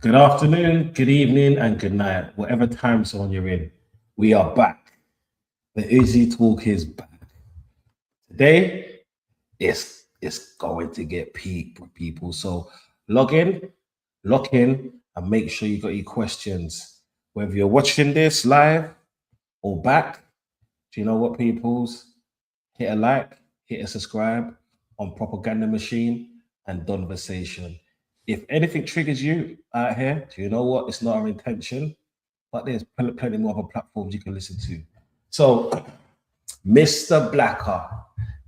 Good afternoon, good evening, and good night, whatever time zone you're in. We are back. The Easy Talk is back. Today, it's going to get peak, people. So log in, lock in, and make sure you got your questions. Whether you're watching this live or back, do you know what, peoples? Hit a like, hit a subscribe on Propaganda Machine and Donversation. If anything triggers you out here, do you know what? It's not our intention, but there's plenty more other platforms you can listen to. So, Mr. Blacker,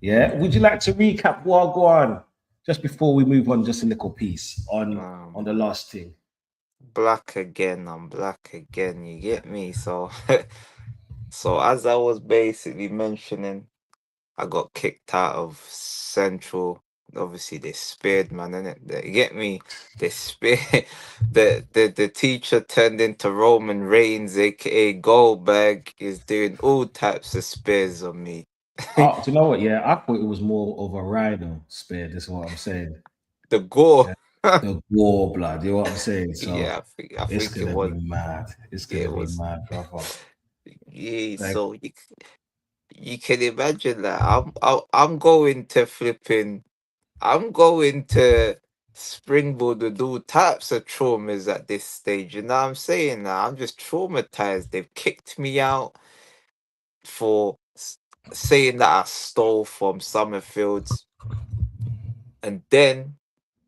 yeah, would you like to recap Wagwan just before we move on? Just a little piece on Um, the last thing. Black again. I'm black again. You get me? So, so as I was basically mentioning, I got kicked out of Central. Obviously, they spared man, innit? You get me? They spared the teacher turned into Roman Reigns, aka Goldberg, is doing all types of spares on me. Oh, do you know what? Yeah, I thought it was more of a rhino spear. This is what I'm saying. The gore. Yeah, the war blood. You know what I'm saying? So Yeah, I it's think it gonna was. be mad. It's Yeah, gonna it be was. mad, brother. Yeah, Like, so you can imagine that I'm going to flipping I'm going to springboard with all types of traumas at this stage. You know what I'm saying? Now I'm just traumatized. They've kicked me out for saying that I stole from Summerfields, and then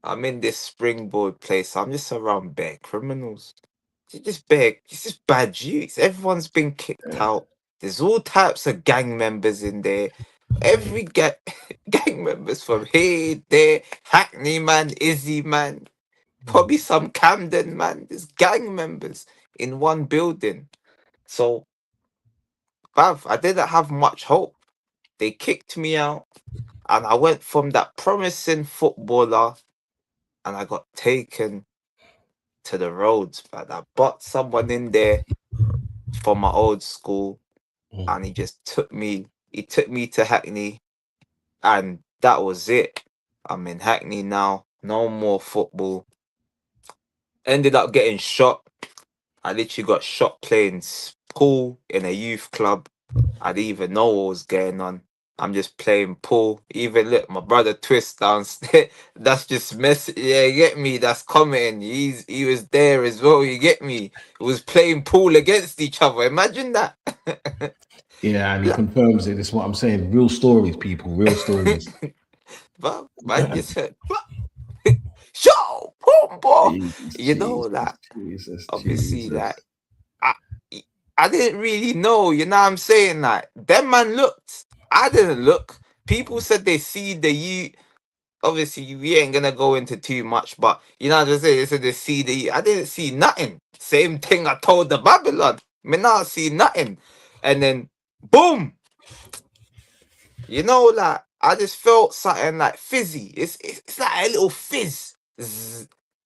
I'm in this springboard place. I'm just around bare criminals. It's just bad youths. Everyone's been kicked yeah. out. There's all types of gang members in there. Every gang members from here, there, Hackney man, Izzy man, Mm. probably some Camden man. There's gang members in one building. So, bruv, I didn't have much hope. They kicked me out, and I went from that promising footballer, and I got taken to the roads. But I bought someone in there from my old school, and Mm. he just took me. He took me to Hackney, and that was it. I'm in Hackney now. No more football. Ended up getting shot. I literally got shot playing pool in a youth club. I didn't even know what was going on. I'm just playing pool. Even look, my brother Twist downstairs. That's just mess. Yeah, you get me. That's commenting. He was there as well. You get me. It was playing pool against each other. Imagine that. Yeah, and he confirms it. It's what I'm saying. Real stories, people. Real stories. but man just said, show boom boom. Jesus, You know Jesus, that Jesus, obviously Jesus. like I I didn't really know, you know what I'm saying? Like them man looked. I didn't look. People said they see the you obviously we ain't gonna go into too much, but you know what I'm saying? They said they see the I didn't see nothing. Same thing I told the Babylon. Me not see nothing. And then boom, you know, like I just felt something like fizzy. It's like a little fizz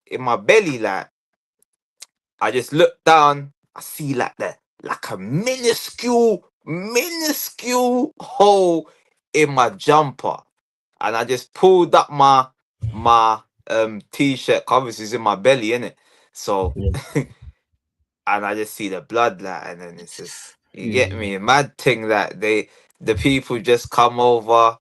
in my belly. Like I just look down, I see like a minuscule hole in my jumper, and I just pulled up my t-shirt. Obviously, it's in my belly, innit? So, Yeah. and I just see the blood, like, and then it's just you get Yeah. me. A mad thing that the people just come over.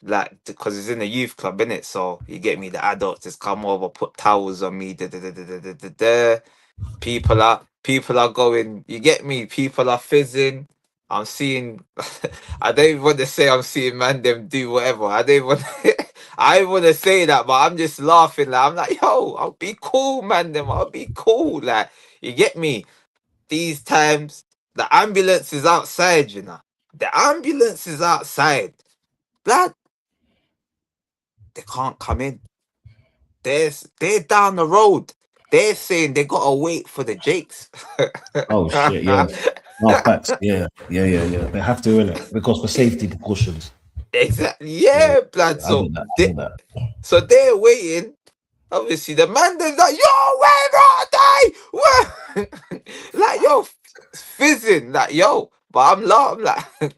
Like, because it's in a youth club, innit? So you get me. The adults just come over, put towels on me. Da, da, da, da, da, da, da, da. People are going, you get me, people are fizzing. I'm seeing I don't even want to say I'm seeing man them do whatever. I don't want I want to say that, but I'm just laughing. Like I'm like, yo, I'll be cool, man. Them, I'll be cool. Like you get me. These times, the ambulance is outside. You know, the ambulance is outside. Blood, they can't come in. They're down the road. They're saying they gotta wait for the Jakes. Oh shit. Yeah. No facts. Yeah. Yeah. Yeah. Yeah. They have to, innit? Because for safety precautions. Exactly. Yeah. Yeah, blood. I get that. I get that. So they're waiting. Obviously, the man is like, yo, where are they? Where? Like, yo, fizzing. Like, yo. But I'm like, I'm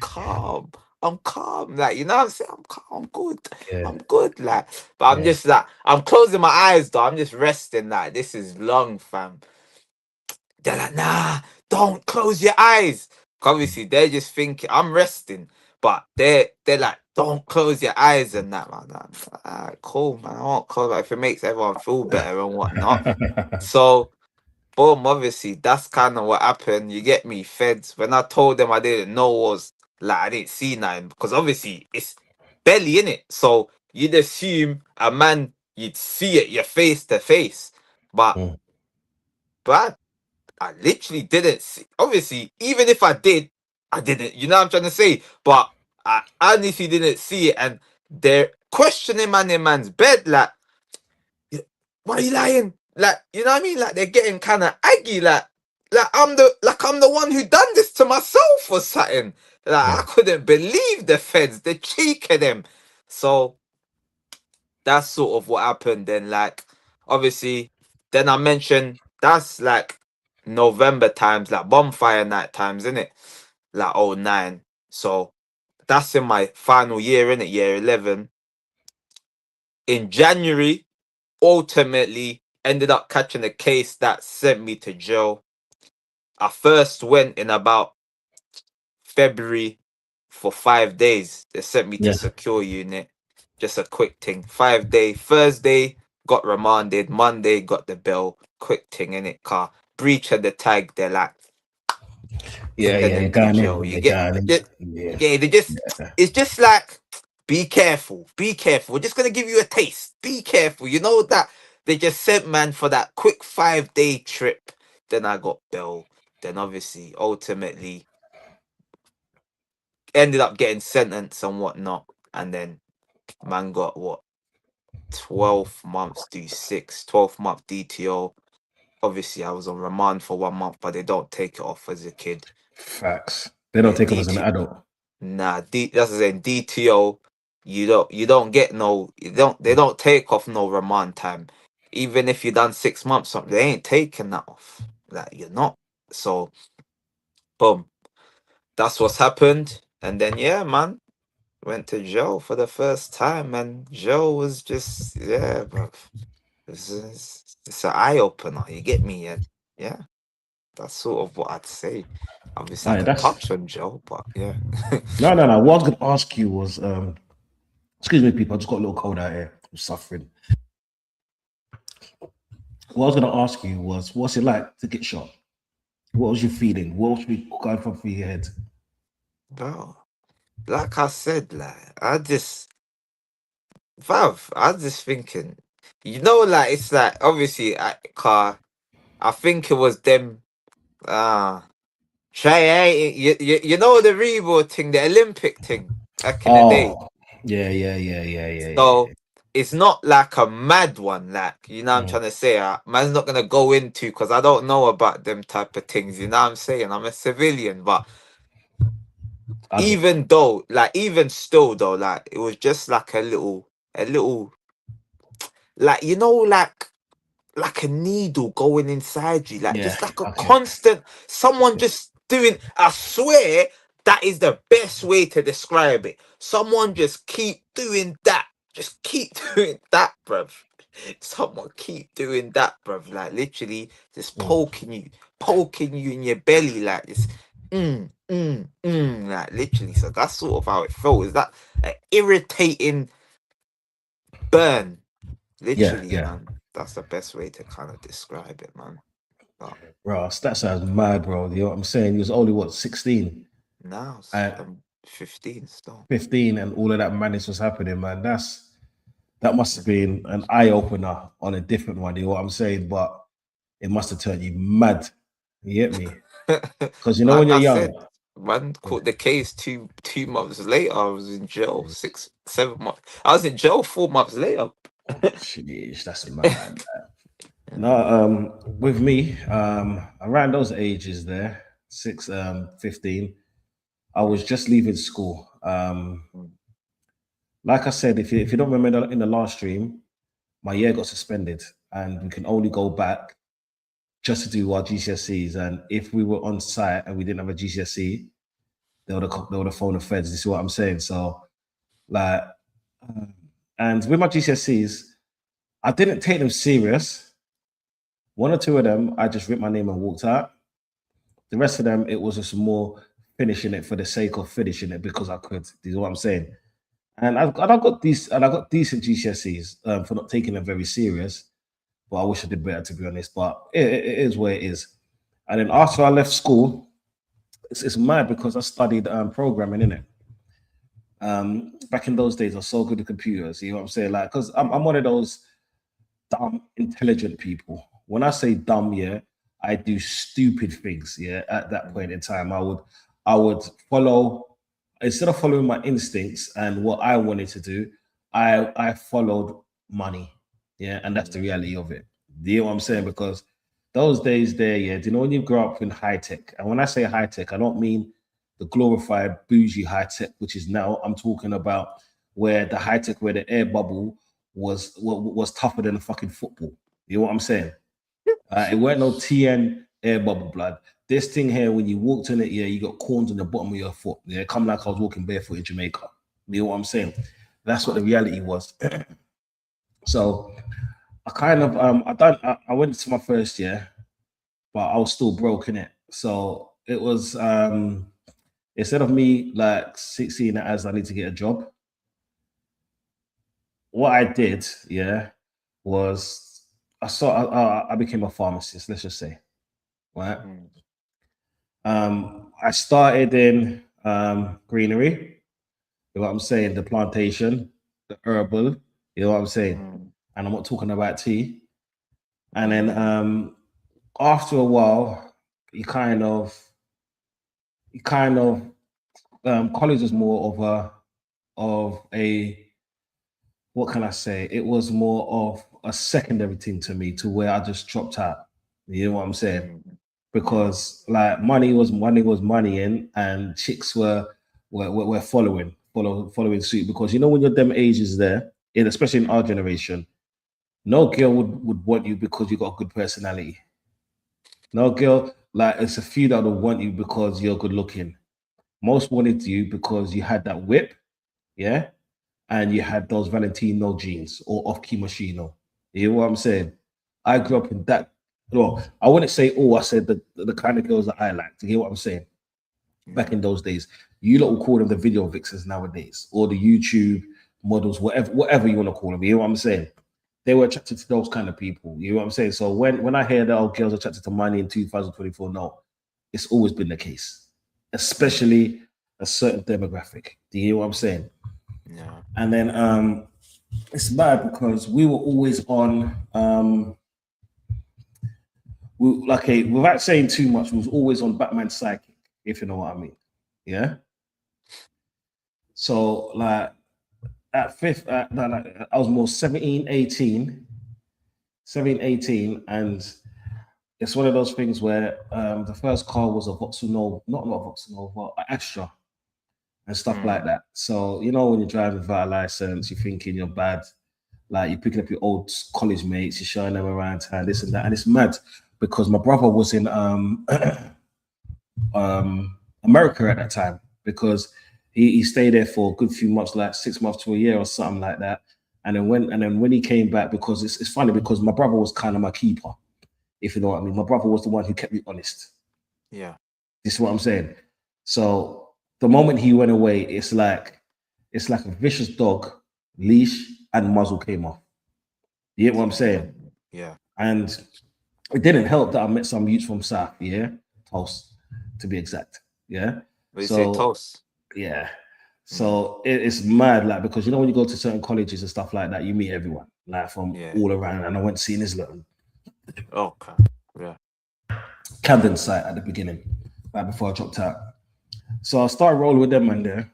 calm. I'm calm. Like, you know what I'm saying? I'm calm, I'm good. Yeah. I'm good. Like, but I'm Yeah. just like, I'm closing my eyes though. I'm just resting. Like, this is long, fam. They're like, nah, don't close your eyes. Obviously, they're just thinking I'm resting, but they're like, don't close your eyes and that, man. I'm like, alright, cool, man. I won't close it if it makes everyone feel better and whatnot. So, boom, obviously, that's kind of what happened. You get me, feds. When I told them I didn't know was like I didn't see nothing because obviously it's belly in it. So you'd assume a man you'd see it, your face to face, but Mm. but I literally didn't see. Obviously, even if I did, I didn't. You know what I'm trying to say? But I honestly didn't see it, and they're questioning man in man's bed, like, "Yeah, why are you lying? Like, you know what I mean? Like they're getting kind of aggy, like I'm the one who done this to myself or something. Like I Mm. couldn't believe the feds, the cheek of them. So that's sort of what happened. Then, like, obviously, then I mentioned that's like November times, like bonfire night times, isn't it? Like '09. So that's in my final year, in it, year 11. In January, ultimately ended up catching a case that sent me to jail. I first went in about February for 5 days. They sent me to Yeah. secure unit. Just a quick thing. 5 day. Thursday got remanded. Monday got the bill. Quick thing in it. Car breach of the tag. They're like Yeah. send Yeah. them You're to going in jail. with You the get gun. yeah, Yeah. yeah. They just Yeah. it's just like be careful. Be careful. We're just gonna give you a taste. Be careful. You know that they just sent man for that quick 5 day trip. Then I got bail. Then obviously ultimately ended up getting sentenced and whatnot. And then man got what 12 months do 12-month DTO. Obviously I was on remand for 1 month, but they don't take it off as a kid. Facts. They don't Yeah, take up as an DT adult. nah, that's the saying DTO. You don't get no they don't take off no remand time. Even if you done 6 months, something they ain't taking that off. Like you're not. So boom. That's what's happened. And then yeah, man. Went to jail for the first time, and jail was just yeah, bro. It's an eye opener. You get me? And yeah, that's sort of what I'd say. Obviously, I Aye, can that's touch on jail, but yeah. no, no, no. What I was gonna ask you was, excuse me, people. I just got a little cold out here. I'm suffering. What I was gonna ask you was, what's it like to get shot? What was your feeling? What was going through your head? Bro, like I said, like I was just thinking, like it's like obviously I think it was them. Ah, you know the Rebo thing, the Olympic thing back in the day. Oh, yeah, yeah, yeah, yeah, yeah, yeah, So it's not like a mad one, like you know what I'm yeah. trying to say. Man's not gonna go into because I don't know about them type of things. You know what I'm saying? I'm a civilian, but I get. even though, like even still though, like it was just like a little, like like a needle going inside you, like Yeah. just like a Okay. constant someone just doing. I swear that is the best way to describe it. Someone just keep doing that. Just keep doing that, bruv. Someone keep doing that, bruv. Like literally just Mm. poking you in your belly, like this. Like literally. So that's sort of how it felt. Is that an irritating burn? Yeah, Literally, yeah. man. That's the best way to kind of describe it, man. But Bro, that sounds mad, bro. You know what I'm saying? He was only what 16 now and I'm 15 still. 15, and all of that madness was happening, man. That must have been an eye opener on a different one. You know what I'm saying? But it must have turned you mad. You get me? Because you know when Like you're I young. said, man Yeah. caught the case two months later. I was in jail 6, 7 months. I was in jail 4 months later. Sheesh, that's mad. No, with me, around those ages there, 6, 15, I was just leaving school. Like I said, if you don't remember in the last stream, my year got suspended, and we can only go back just to do our GCSEs. And if we were on site and we didn't have a GCSE, they would have phoned the feds. You see what I'm saying? So like, and with my GCSEs, I didn't take them serious. One or two of them, I just ripped my name and walked out. The rest of them, it was just more finishing it for the sake of finishing it because I could. You know what I'm saying? And I got decent GCSEs for not taking them very serious. But I wish I did better, to be honest. But it is where it is. And then after I left school, it's mad because I studied programming in it. Back in those days, I was so good at computers. You know what I'm saying? Like, because I'm one of those dumb, intelligent people. When I say dumb, yeah, I do stupid things. Yeah, at that point in time, I would follow instead of following my instincts and what I wanted to do, I followed money. Yeah, and that's the reality of it. Do you know what I'm saying? Because those days there, yeah, do you know when you grow up in high tech? And when I say high tech, I don't mean the glorified bougie high tech, which is now. I'm talking about where the high tech, where the air bubble was tougher than a fucking football. You know what I'm saying? It weren't no TN air bubble blood. This thing here, when you walked in it, yeah, you got corns on the bottom of your foot. Yeah, come like I was walking barefoot in Jamaica. You know what I'm saying? That's what the reality was. So I kind of I went to my first year, but I was still broke in it. So it was instead of me like seeing it as I need to get a job, what I did, yeah, was I became a pharmacist, let's just say, right? I started in greenery, you know what I'm saying, the plantation, the herbal, you know what I'm saying, and I'm not talking about tea. And then after a while, you kind of college was more of a what can I say? It was more of a secondary thing to me, to where I just dropped out. You know what I'm saying? Because like money was money in, and chicks were following suit. Because you know when you're them ages there, in especially in our generation, no girl would want you because you got a good personality. No girl, like it's a few that would want you because you're good looking. Most wanted you because you had that whip, yeah, and you had those Valentino jeans or off key Machino. You know what I'm saying? I grew up in that. Well, I wouldn't say all. I said the kind of girls that I liked. You hear what I'm saying? Back in those days, you lot will call them the video vixens nowadays, or the YouTube models, whatever you want to call them. You know what I'm saying? They were attracted to those kind of people. You know what I'm saying? So when I hear that girls are attracted to money in 2024, no, it's always been the case, especially a certain demographic. Do you hear what I'm saying? Yeah. And then it's bad because we were always on without saying too much, we was always on Batman's psychic, if you know what I mean. Yeah. So like at fifth, I was more 17, 18, 17, 18, and it's one of those things where the first car was a Vauxhall Nova, not a Vauxhall Nova, an Astra and stuff like that. So you know when you're driving without a license, you're thinking you're bad. Like you're picking up your old college mates, you're showing them around town, this and that, and it's mad because my brother was in America at that time because he stayed there for a good few months, like 6 months to a year or something like that. And then when he came back, because it's funny because my brother was kind of my keeper, if you know what I mean. My brother was the one who kept me honest. Yeah. This is what I'm saying. So the moment he went away, it's like a vicious dog, leash and muzzle came off. You get what I'm saying? Yeah. And it didn't help that I met some youths from South, yeah, Tulsa, to be exact, yeah. But you say So toast. yeah, so it's mad, like because you know when you go to certain colleges and stuff like that, you meet everyone like from all around. And I went to see this little Okay. Yeah. Camden site at the beginning, like before I dropped out. So I started rolling with them man there.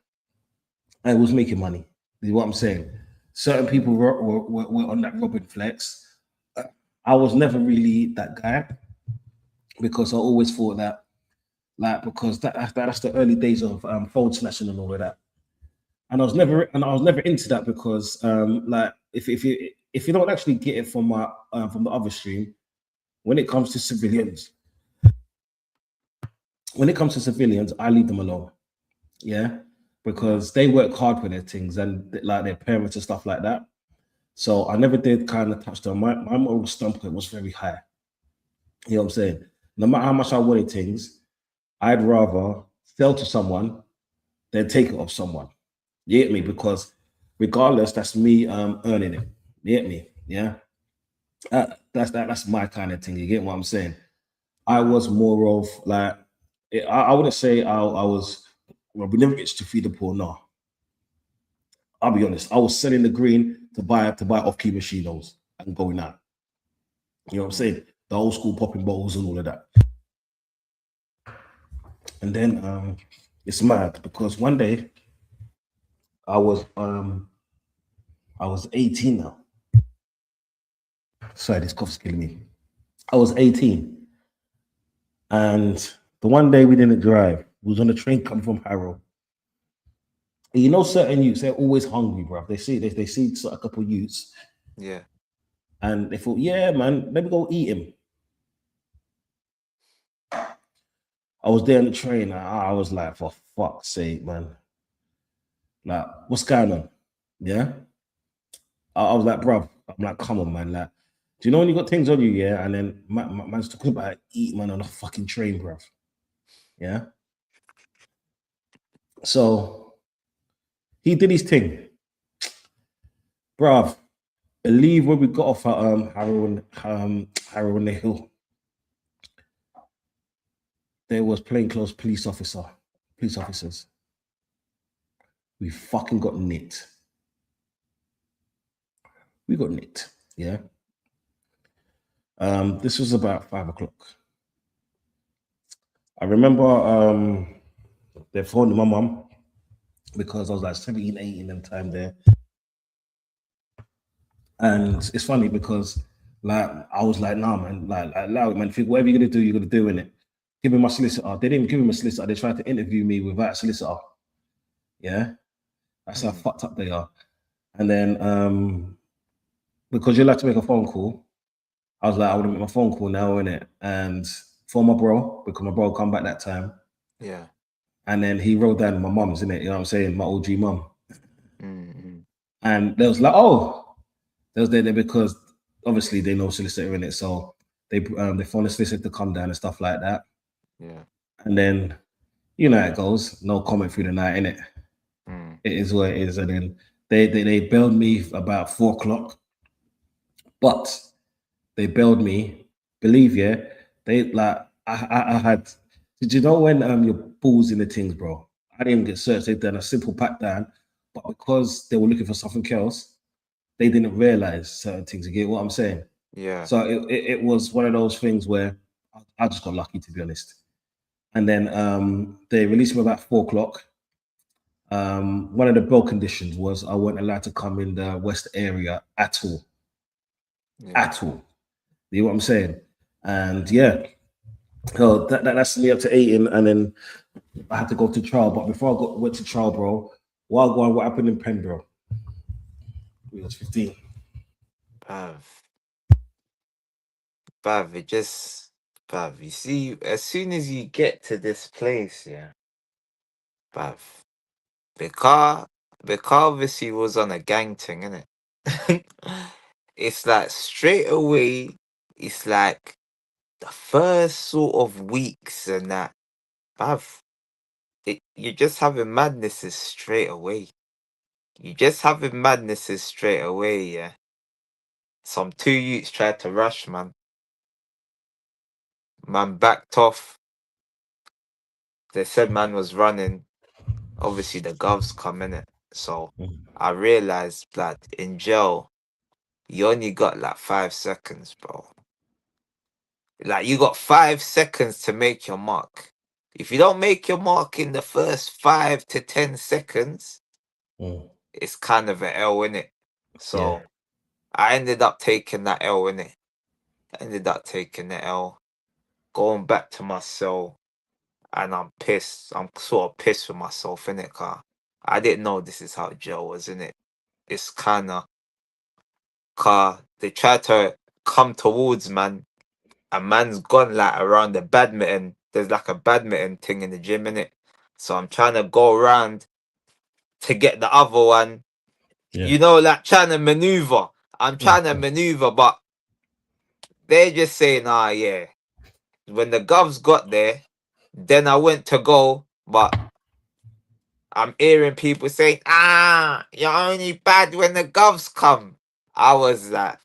I was making money. You know what I'm saying? Certain people were on that Robin Flex. I was never really that guy because I always thought that, like, because that's the early days of phone snatching and all of that. And I was never into that because, like, if you don't actually get it from the other stream, when it comes to civilians, I leave them alone. Yeah, Yeah. because they work hard for their things and like their parents and stuff like that. So I never did kind of touch them. My moral standpoint was very high. You know what I'm saying? No matter how much I wanted things, I'd rather sell to someone than take it off someone. You get me? Because regardless, that's me earning it. You get me? Yeah. That's my kind of thing. You get what I'm saying? I was more of like I wouldn't say I was well, we never itched to feed the poor. No, I'll be honest. I was selling the green to buy off key machinos and going out. You know what I'm Mm. saying? The old school popping bottles and all of that. And then it's mad because one day I was um I was 18 now. Sorry, this cough's killing me. I was 18, and the one day we didn't drive. We was on a train coming from Harrow. And you know, certain youths they're always hungry, bro. They see a couple youths, Yeah. and they thought, yeah, man, let me go eat him. I was there on the train. I was like, for fuck's sake, man. Like, what's going on? Yeah. I was like, bro, I'm like, come on, man. Like, do you know when you got things on you, yeah? And then man's talking about eat, man, on a fucking train, bro. Yeah. So he did his thing, bro. Believe when we got off at Harrow on the Hill, there was plainclothes police officers. We fucking got nicked. We got nicked. Yeah. This was about 5 o'clock. I remember they phoned my mum because I was like 17, 18 them time there. And it's funny because like I was like, nah, man, like allow it, man. Whatever you're gonna do, you're gonna do in it. Give him my solicitor. They didn't even give him a solicitor. They tried to interview me without a solicitor. Yeah, that's how Mm. fucked up they are. And then because you're allowed to make a phone call, I was like, I want to make my phone call now, innit? And for my bro, because my bro come back that time. Yeah. And then he wrote down my mum's, innit? You know what I'm saying? My OG mum. Mm. And they was like, oh, they was there because obviously they know solicitor in it. So they phone the solicitor to come down and stuff like that. Yeah. And then you know how it goes. No comment through the night, innit? Mm. It is what it is. And then they bailed me about 4 o'clock, but they bailed me. Believe yeah, they like I had. Did you know when your balls in the things, bro? I didn't even get searched. They done a simple pat down, but because they were looking for something else, they didn't realize certain things. You get what I'm saying? Yeah. So it was one of those things where I just got lucky, to be honest. And then they released me about 4 o'clock. One of the bail conditions was I wasn't allowed to come in the West area at all, Yeah. at all. You know what I'm saying? And yeah, so that's me up to 18, and then I had to go to trial. But before went to trial, bro, what happened in Penn, bro? We was 15. Bruv. Bruv, it just bruv, you see, as soon as you get to this place, yeah, bruv. Because because obviously was on a gang thing, innit? It's like straight away, it's like the first sort of weeks and that, bruv, you're just having madnesses straight away. You just having madnesses straight away, yeah. Some two youths tried to rush, man. Man backed off. They said man was running. Obviously, the govs come in it. So I realized that in jail, you only got like 5 seconds, bro. Like you got 5 seconds to make your mark. If you don't make your mark in the first 5 to 10 seconds, Mm. it's kind of an L in it. Yeah. So I ended up taking that L in it. Ended up taking the L, going back to my cell, and I'm pissed. I'm sort of pissed with myself in it, car. I didn't know this is how jail was in it. It's kind of car. They tried to come towards man, and man's gone like around the badminton. There's like a badminton thing in the gym in it. So I'm trying to go around to get the other one. Yeah. You know, like trying to maneuver. I'm trying to maneuver, but they're just saying, ah, yeah. When the govs got there, then I went to go, but I'm hearing people saying, ah, you're only bad when the govs come. I was like,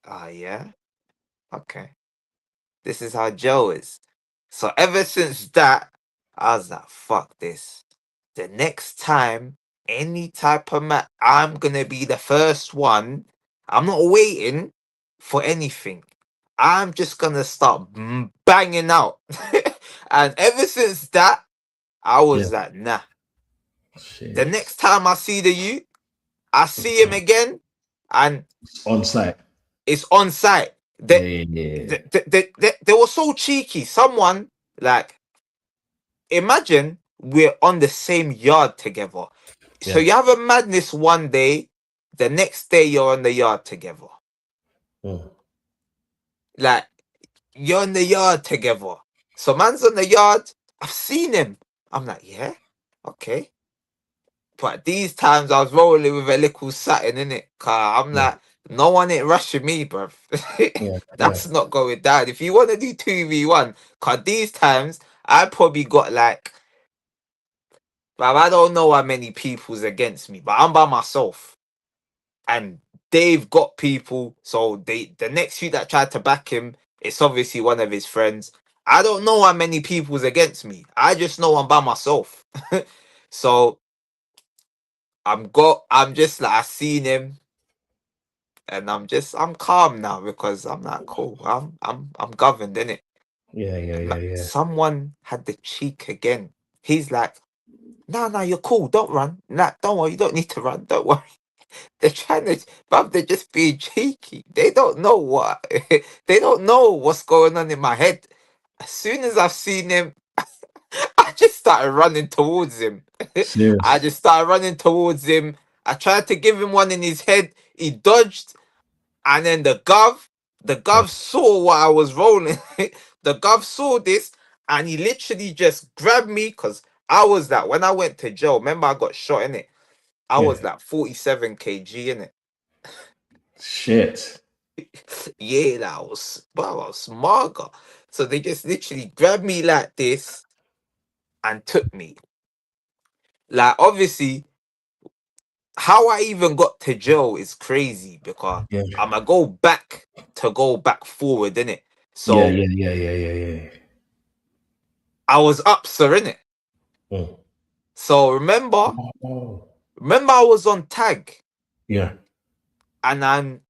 ah, yeah, okay. This is how Joe is. So ever since that, I was like, fuck this. The next time, any type of match, I'm gonna be the first one. I'm not waiting for anything. I'm just gonna start banging out. And ever since that, I Yeah. was like, nah. The Shit. next time I see the youth, I see him again, and On site. it's on site. Yeah, yeah, yeah. They were so cheeky. Someone, like, imagine we're on the same yard together. So Yeah. you have a madness one day, the next day you're on the yard together. Mm. Like, you're in the yard together. So man's on the yard. I've seen him. I'm like, yeah, okay. But these times I was rolling with a little satin in it. Cause I'm Yeah. like, no one ain't rushing me, bruv. Yeah. Yeah. That's not going down. If you want to do 2v1, cause these times I probably got like, bruv, I don't know how many people's against me, but I'm by myself. And they've got people. So the next few that tried to back him, it's obviously one of his friends. I don't know how many people's against me. I just know I'm by myself. So I'm just like, I seen him, and I'm calm now because I'm like, cool. I'm governed, innit? Yeah. Yeah. Yeah. Yeah. Someone had the cheek again. He's like, no, you're cool. Don't run. Nah, don't worry. You don't need to run. Don't worry. They're trying to, but they're just being cheeky. They don't know what, they don't know what's going on in my head. As soon as I've seen him, I just started running towards him. I Serious. just started running towards him. I tried to give him one in his head. He dodged, and then the Yeah. gov saw what I was rolling. The gov saw this, and he literally just grabbed me because I was like, when I went to jail, remember I got shot in it. I Yeah. was like 47 kg in it. Shit. Yeah, that was, wow, I was smarter. So they just literally grabbed me like this and took me. Like, obviously, how I even got to jail is crazy because Yeah. I'm gonna go back to go back forward, innit? Yeah. So Yeah. Yeah. Yeah. Yeah. Yeah. I was up, sir, innit? Mm. So remember, Oh. remember I was on tag, Yeah. and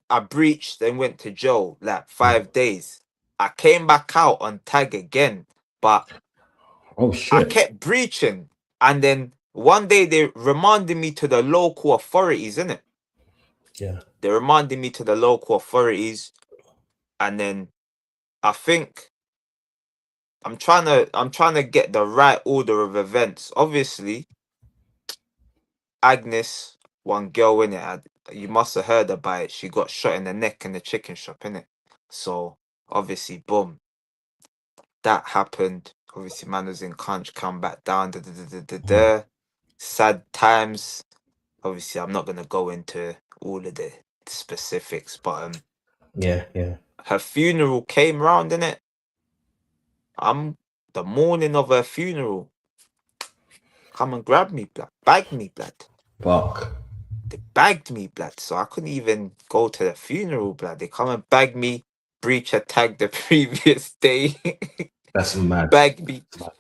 I breached and went to jail like Yeah. 5 days. I came back out on tag again, but Oh I shit. kept breaching, and then one day they reminded me to the local authorities, innit? Yeah. They reminded me to the local authorities, and then I think I'm trying to get the right order of events. Obviously, Agnes, one girl in it, you must have heard about it. She got shot in the neck in the chicken shop, innit? So obviously, boom, that happened. Obviously, man was in Conch, come back down. Da, da, da, da, da, Mm. da. Sad times. Obviously, I'm not gonna go into all of the specifics, but Yeah. Yeah. her funeral came round, innit? I'm the morning of her funeral. Come and grab me, blood. Bag me, blood. Fuck. They bagged me, blood. So I couldn't even go to the funeral, blood. They come and bag me, breach a tag the previous day, That's mad. bag me. That's mad.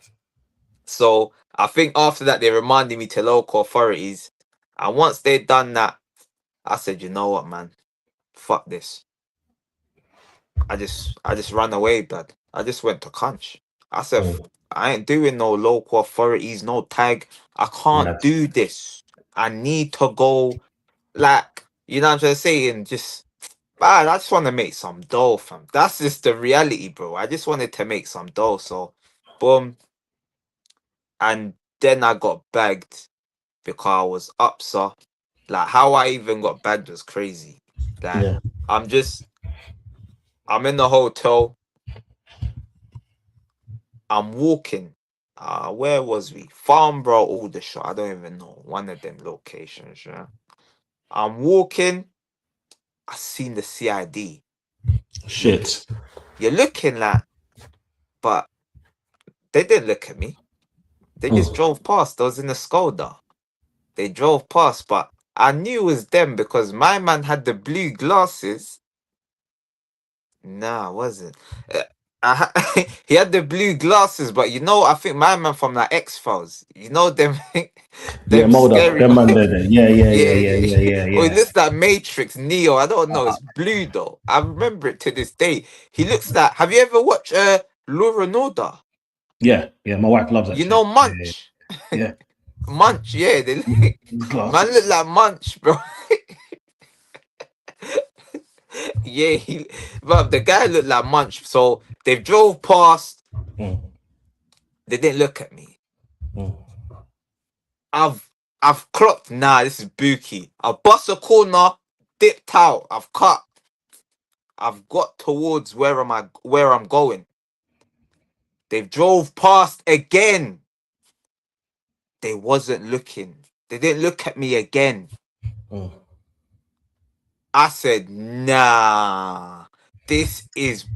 So I think after that they reminded me to local authorities. And once they'd done that, I said, you know what, man? Fuck this. I just ran away, blood. I just went to Conch. I said, Mm. I ain't doing no local authorities, no tag. I can't Mad. do this. I need to go, like, you know what I'm trying to say? And just, man, I just want to make some dough, fam. That's just the reality, bro. I just wanted to make some dough. So, boom. And then I got bagged because I was up, so. Like, how I even got bagged was crazy. Like, Yeah. I'm just, I'm in the hotel. I'm walking. Where was we? Farnborough, Aldershot. I don't even know. One of them locations, yeah. I'm walking. I seen the CID. Shit. You're looking like, but they didn't look at me. They just Mm. drove past. I was in a Skoda. They drove past, but I knew it was them because my man had the blue glasses. Nah, I wasn't. Uh, he had the blue glasses, but I think my man from like X Files. You know them, Yeah, them Mulder. scary. Them man there. Yeah, yeah, yeah, Yeah, yeah, yeah. yeah, yeah, Or he yeah. looks like Matrix, Neo. I don't know. Uh, It's blue though. I remember it to this day. He looks like. Have you ever watched Law and Order? yeah, yeah. My wife loves that You shit. know Yeah, Munch. yeah. Munch, yeah. Yeah. Man look Glasses. like Munch, bro. Yeah, but the guy looked like Munch. So they drove past. Mm, They didn't look at me. mm. I've clocked. Nah, this is Buki. I bust a corner, dipped out. I've cut. I've got towards where I'm going. They drove past again. They wasn't looking. They didn't look at me again. Mm. I said, nah, this is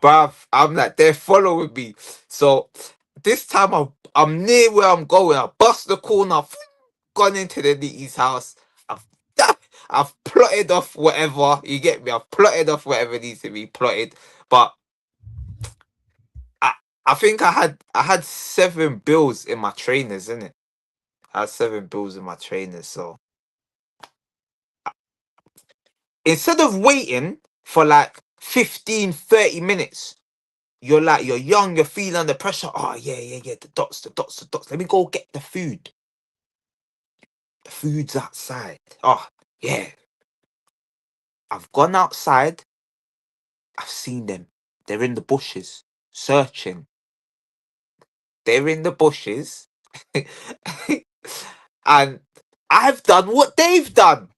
bruv. I'm like, they're following me. So this time I'm near where I'm going. I bust the corner, gone into the Nitty's house. I've I've plotted off whatever. You get me? I've plotted off whatever needs to be plotted. But I I think I had 7 bills in my trainers, innit? I had 7 bills in my trainers. So instead of waiting for like 15, 30 minutes, you're young, you're feeling under pressure. Oh yeah, yeah, yeah. The dots, the dots, the dots. Let me go get the food. The food's outside. Oh yeah. I've gone outside. I've seen them. They're in the bushes, searching. They're in the bushes. And I've done what they've done.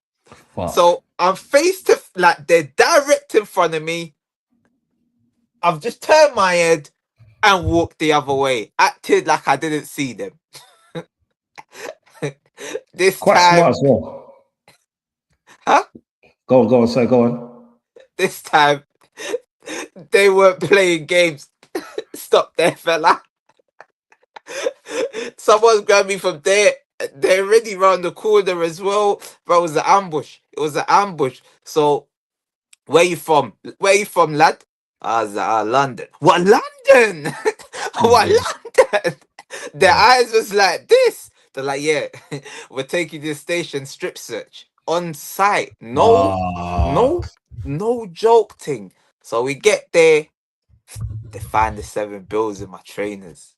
Fuck. So I'm face to like they're direct in front of me. I've just turned my head and walked the other way. Acted like I didn't see them. This Quite smart time, as well. huh? Go on, sorry, go on. This time they weren't playing games. Stop there, fella. Someone grabbed me from there. They're already round the corner as well. Bro, it was an ambush. It was an ambush. So, where you from? Where you from, lad? I was like, London. What, London? What, Yeah, London? Their yeah. eyes was like this. They're like, yeah, we're taking this station strip search on site. No, Ah, no, no joke thing. So we get there. They find the 7 bills in my trainers.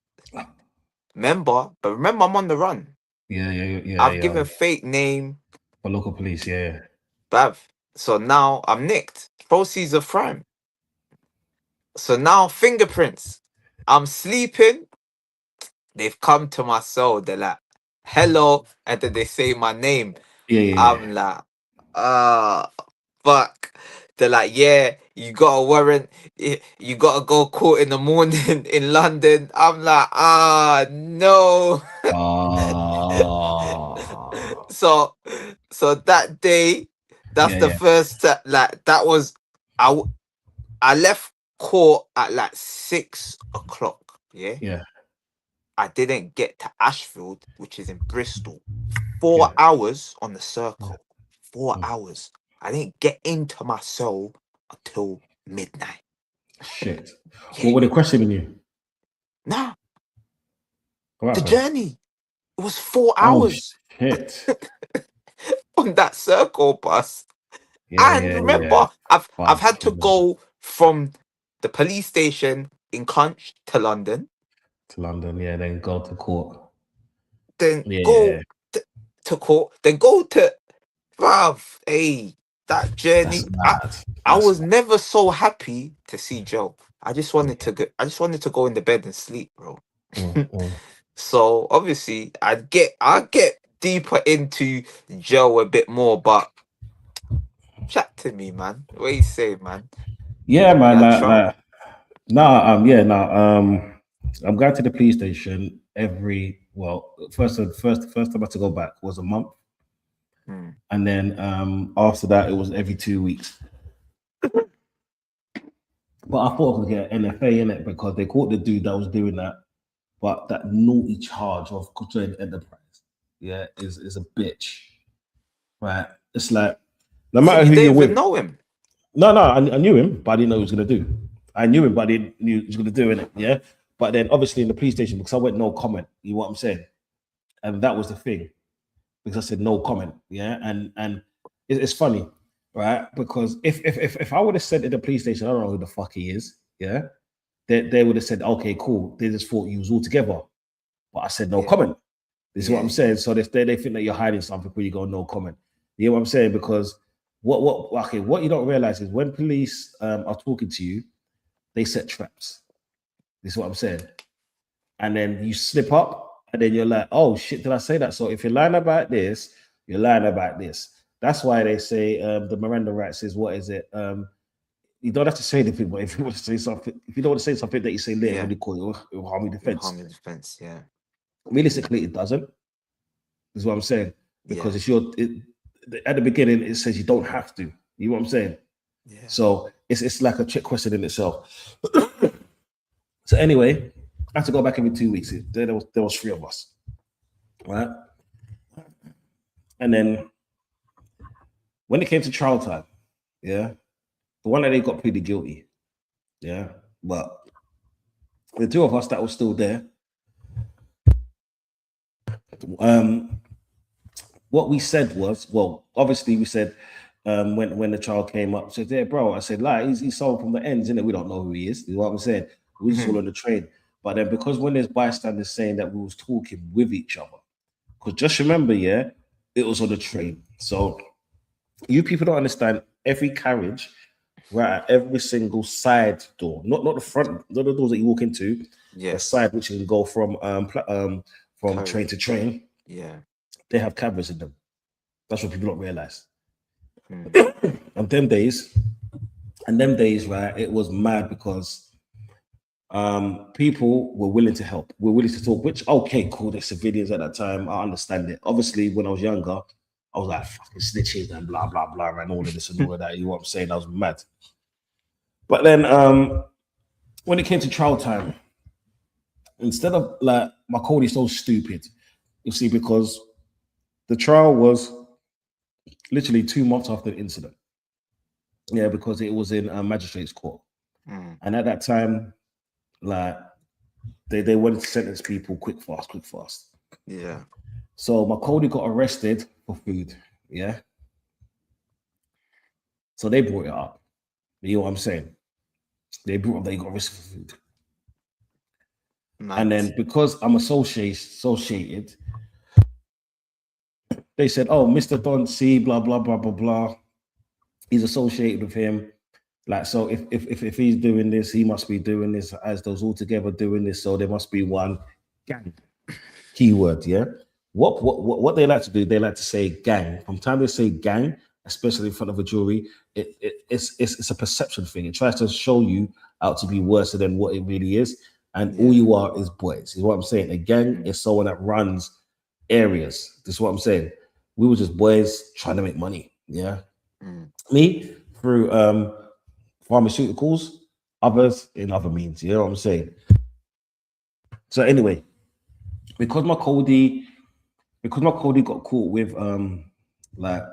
Remember, I'm on the run. yeah, yeah, yeah, I've yeah. given fake name, For local police, yeah. bruv. So now I'm nicked. Proceeds of crime. So now fingerprints. I'm sleeping. They've come to my cell. They're like, hello. And then they say my name. Yeah, yeah, yeah. I'm like, ah, fuck. They're like, yeah, you got a warrant. You got to go court in the morning in London. I'm like, no. Ah, So that day, that's yeah, the yeah, first like that was I I left court at like 6 o'clock. Yeah, yeah, I didn't get to Ashfield, which is in Bristol. 4 yeah. hours on the Yeah. circle. Four Mm. hours. I didn't get into my cell until midnight. Shit. Yeah, What were they questioning you? nah, What the happened? journey. It was 4 Oh hours shit. on that circle bus. Yeah, And yeah, yeah. remember, I've had to Fucking go from the police station in Cunch to London, to London, yeah, then go to court. then Yeah, go to court, then go to bruv. Hey, that that's journey. mad. I That's was mad. never so happy to see Joe. I just wanted to go. I just wanted to go in the bed and sleep, bro. Mm, mm. So obviously, I'd get deeper into Joe a bit more, but chat to me, man. What you say, man? Yeah, man. Yeah, I try. Nah, yeah, nah. I'm going to the police station. every first time I had to go back was a month, Mm. and then after that it was every 2 weeks. But I thought I could get an NFA in it because they caught the dude that was doing that. But that naughty charge of controlling enterprise, yeah, is a bitch, right? It's like no What, matter you who you're didn't even with. know him? No, I knew him, but I didn't know what he was gonna do. I knew him, but I didn't knew he was gonna do it. Yeah. But then obviously in the police station, because I went no comment, you know what I'm saying? And that was the thing. Because I said no comment. Yeah. And it's funny, right? Because if I would have said at the police station, I don't know who the fuck he is, yeah, they would have said, okay, cool. They just thought you was all together. But I said no Yeah. comment. This is what Yeah, I'm saying. So they think that you're hiding something when you go no comment. You know what I'm saying? Because what you don't realize is when police are talking to you, they set traps. This is what I'm saying. And then you slip up, and then you're like, oh shit, did I say that? So if you're lying about this, you're lying about this. That's why they say the Miranda rights is what is it? You don't have to say anything, but if you want to say something, if you don't want to say something that you say later, Yeah. when you call it harming defense. Harming defense, yeah. Realistically, it doesn't. Is what I'm saying. Because Yeah. at the beginning, it says you don't have to. You know what I'm saying? Yeah. So it's like a trick question in itself. So anyway, I had to go back every 2 weeks. There was three of us, right? And then when it came to trial time, yeah, the one that they got pleaded guilty, yeah, but the two of us that were still there, what we said was, well, obviously we said when the child came up, said, "Yeah, bro," I said, "Like he's someone from the ends, innit? We don't know who he is." You know what I'm saying? We just all on the train. But then because when there's bystanders saying that we was talking with each other, because just remember, yeah, it was on the train. So you people don't understand every carriage, right? Every single side door, not the front, not the doors that you walk into, Yeah. the side which can go from train to train. Yeah. They have cameras in them. That's what people don't realize. Mm. And them days, right? It was mad because people were willing to help. We're willing to talk. Which okay, cool. They're civilians at that time. I understand it. Obviously, when I was younger, I was like fucking snitches and blah blah blah and all of this and all of that. You know what I'm saying? I was mad. But then when it came to trial time, instead of like my code is so stupid, you see, because the trial was literally 2 months after the incident. Yeah, because it was in a magistrate's court. And at that time, like they wanted to sentence people quick, fast. Yeah. So my Cody got arrested for food. Yeah. So they brought it up. You know what I'm saying? They brought up that he got arrested for food. Mad. And then because I'm associated, they said, "Oh, Mr. Don C, blah blah blah blah blah. He's associated with him. Like, so if he's doing this, he must be doing this as those all together doing this. So there must be one gang." Keyword, yeah. What they like to do? They like to say gang. From time they say gang, especially in front of a jury, it's a perception thing. It tries to show you out to be worse than what it really is, and all you are is boys. Is what I'm saying. A gang is someone that runs areas. This is what I'm saying. We were just boys trying to make money. Yeah. Me through pharmaceuticals, others in other means. You know what I'm saying? So anyway, because my Cody got caught with like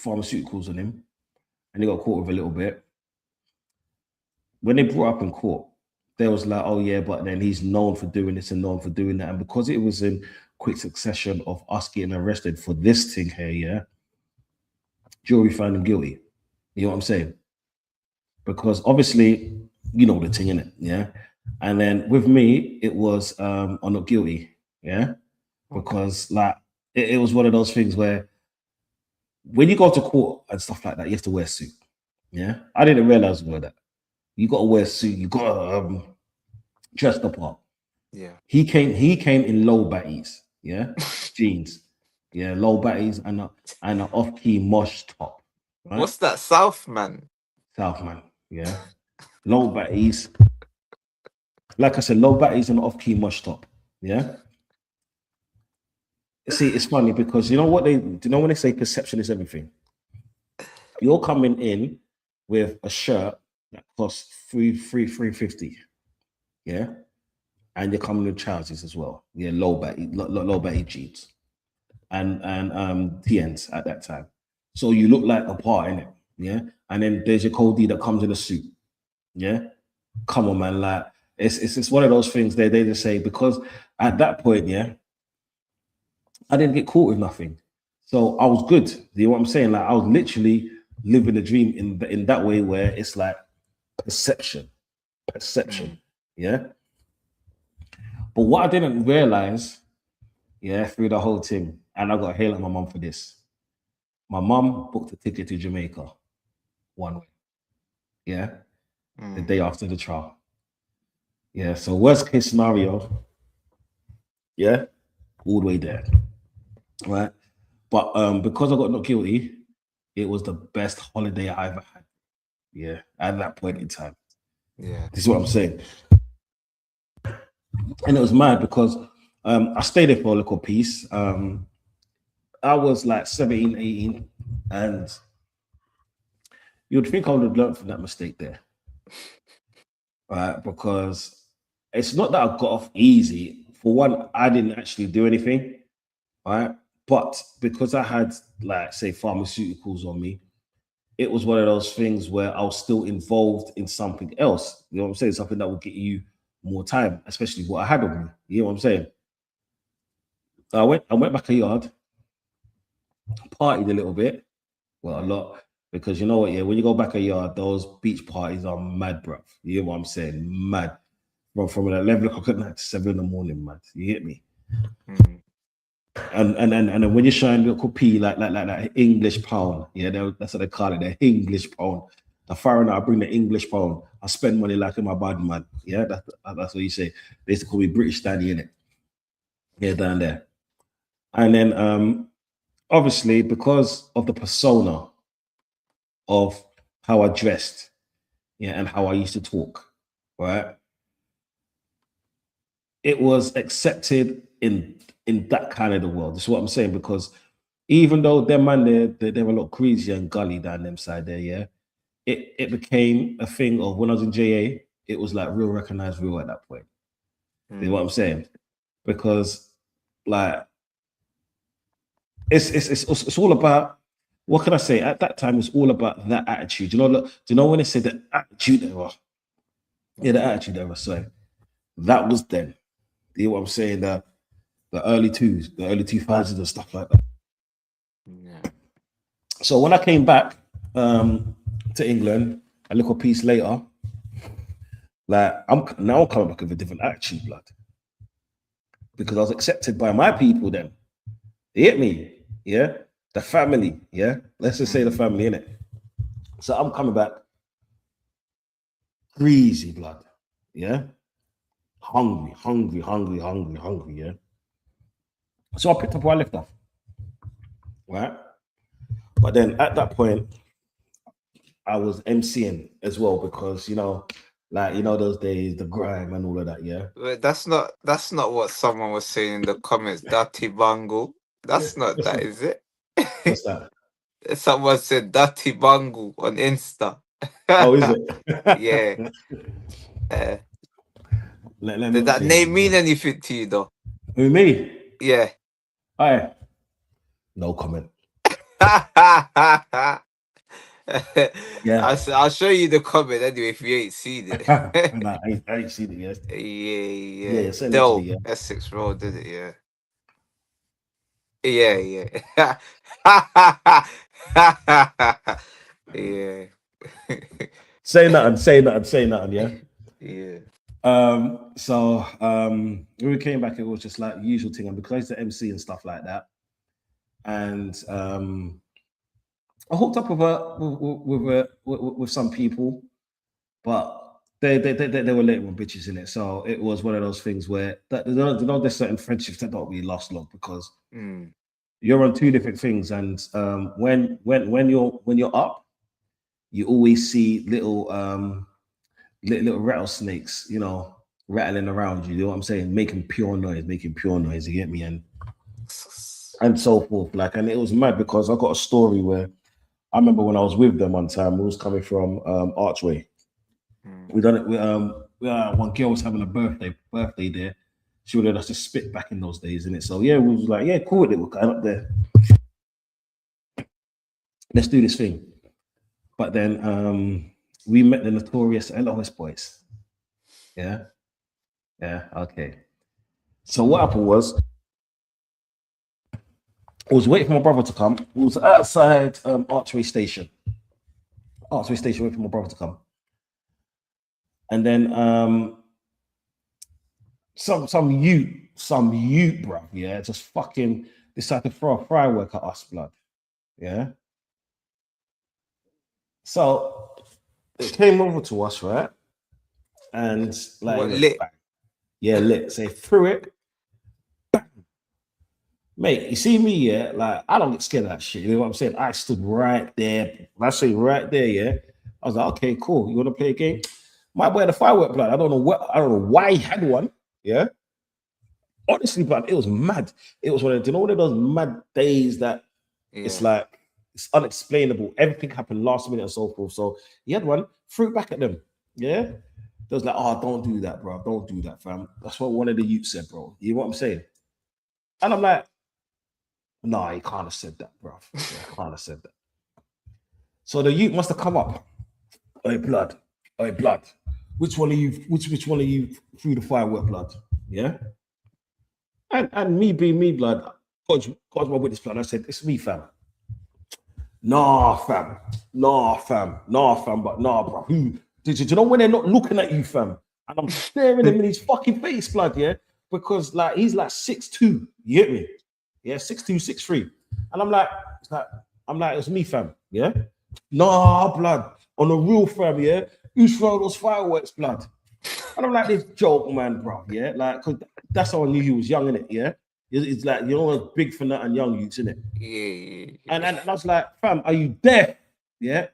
pharmaceuticals on him, and he got caught with a little bit. When they brought up in court, they was like, "Oh yeah, but then he's known for doing this and known for doing that," and because it was in quick succession of us getting arrested for this thing here, yeah, jury found him guilty. You know what I'm saying? Because obviously, you know the thing in it, yeah. And then with me, it was I'm not guilty, yeah, because like it was one of those things where when you go to court and stuff like that, you have to wear a suit. Yeah, I didn't realize all of that. You got to wear a suit. You got to dress the part. Yeah. He came in low batties. Yeah, jeans. Yeah, low batties and an off key mosh top. Right, What's that, South man? Southman. Yeah, low batties. Like I said, low batties and off key mosh top. Yeah. See, it's funny because you know what they do. You know when they say perception is everything. You're coming in with a shirt that costs 350. Yeah, and you're coming with trousers as well. Yeah, low baggy jeans and TNs at that time. So you look like a part in it. Yeah, and then there's your Cody that comes in a suit. Yeah, come on, man. Like it's one of those things they just say because at that point, yeah, I didn't get caught with nothing. So I was good. You know what I'm saying? Like I was literally living the dream in that way where it's like perception, perception. Mm. Yeah. But what I didn't realize, yeah, through the whole thing, and I got hail at my mum for this. My mum booked a ticket to Jamaica one way. Yeah. The Mm. day after the trial. Yeah. So worst case scenario, yeah, all the way there. Right. But because I got not guilty, it was the best holiday I ever had. Yeah, at that point in time. Yeah. This is what I'm saying. And it was mad because I stayed there for a little piece. I was like 17, 18, and you'd think I would have learned from that mistake there. Right? Because it's not that I got off easy. For one, I didn't actually do anything, right? But because I had, like, say, pharmaceuticals on me, it was one of those things where I was still involved in something else. You know what I'm saying? Something that would get you more time, especially what I had on me. You know what I'm saying? So I went back a yard, partied a little bit, well, a lot, because you know what, yeah, when you go back a yard, those beach parties are mad, bruv. You hear what I'm saying? Mad. From 11 o'clock at night to 7 in the morning, man. You get me? Mm. And then when you're showing little P like that English pound, yeah, that's what they call it, the English pound. The foreigner, I bring the English pound. I spend money like in my bad man. Yeah, that's what you say. They used to call me British Danny in it. Yeah, down there. And then obviously because of the persona of how I dressed, yeah, and how I used to talk, right? It was accepted in that kind of the world. That's what I'm saying because even though them man they're a lot crazy and gully down them side there, yeah, it became a thing of when I was in JA, it was like real recognized real at that point. You know what Mm. I'm saying? Because like it's all about what can I say? At that time, it's all about that attitude. You know, look, do you know when they say the attitude era? Yeah, the attitude era. So that was then. You know what I'm saying? The early 2000s and stuff like that. Yeah. So when I came back to England, a little piece later, like I'm coming back with a different attitude, blood, because I was accepted by my people. Then you hit me, yeah, the family, yeah. Let's just say the Mm. family in it. So I'm coming back greasy, blood, yeah, hungry, yeah. So I picked up where I left off, right? But then at that point, I was MCing as well because like those days, the grime and all of that. Yeah, Wait, that's not what someone was saying in the comments. Dirty Bangle. That's not what's that, that? is it? What's that? Someone said Dirty Bangle on Insta. Oh, is Yeah. it? Uh, Let me did not that say name nothing. mean Man. anything to you though? Who me? Yeah. I no comment. Yeah, I'll show you the comment anyway if you ain't seen it. nah, I ain't seen it yet. Yeah, Yeah, yeah. yeah, send it to me. Dell, Yeah, Essex Road, did it? Yeah. Yeah, yeah. Yeah. say nothing. Yeah. Yeah. When we came back, it was just like the usual thing, and because I used to MC and stuff like that, and I hooked up with some people, but they were little bitches in it. So it was one of those things where there's certain friendships that don't really last long because Mm. you're on two different things, and when you're up, you always see little rattlesnakes, rattling around you. You know what I'm saying? Making pure noise. You get me? And so forth. Like, and it was mad because I got a story where I remember when I was with them one time. We was coming from Archway. We done it. One girl was having a birthday there. She wanted us to spit back in those days, innit? So yeah, we was like, yeah, cool with it. We're going up there. Let's do this thing. But then we met the notorious LOS boys. Yeah. Yeah. Okay. So what happened was, I was waiting for my brother to come. We was outside Archway Station. Waiting for my brother to come. And then some youth, bruv, yeah, just fucking decided to throw a firework at us, blood. Yeah. So it came over to us, right? And like, what, lit? Yeah, lit. So threw it. Mate, you see me, yeah? Like, I don't get scared of that shit. You know what I'm saying? I stood right there. I say right there, yeah. I was like, okay, cool. You want to play a game? My boy had a firework, blood. I don't know why he had one. Yeah. Honestly, blood, it was mad. It was one of those mad days that it's like it's unexplainable. Everything happened last minute and so forth. So he had one, threw it back at them. Yeah. They was like, oh, don't do that, bro. Don't do that, fam. That's what one of the youths said, bro. You know what I'm saying? And I'm like, no, he can't have said that, bro. Yeah, he can't have said that. So the youth must have come up. Hey, blood. Which one of you threw the firework, blood? Yeah. And me being me, blood, God's my witness, blood. I said, it's me, fam. Nah, fam. But nah, bro. Who? Did you know when they're not looking at you, fam? And I'm staring him in his fucking face, blood, yeah? Because like he's like 6'2", you get me? Yeah, 6'2", 6'3". And I'm like, it's me, fam, yeah? Nah, blood. On a real fam, yeah? Who's throwing those fireworks, blood? And I'm like, this joke, man, bro, yeah? Like, cause that's how I knew he was young, innit, yeah? It's like, you know, big for that and young youths, innit? Yeah. And I was like, fam, are you deaf? Yeah?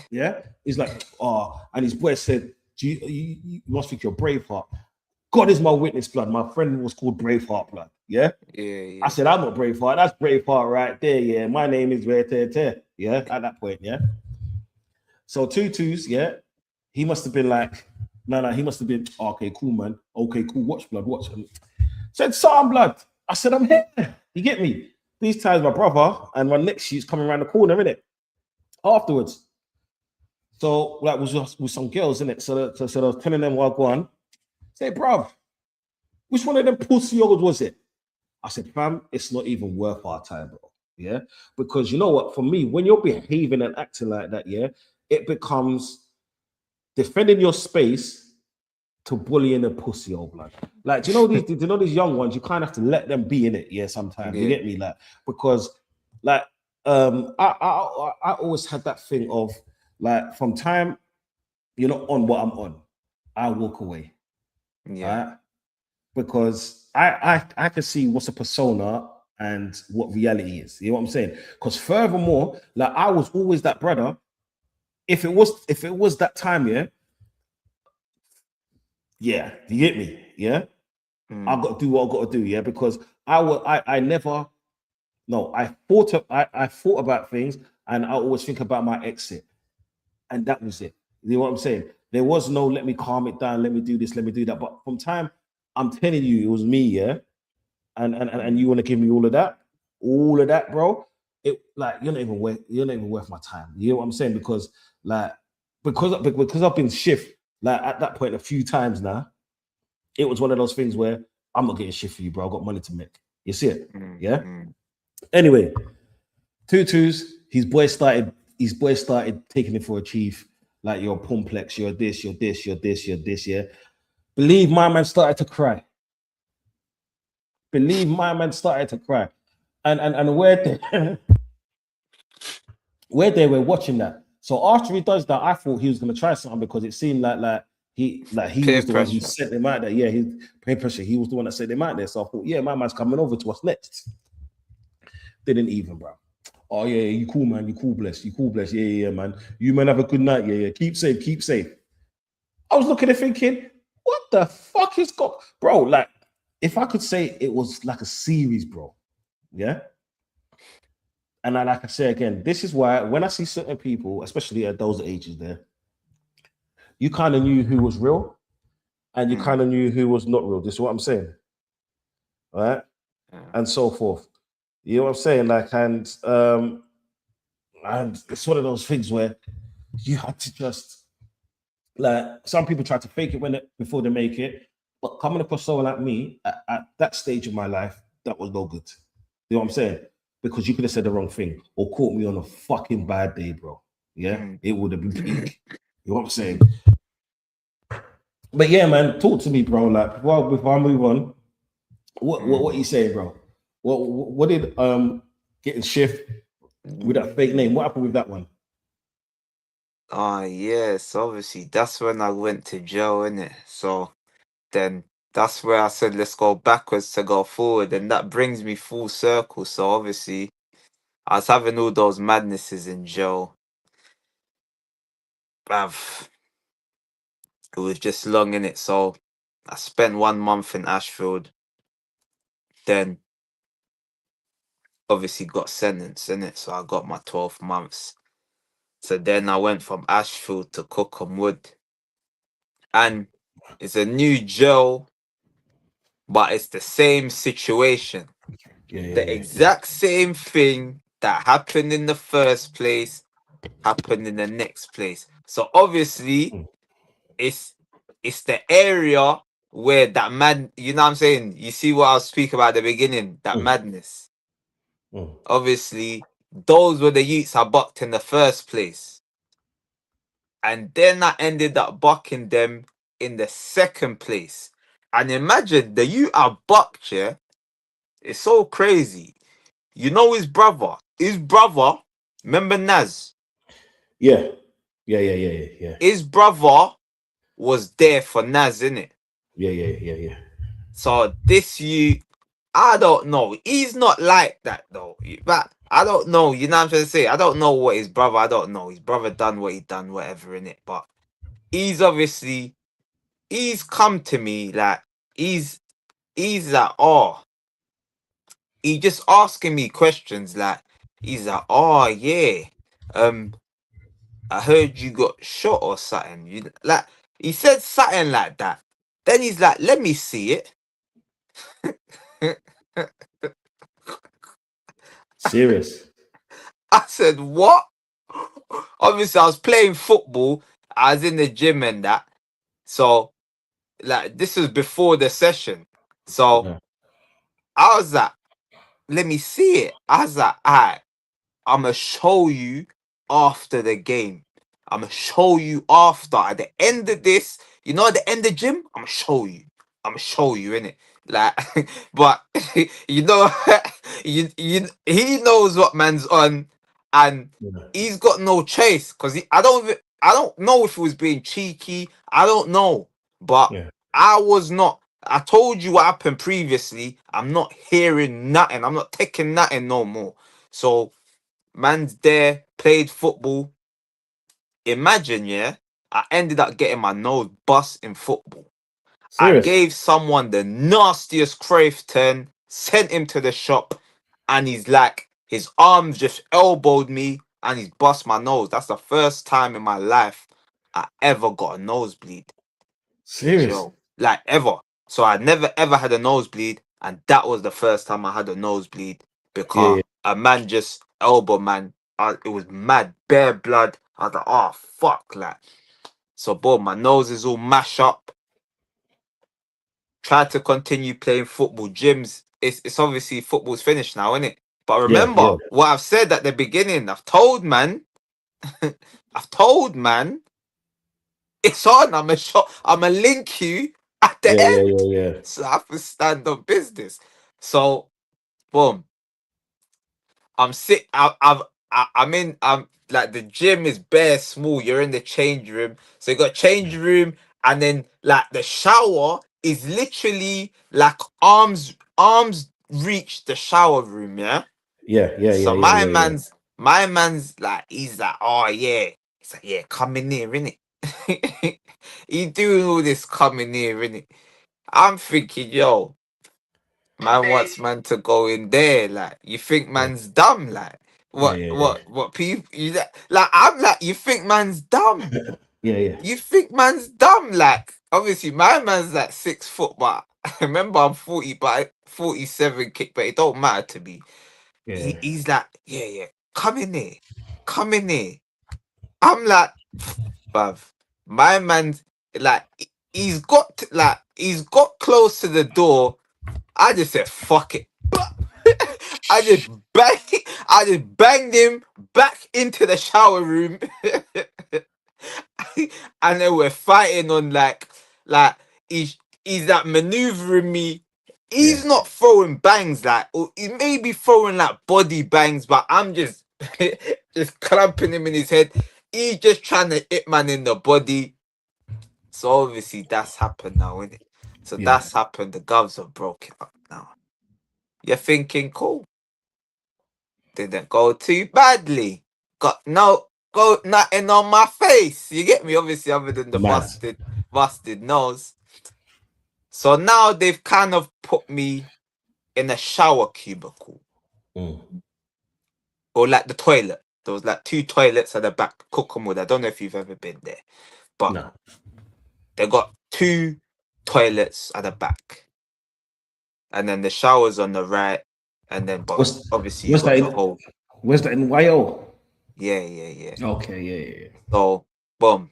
Yeah? He's like, oh, and his boy said, you must think you're Braveheart. God is my witness, blood. My friend was called Braveheart, blood. Yeah? Yeah. I said, I'm not Braveheart. That's Braveheart right there, yeah. My name is Red Tear. Yeah, at that point, yeah. So 2-2s, yeah. He must have been like, no, he must have been, okay, cool, man. Okay, cool. Watch, blood, watch. Said, Sam, blood. I said, I'm here. You get me? These times, my brother and my next shoot's coming around the corner, innit? Afterwards. So, like, was with some girls, innit? So I was telling them while I go on. Say, bruv, which one of them pussy yogurts was it? I said, fam, it's not even worth our time, bro. Yeah. Because you know what? For me, when you're behaving and acting like that, yeah, it becomes defending your space to bullying a pussy old blood. Like, do you know these young ones, you kind of have to let them be in it, yeah, sometimes. You get me? Like, because like I always had that thing of like from time you're not on what I'm on, I walk away. Yeah. Right? Because I can see what's a persona and what reality is. You know what I'm saying? Because furthermore, like I was always that brother. If it was that time, yeah, you get me? Yeah. I got to do what I got to do, yeah, because I thought about things and I always think about my exit. And that was it. You know what I'm saying? There was no let me calm it down, let me do this, let me do that. But from time, I'm telling you, it was me, yeah. And you want to give me all of that, bro. It like you're not even worth my time. You know what I'm saying? Because I've been shift like at that point a few times now. It was one of those things where I'm not getting shit for you, bro. I got money to make. You see it? Yeah. Anyway, 2-2s. His boy started taking it for a chief. Like you're complex, you're this. Yeah. Believe my man started to cry. And where they were watching that. So after he does that, I thought he was gonna try something because it seemed like he was the one who sent him out there. Yeah, he peer pressure. He was the one that sent him out there. So I thought, yeah, my man's coming over to us next. Didn't even, bro. Oh yeah, you cool, man. You cool, bless. Yeah, man. You man have a good night. Yeah. Keep safe. I was looking at thinking, what what the fuck is got, bro? Like, if I could say it was like a series, bro. Yeah. And like I say again, this is why when I see certain people, especially at those ages there, you kind of knew who was real and you kind Mm, of knew who was not real. This is what I'm saying, right? yeah. And so forth. You know what I'm saying? Like, and it's one of those things where you had to just like some people try to fake it before they make it, but coming across someone like me at that stage of my life, that was no good. You know what I'm saying? Because you could have said the wrong thing or caught me on a fucking bad day, bro. Yeah, Mm. it would have been peak. You know what I'm saying? But yeah, man, talk to me, bro. Like before I move on, what you Mm. saying, bro? What did getting shift with that fake name? What happened with that one? Ah, yes, obviously that's when I went to jail, innit? So then that's where I said let's go backwards to go forward, and that brings me full circle. So obviously I was having all those madnesses in jail. Bruv, it was just long in it. So I spent 1 month in Ashfield, then obviously got sentenced in it. So I got my 12 months. So then I went from Ashfield to Cookham Wood, and it's a new jail, but it's the same situation. Yeah, yeah, The yeah, yeah. exact same thing that happened in the first place happened in the next place. So obviously Mm, it's it's the area where that mad, you know what I'm saying? You see what I was speaking about at the beginning, that mm, madness. mm. Obviously, those were the youths I bucked in the first place. And then I ended up bucking them in the second place. And imagine the youth I bucked, yeah, it's so crazy. You know his brother. His brother, remember Naz? Yeah, yeah, yeah, yeah, yeah, yeah, His brother was there for Naz, innit? yeah, yeah, yeah, yeah. So this you, I don't know. He's not like that though. But I don't know. You know what I'm trying to say? I don't know what his brother. I don't know. His brother done what he done, whatever in it. But he's obviously he's come to me like he's he's like oh he just asking me questions like he's like oh yeah um I heard you got shot or something. You like he said something like that. Then he's like, let me see it. Serious. I said, what? Obviously, I was playing football. I was in the gym and that. So, like, this was before the session. So, Yeah. I was like, let me see it. I was like, alright, I'm going to show you after the game. I'm going to show you after. At the end of this, you know, at the end of gym, I'm going to show you. I'm going to show you, innit? Like, but, you know, he knows what man's on, and Yeah. he's got no chase because I don't know if he was being cheeky. I don't know, but Yeah. I was not. I told you what happened previously. I'm not hearing nothing. I'm not taking nothing no more. So man's there, played football. Imagine, yeah, I ended up getting my nose bust in football. I Serious. gave someone the nastiest crave turn, sent him to the shop, and he's like, his arms just elbowed me and he's bust my nose. That's the first time in my life I ever got a nosebleed in Serious. jail. Like ever. So I never ever had a nosebleed, and that was the first time I had a nosebleed Yeah, because yeah. a man just elbowed man. It was mad, bare blood. I was like, oh fuck, like. So boom, my nose is all mashed up. Tried to continue playing football. Gyms, it's obviously football's finished now, isn't it? But Yeah, yeah. remember what I've said at the beginning. I've told man, it's on. I'm a link you at the Yeah, yeah, end. yeah, yeah. So I have to stand on business. So boom, I'm sick. I'm in. I'm like the gym is bare small. You're in the change room, so you got change room, and then like the shower is literally like arms reach the shower room. Yeah. Yeah, yeah, yeah, So yeah, yeah, yeah. my man's like he's like oh yeah. He's like yeah, come in here, innit? he doing all this coming here, innit? I'm thinking, yo, man wants man to go in there. Like, you think Yeah. man's dumb? Like, Yeah. Yeah. what people? Like, I'm like, you think man's dumb? Yeah. Yeah. Yeah. You think man's dumb? Like, obviously, my man's like 6 foot, but remember, I'm 40, but 47 kick, but it don't matter to me. Yeah. He's like, yeah, yeah, come in here, come in here. I'm like, bruv, my man's like, he's got close to the door. I just said, fuck it. I just bang, I just banged him back into the shower room, and then we're fighting on like he's like maneuvering me. Yeah. He's not throwing bangs or he may be throwing like body bangs, but I'm just just clamping him in his head. He's just trying to hit man in the body. So obviously that's happened now, innit? So Yeah. that's happened. The gloves are broken up now. You're thinking, cool, didn't go too badly. Got no go nothing on my face. You get me? Obviously, other than the Mad. busted nose. So now they've kind of put me in a shower cubicle. Mm. Or like the toilet. There was like 2 toilets at the back, Cookham. I don't know if you've ever been there. But No. they got 2 toilets at the back. And then the shower's on the right. And then but What's obviously you what's that got the in? whole Where's that in YO? yeah, yeah, yeah. Okay. Yeah. Yeah. So boom.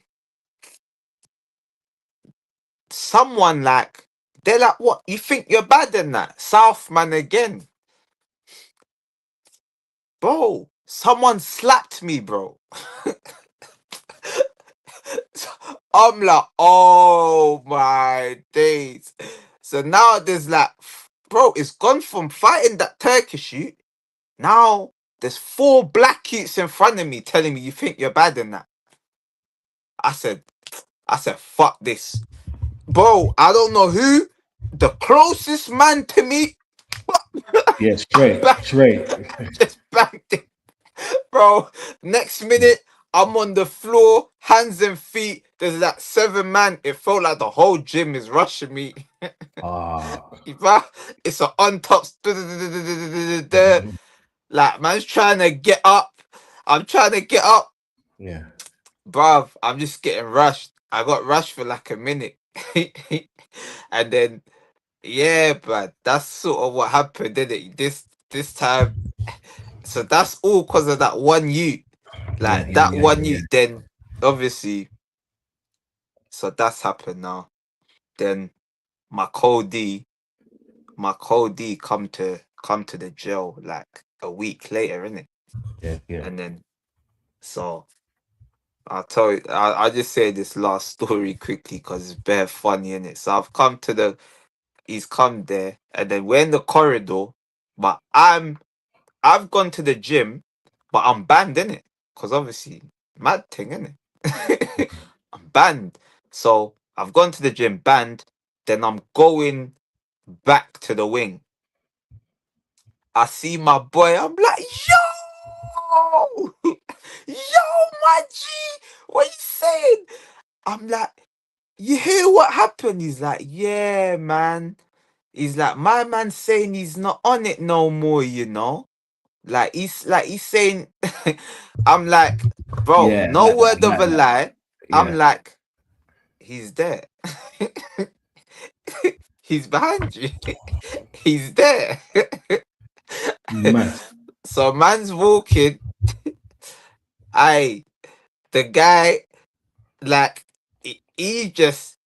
Someone like they're like, what? You think you're bad than that? Southman again. Bro, someone slapped me, bro. I'm like, oh my days. So now there's like, bro, it's gone from fighting that Turkish shoot. Now there's 4 black youths in front of me telling me you think you're bad than that. I said, fuck this. Bro, I don't know who. The closest man to me, Yeah. I Straight. Straight. just banged him. Bro, next minute, I'm on the floor, hands and feet. There's that 7 man. It felt like the whole gym is rushing me. Ah. It's an on top. Like, man's trying to get up. I'm trying to get up. Yeah. Bruv, I'm just getting rushed. I got rushed for like a minute. And then, yeah, but that's sort of what happened, didn't it? This time. So that's all because of that one you. Yeah. Like Yeah. that Yeah. one Yeah. you, then obviously, so that's happened now. Then my co-D, come to the jail like a week later, innit? Yeah. Yeah. And then so I'll tell you, I'll just say this last story quickly because it's bare funny, innit? So he's come there, and then we're in the corridor, but I've gone to the gym, but I'm banned, innit? Because obviously, mad thing, innit? I'm banned. So I've gone to the gym banned, then I'm going back to the wing. I see my boy, I'm like, yo! Yo, my G! What you saying? I'm like, you hear what happened? He's like, yeah, man. He's like, my man's saying he's not on it no more, you know? He's saying I'm like, bro, Yeah. no word of Like a that. lie. I'm Yeah. like, he's there. He's behind you. He's there. Mad. So man's walking. I the guy like he just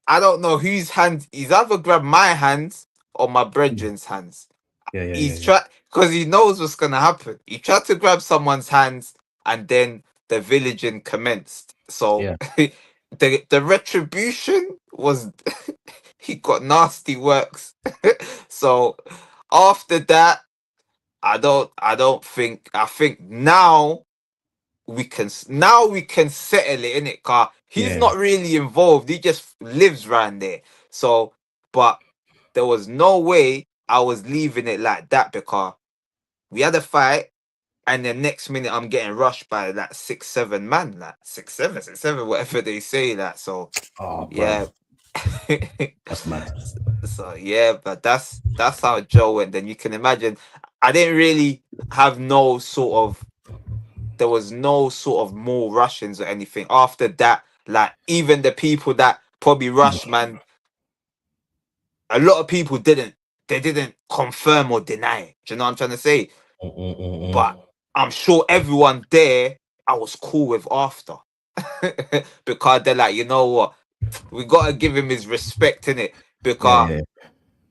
I don't know whose hands he's either grabbed my hands or my brethren's hands. Yeah. Yeah. Yeah. He's Yeah. tried because he knows what's gonna happen. He tried to grab someone's hands and then the villaging commenced. So Yeah. the retribution was he got nasty works. So after that, I think now we can settle it in it car. He's Yeah. not really involved. He just lives around there. So but there was no way I was leaving it like that because we had a fight. and the next minute I'm getting rushed by like 6-7 man, like 6-7, whatever they say. That so Oh, yeah. bruv, that's mad. So yeah, but that's how Joe went. Then you can imagine, I didn't really have no sort of, there was no sort of more Russians or anything after that. Like even the people that probably rushed, man, a lot of people didn't confirm or deny it. Do you know what I'm trying to say? But Mm-mm-mm-mm. I'm sure everyone there I was cool with after. Because they're like, you know what? We gotta give him his respect in it. Yeah, Because yeah,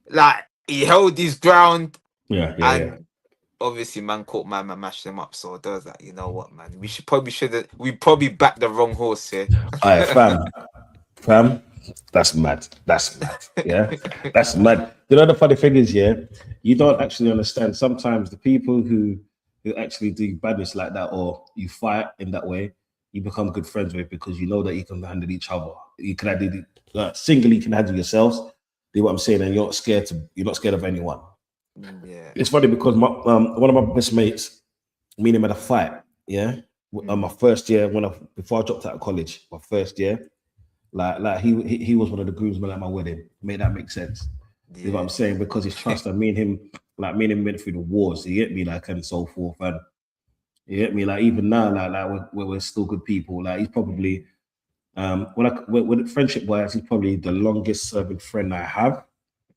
like he held his ground, yeah, yeah, yeah. and obviously man caught man and mashed him up. So there was like, you know what, man? We probably backed the wrong horse here. All right, fam, that's mad. That's mad. Yeah, that's mad. You know the funny thing is, yeah, you don't actually understand. Sometimes the people who actually do badness like that, or you fight in that way, you become good friends with because you know that you can handle each other. You can handle singly, you can handle yourselves. Do what I'm saying, and you're not scared of anyone. Yeah. It's funny because one of my best mates, me and him had a fight. Yeah, my first year before I dropped out of college, my first year. Like he was one of the groomsmen at my wedding. Made that make sense? You know what Yeah. I'm saying? Because his trust and me and him went through the wars. You get me, like, and so forth. And you get me, like, even now, we're still good people. Like, he's probably when friendship wise, he's probably the longest serving friend I have.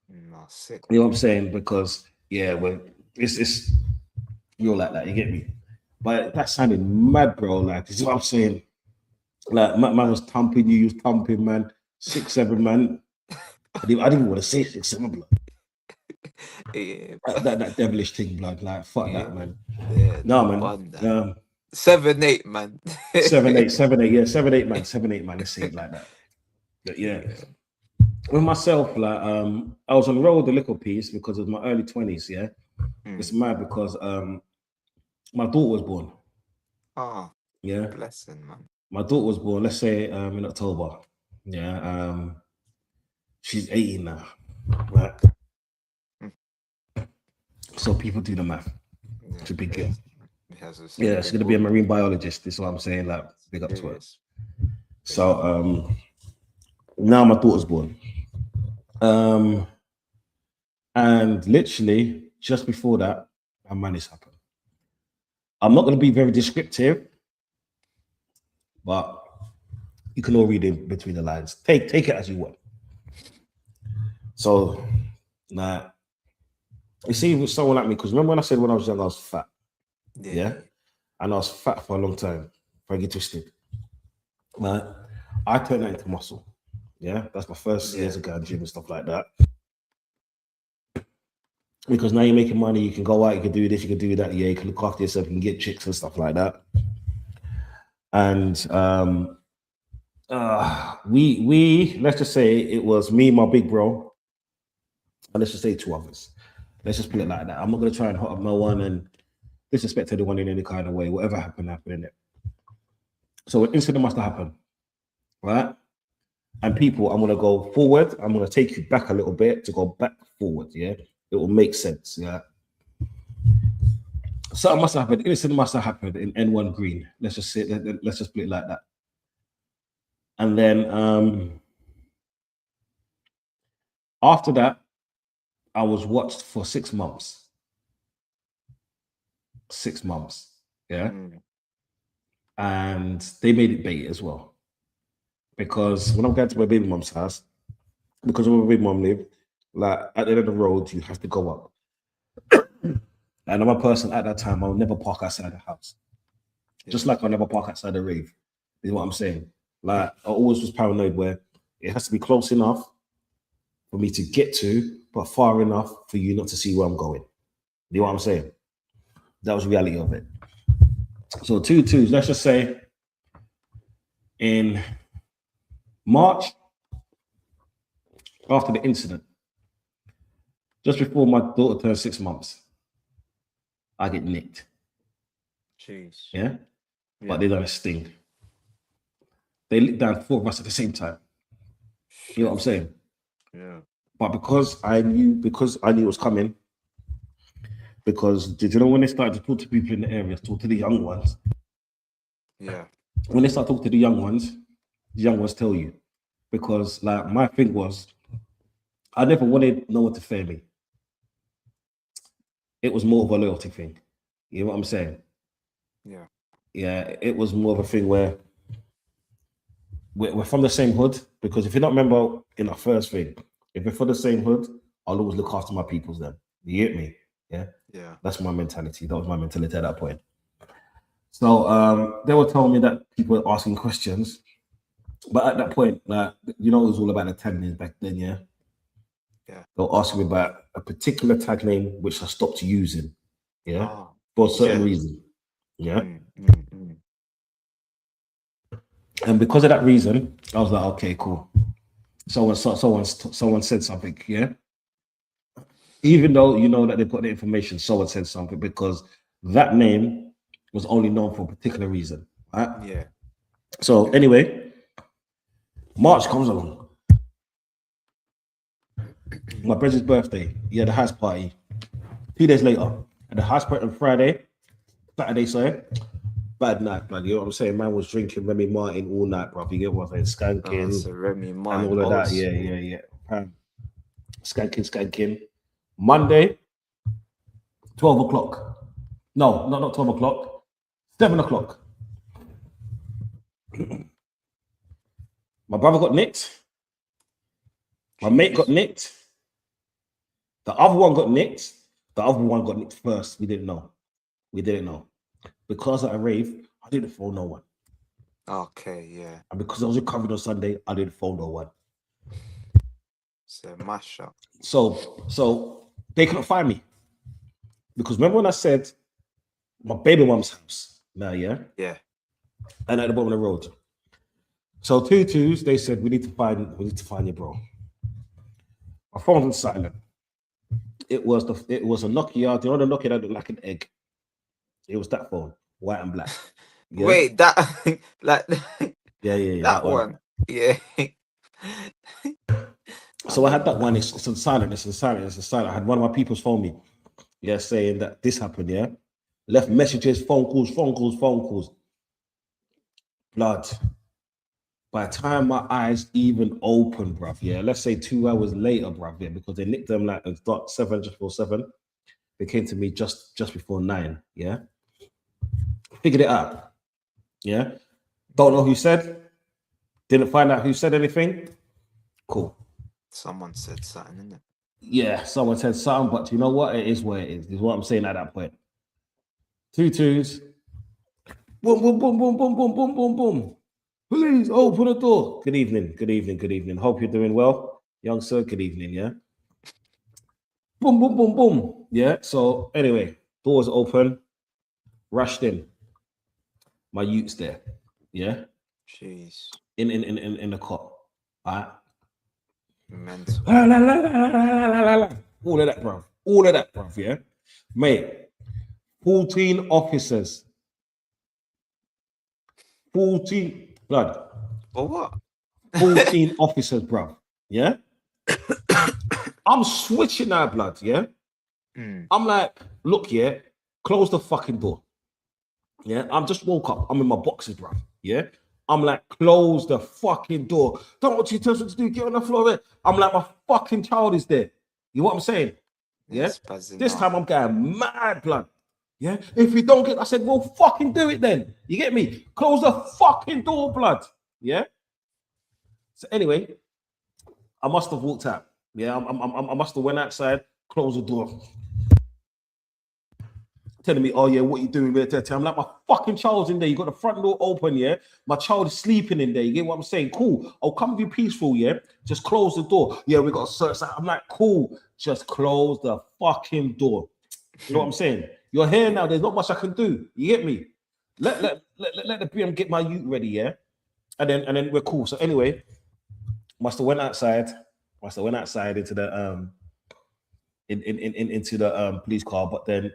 No, sick, You know what man. I'm saying? Because yeah, it's you're like that. You get me? But that sounded mad, bro. Like, this is what I'm saying. Like, man was thumping you, was thumping, man. 6-7, man. I didn't want to say 6-7, blood. Yeah, That devilish thing, blood. Like, fuck yeah, that, man. yeah. No, Fun man. that 7-8, man. 7-8, yeah, 7-8, man, 7-8, man. Let's say it like that. But yeah, Yeah. with myself, like, I was on the road with the little piece because it was my early 20s. Yeah, it's Mm. mad because my daughter was born. Oh, Yeah, blessing, man. my daughter was born. Let's say in October. Yeah, she's 18 now. Right. Mm. So people do the math. Yeah, It's a big girl. crazy. It has a Yeah, she's big gonna be a woman. marine biologist. This is what I'm saying. Like, big up to her. Serious. So now my daughter's born. Um, and literally just before that, a madness happened. I'm not gonna be very descriptive, but you can all read it between the lines. Take it as you want. So now you see with someone like me, because remember when I said when I was young I was fat, yeah? Yeah. And I was fat for a long time. If I get twisted. Right? I turned that into muscle. Yeah, that's my first Yeah. years of going gym and stuff like that. Because now you're making money, you can go out, you can do this, you can do that. Yeah, you can look after yourself, you can get chicks and stuff like that. And we let's just say it was me, my big bro, and let's just say two others. Let's just put it like that. I'm not gonna try and hot up no one and disrespect anyone in any kind of way. Whatever happened, in it. So an incident must have happened, right? And people, I'm gonna go forward. I'm gonna take you back a little bit to go back forward. Yeah, it will make sense. Yeah. Something must have happened. Incident must have happened in N1 Green. Let's just say, let's just put it like that. And then after that, I was watched for 6 months. 6 months. Yeah. Mm. And they made it bait as well. Because when I'm going to my baby mom's house, because where my baby mom lived, like at the end of the road, you have to go up. And I'm a person at that time, I'll never park outside the house. Just like I'll never park outside the rave. Is what I'm saying. Like I always was paranoid where it has to be close enough for me to get to, but far enough for you not to see where I'm going. You know what I'm saying? That was the reality of it. So 2 2s, let's just say in March, after the incident, just before my daughter turned 6 months, I get nicked. Jeez. Yeah? But they done a sting. They licked down 4 of us at the same time. You know what I'm saying? Yeah. But because I knew it was coming, because did you know when they started to talk to people in the areas, talk to the young ones? Yeah. When they start talking to the young ones tell you. Because like my thing was, I never wanted no one to fear me. It was more of a loyalty thing. You know what I'm saying? Yeah. Yeah, it was more of a thing where we're from the same hood. Because if you don't remember in our first thing, if we're from the same hood, I'll always look after my peoples then. You get me? Yeah. Yeah. That's my mentality. That was my mentality at that point. So they were telling me that people were asking questions. But at that point, like you know, it was all about the tag names back then, yeah. Yeah. They'll ask me about a particular tag name which I stopped using, yeah, Oh. for a certain Yeah. reason, yeah. Mm, mm, mm. And because of that reason, I was like, okay, cool. Someone said something, yeah. Even though you know that they've got the information, someone said something because that name was only known for a particular reason, right? Yeah. So anyway, March comes along. My brother's birthday. He had a house party. 2 days later, at the house party on Friday, Saturday, sorry. Bad night, man. You know what I'm saying? Man was drinking Remy Martin all night, bro. You get what I'm saying? Oh, Skanking so Remy and Martin, all of old that. Yeah, school. yeah, yeah. Skanking. Monday, 12 o'clock. No, not 12 o'clock. 7 o'clock. My brother got nicked. My mate got Jeez. nicked. The other one got nicked. The other one got nicked first. We didn't know. Because at a rave, I didn't phone no one. Okay, yeah. And because I was recovered on Sunday, I didn't phone no one. It's a mashup. So they couldn't find me. Because remember when I said my baby mom's house now, yeah? Yeah. And at the bottom of the road. So 2 2s, they said we need to find you, bro. My phone was silent. It was a Nokia, the other Nokia that looked like an egg. It was that phone, white and black. Yeah? Wait, that like Yeah, that one. Yeah. So I had that one. It's on silent. I had one of my people's phone me. Yeah, saying that this happened. Yeah, left messages, phone calls. Blood. By the time my eyes even opened, bruv, yeah, let's say 2 hours later, bruv, yeah, because they nicked them like at 7 They came to me just before 9. Yeah, figured it out. Yeah, don't know who said. Didn't find out who said anything. Cool. Someone said something, isn't it? Yeah, someone said something, but you know what? It is what it is. Is what I'm saying at that point. 2 2s. Boom. Please open the door. Good evening. Hope you're doing well. Young sir, good evening, yeah. Boom. Yeah. So anyway, doors open, rushed in. My youth's there. Yeah. Jeez. In the cot. All right. Mental. All of that, bruv. Yeah. Mate, 14 officers. 14 blood. For what? 14 officers, bruv. Yeah. I'm switching now, blood. Yeah. Mm. I'm like, look, yeah, close the fucking door. Yeah. I'm just woke up. I'm in my boxes, bruv. Yeah. I'm like, close the fucking door. Don't want you to tell me what to do. Get on the floor. There. I'm like, my fucking child is there. You know what I'm saying? Yeah. This time I'm going mad, blood. Yeah. If you don't get, I said, well, fucking do it then. You get me? Close the fucking door, blood. Yeah. So anyway, I must have walked out. Yeah. I must have went outside, closed the door. Telling me, oh yeah, what you doing there? I'm like, my fucking child's in there. You got the front door open, yeah. My child is sleeping in there. You get what I'm saying? Cool. I'll come be peaceful, yeah. Just close the door. Yeah, we got to search that. I'm like, cool. Just close the fucking door. You know what I'm saying? You're here now. There's not much I can do. You get me? Let the BM get my youth ready, yeah. And then we're cool. So anyway, must have went outside into the into the police car, but then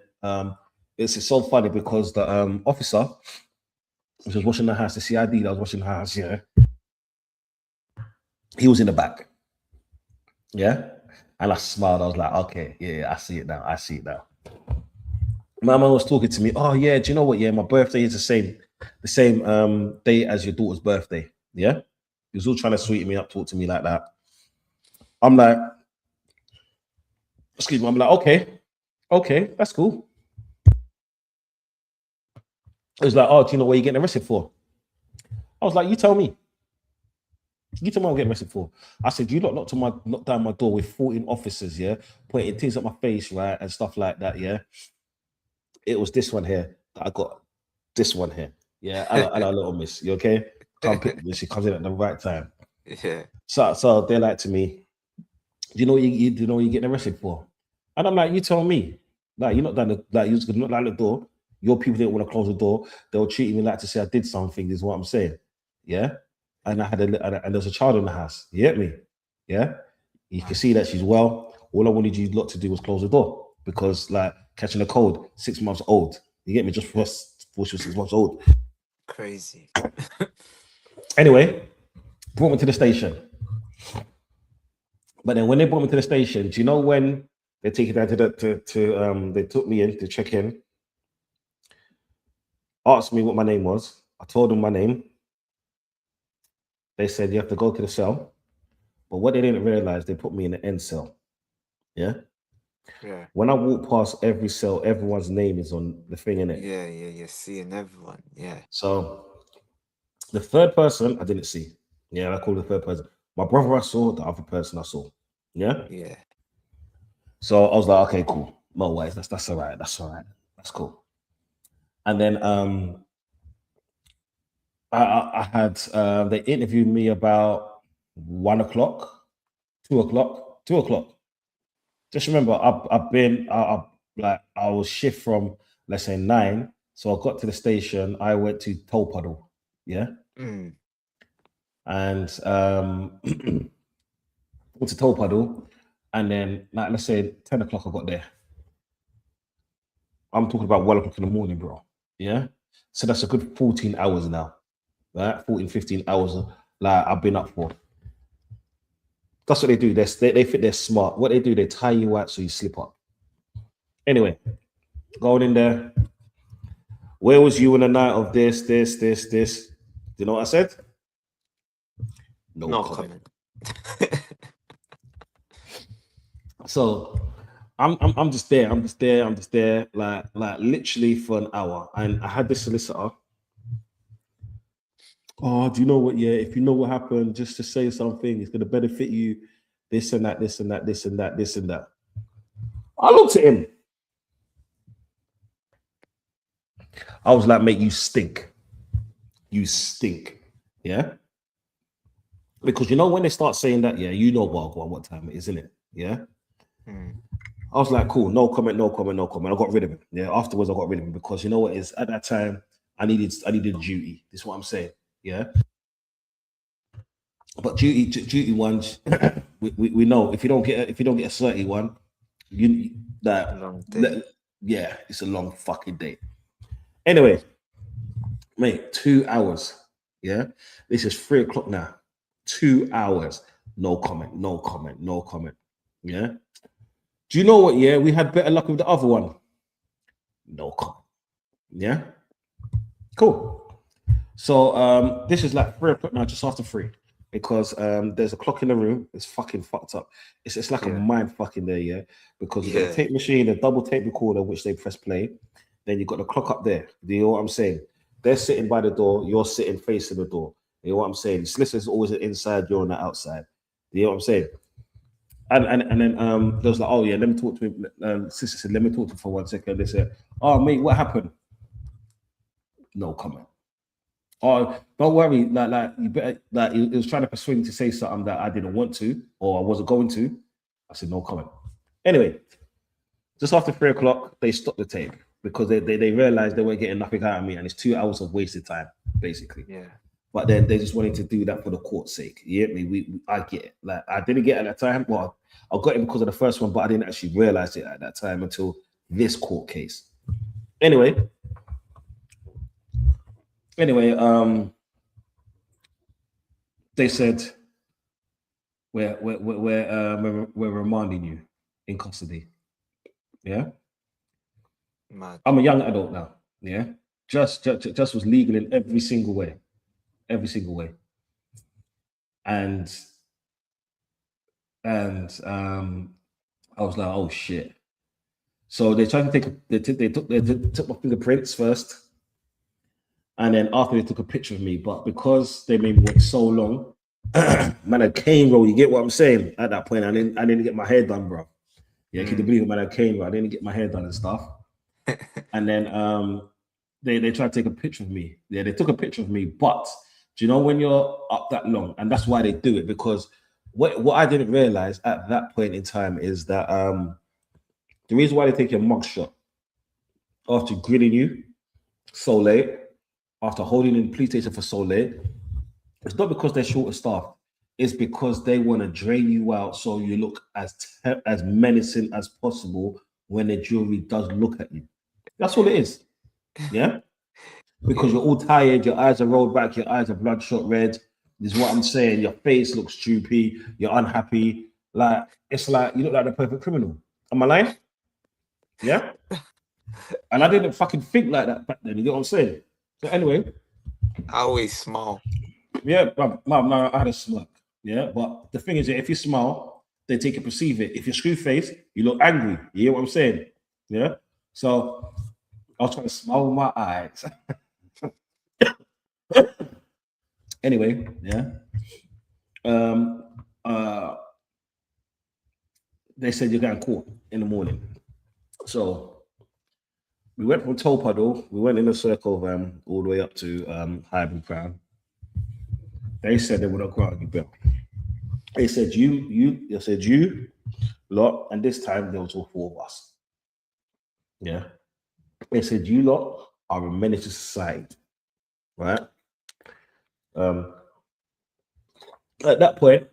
it's so funny because the officer was watching the house, the CID that was watching the house, yeah. He was in the back. Yeah. And I smiled. I was like, okay, yeah, I see it now. my mum was talking to me. Oh yeah, do you know what? Yeah, my birthday is the same day as your daughter's birthday. Yeah, he was all trying to sweeten me up, talk to me like that. I'm like, excuse me. I'm like, okay, that's cool. It was like, oh, do you know what you're getting arrested for? I was like, you tell me. You tell me what I'm getting arrested for. I said, you lot knocked down my door with 14 officers, yeah, pointing things at my face, right, and stuff like that, yeah. It was this one here that I got. This one here, yeah. Hello, little miss. You okay? Come pick me. She comes in at the right time. Yeah. So they're like to me, do you know what do you know what you're getting arrested for? And I'm like, you tell me. Like you're not done like you're just gonna knock down the door. Your people didn't want to close the door. They were treating me like to say I did something, is what I'm saying. Yeah. And I had and there's a child in the house. You get me? Yeah. You can see that she's well. All I wanted you lot to do was close the door because like catching a cold, 6 months old. You get me? Just before she was 6 months old. Crazy. Anyway, brought me to the station. But then when they brought me to the station, do you know when they take it down they took me in to check in, asked me what my name was. I told them my name. They said you have to go to the cell. But what they didn't realize, they put me in the end cell. Yeah. Yeah. When I walk past every cell, everyone's name is on the thing in it. Yeah. You're seeing everyone. Yeah. So the third person I didn't see. Yeah, I call the third person. My brother I saw, the other person I saw. Yeah. Yeah. So I was like, okay, cool. No worries. That's all right. That's all right. That's cool. And then I had they interviewed me about 1 o'clock, 2 o'clock, 2 o'clock. Just remember, I've been like I was shift from let's say 9, so I got to the station. I went to Toll Puddle, yeah, Mm. and went to Toll Puddle, and then like let's say 10 o'clock I got there. I'm talking about 1 o'clock in the morning, bro. Yeah, so that's a good 14 hours now, right? 14, 15 hours like I've been up for. That's what they do. They think they're smart. What they do, they tie you out so you slip up. Anyway, going in there. Where was you on the night of this? Do you know what I said? No No comment. comment. So I'm just there. I'm just there. Like literally for an hour. And I had this solicitor. Oh, do you know what? Yeah, if you know what happened, just to say something, it's gonna benefit you. This and that, this and that, this and that, this and that. I looked at him. I was like, mate, you stink. You stink. Yeah. Because you know when they start saying that, yeah, you know what time it is, isn't it? Yeah. Mm. I was like, cool, no comment, no comment, no comment. I got rid of him. Yeah. Afterwards, I got rid of him because you know what is at that time, I needed duty. This is what I'm saying. Yeah. But duty ones, we know if you don't get a 31, you that, Long day. that yeah, it's a long fucking day. Anyway, mate, 2 hours. Yeah. This is 3 o'clock now. 2 hours. No comment, no comment, no comment. Yeah. Do you know what? Yeah, we had better luck with the other one. No comment. Yeah. Cool. So this is like 3 o'clock now, just after 3. Because there's a clock in the room. It's fucking fucked up. It's like a Yeah. mind fucking there, yeah. Because you've got Yeah. the tape machine, a double tape recorder, which they press play. Then you've got the clock up there. Do you know what I'm saying? They're sitting by the door, you're sitting facing the door. You know what I'm saying? The solicitor's always inside, you're on the outside. Do you know what I'm saying? And then there was like, oh yeah, let me talk to him. Sister said, let me talk to him for 1 second. They said, oh mate, what happened? No comment. Oh, don't worry, like you better like he was trying to persuade me to say something that I didn't want to or I wasn't going to. I said no comment. Anyway, just after 3 o'clock, they stopped the tape because they realized they weren't getting nothing out of me, and it's 2 hours of wasted time, basically. Yeah. But then they just wanted to do that for the court's sake. You get me? I get it. Like I didn't get it at that time. Well, I got it because of the first one, but I didn't actually realize it at that time until this court case. Anyway, they said we're remanding you in custody. Yeah. Mad. I'm a young adult now. Yeah, just was legal in every single way, every single way, and and I was like, oh shit. So they tried to take they took my fingerprints first, and then after they took a picture of me. But because they made me wait so long, man, I cane roll. You get what I'm saying? At that point, I didn't get my hair done, bro. Yeah, can you believe it, man? I cane roll. I didn't get my hair done and stuff. And then they tried to take a picture of me. Yeah, they took a picture of me. But do you know when you're up that long, and that's why they do it, because what I didn't realize at that point in time is that the reason why they take your mugshot after grilling you so late, after holding in the police station for so late, it's not because they're short of staff. It's because they want to drain you out so you look as menacing as possible when the jury does look at you. That's all it is. Yeah, because you're all tired, your eyes are rolled back, your eyes are bloodshot red. This is what I'm saying. Your face looks droopy. You're unhappy. Like it's like you look like the perfect criminal. Am I lying? Yeah. And I didn't fucking think like that back then. You get what I'm saying? So anyway, I always smile. yeah, I had a smirk. Yeah, but the thing is, if you smile, they take it, perceive it. If you're screw face, you look angry. You hear what I'm saying? Yeah. So I was trying to smile with my eyes. Anyway, yeah. Um, uh, they said you're going court in the morning. So we went from Toll Puddle, we went in a circle van all the way up to Highbury Crown. They said they would not grant you bail. They said they said you lot, and this time there was all four of us. Yeah. They said you lot are a menace to society, right? Um, at that point,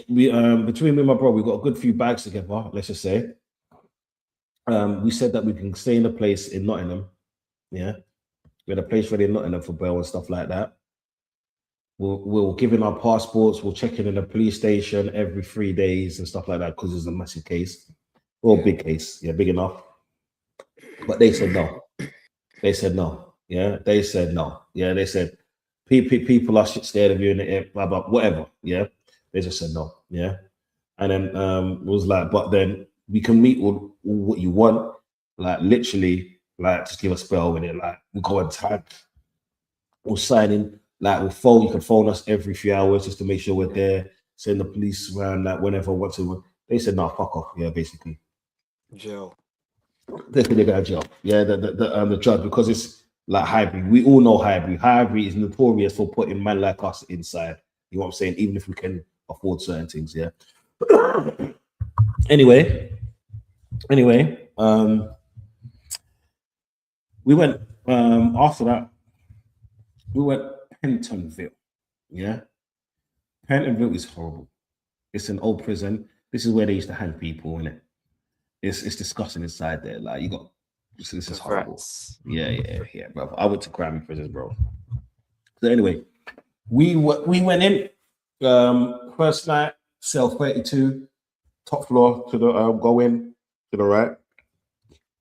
we between me and my brother, we got a good few bags together, let's just say. We said that we can stay in a place in Nottingham. Yeah. We had a place ready in Nottingham for bail and stuff like that. We'll give in our passports, we'll check in the police station every 3 days and stuff like that because it's a massive case. Well, big case, yeah, big enough. But they said no. They said no. Yeah, they said no. Yeah, they said people are shit scared of you in the air, blah blah, whatever. Yeah, they just said no. Yeah, and then it was like, but then we can meet all what you want, like literally, like just give us a spell with it. Like we'll go and tag, we'll sign in, like we'll phone. You can phone us every few hours just to make sure we're there. Send the police around, like whenever once a. They said no, fuck off. Yeah, basically. Jail. They think they got a jail. Yeah, the judge, because it's like Highbury. We all know Highbury. Highbury is notorious for putting men like us inside. You know what I'm saying? Even if we can afford certain things, yeah. anyway, we went after that. We went Pentonville. Yeah, Pentonville is horrible. It's an old prison. This is where they used to hang people in it. It's disgusting inside there. Like you got this is horrible. Rats. Yeah, bro. I went to crime prisons, bro. So anyway, we went in. First night, cell 32, top floor to the go in to the right.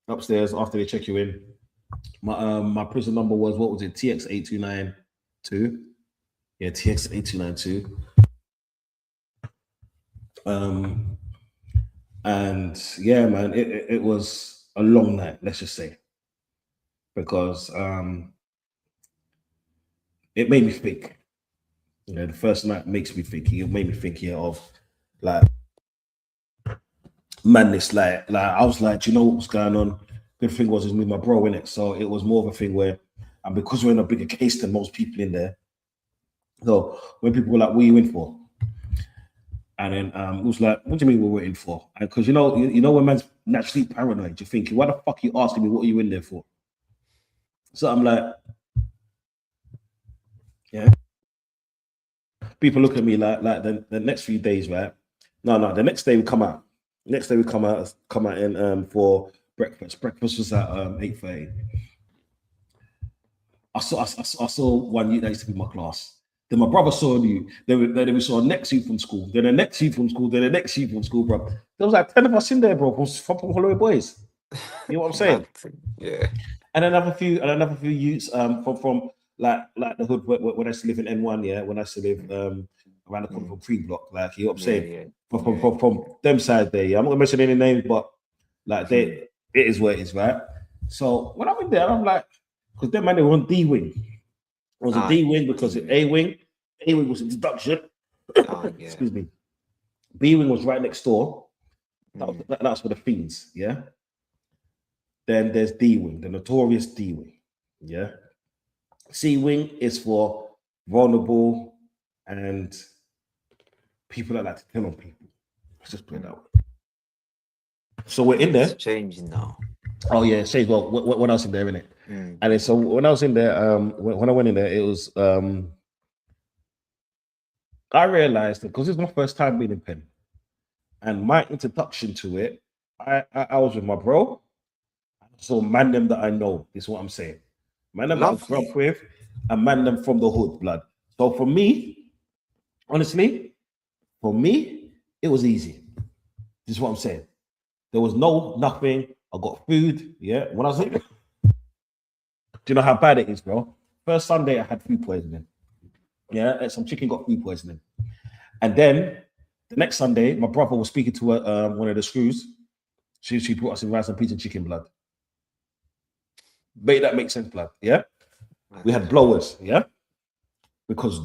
Upstairs after they check you in. My prison number was, what was it? TX8292. Yeah, TX8292. And yeah, man, it was a long night, let's just say, because it made me think. You know, the first night makes me think. It made me think here of like madness. Like I was like, do you know what was going on? Good thing was with my bro in it, so it was more of a thing where, and because we're in a bigger case than most people in there, so when people were like, "What are you in for?" And then it was like, "What do you mean we're waiting for?" Because you know when man's naturally paranoid, you're thinking, "Why the fuck are you asking me what are you in there for?" So I'm like, yeah. People look at me like the next few days, right? No, the next day we come out. Next day we come out in for breakfast. Breakfast was at 8:30. I saw one youth that used to be in my class. Then my brother saw you. Then we saw a next youth from school. Then the next youth from school. Then the next youth from school, bro. There was like 10 of us in there, bro, from Holloway Boys. You know what I'm saying? Mad thing. Yeah. And another few youths from like the hood when I used to live in N1, yeah, when I used to live around the corner Mm. from Free Block, like you know what I'm Yeah, saying? yeah, From yeah. from them side there, yeah. I'm not gonna mention any names, but like they Mm. it is what it is, right? So when I'm in there, I'm like, because them man they were on D wing. It was a Ah, D yeah. wing because D-Wing. A wing was introduction. Oh, yeah. Excuse me. B wing was right next door. Mm. That's for the fiends, yeah. Then there's D wing, the notorious D wing, yeah. C wing is for vulnerable and people that like to tell on people. Let's just put it Mm. that way. So we're in It's there. changing now. Oh yeah, Shades. Well, when I was in there, innit? Mm. And then so when I was in there, when I went in there, it was I realized that because it's my first time being in pen, and my introduction to it, I was with my bro. So man them that I know. This is what I'm saying. Man them that I grew up Lovely. with, and man them from the hood blood. So for me, honestly, for me, it was easy. This is what I'm saying. There was nothing. I got food. Yeah. When I was like, do you know how bad it is, bro? First Sunday, I had food poisoning. Yeah. And some chicken got food poisoning. And then the next Sunday, my brother was speaking to one of the screws. She brought us in rice and peas and chicken blood. Make that make sense, blood. Yeah. We had Okay. blowers. Yeah. Because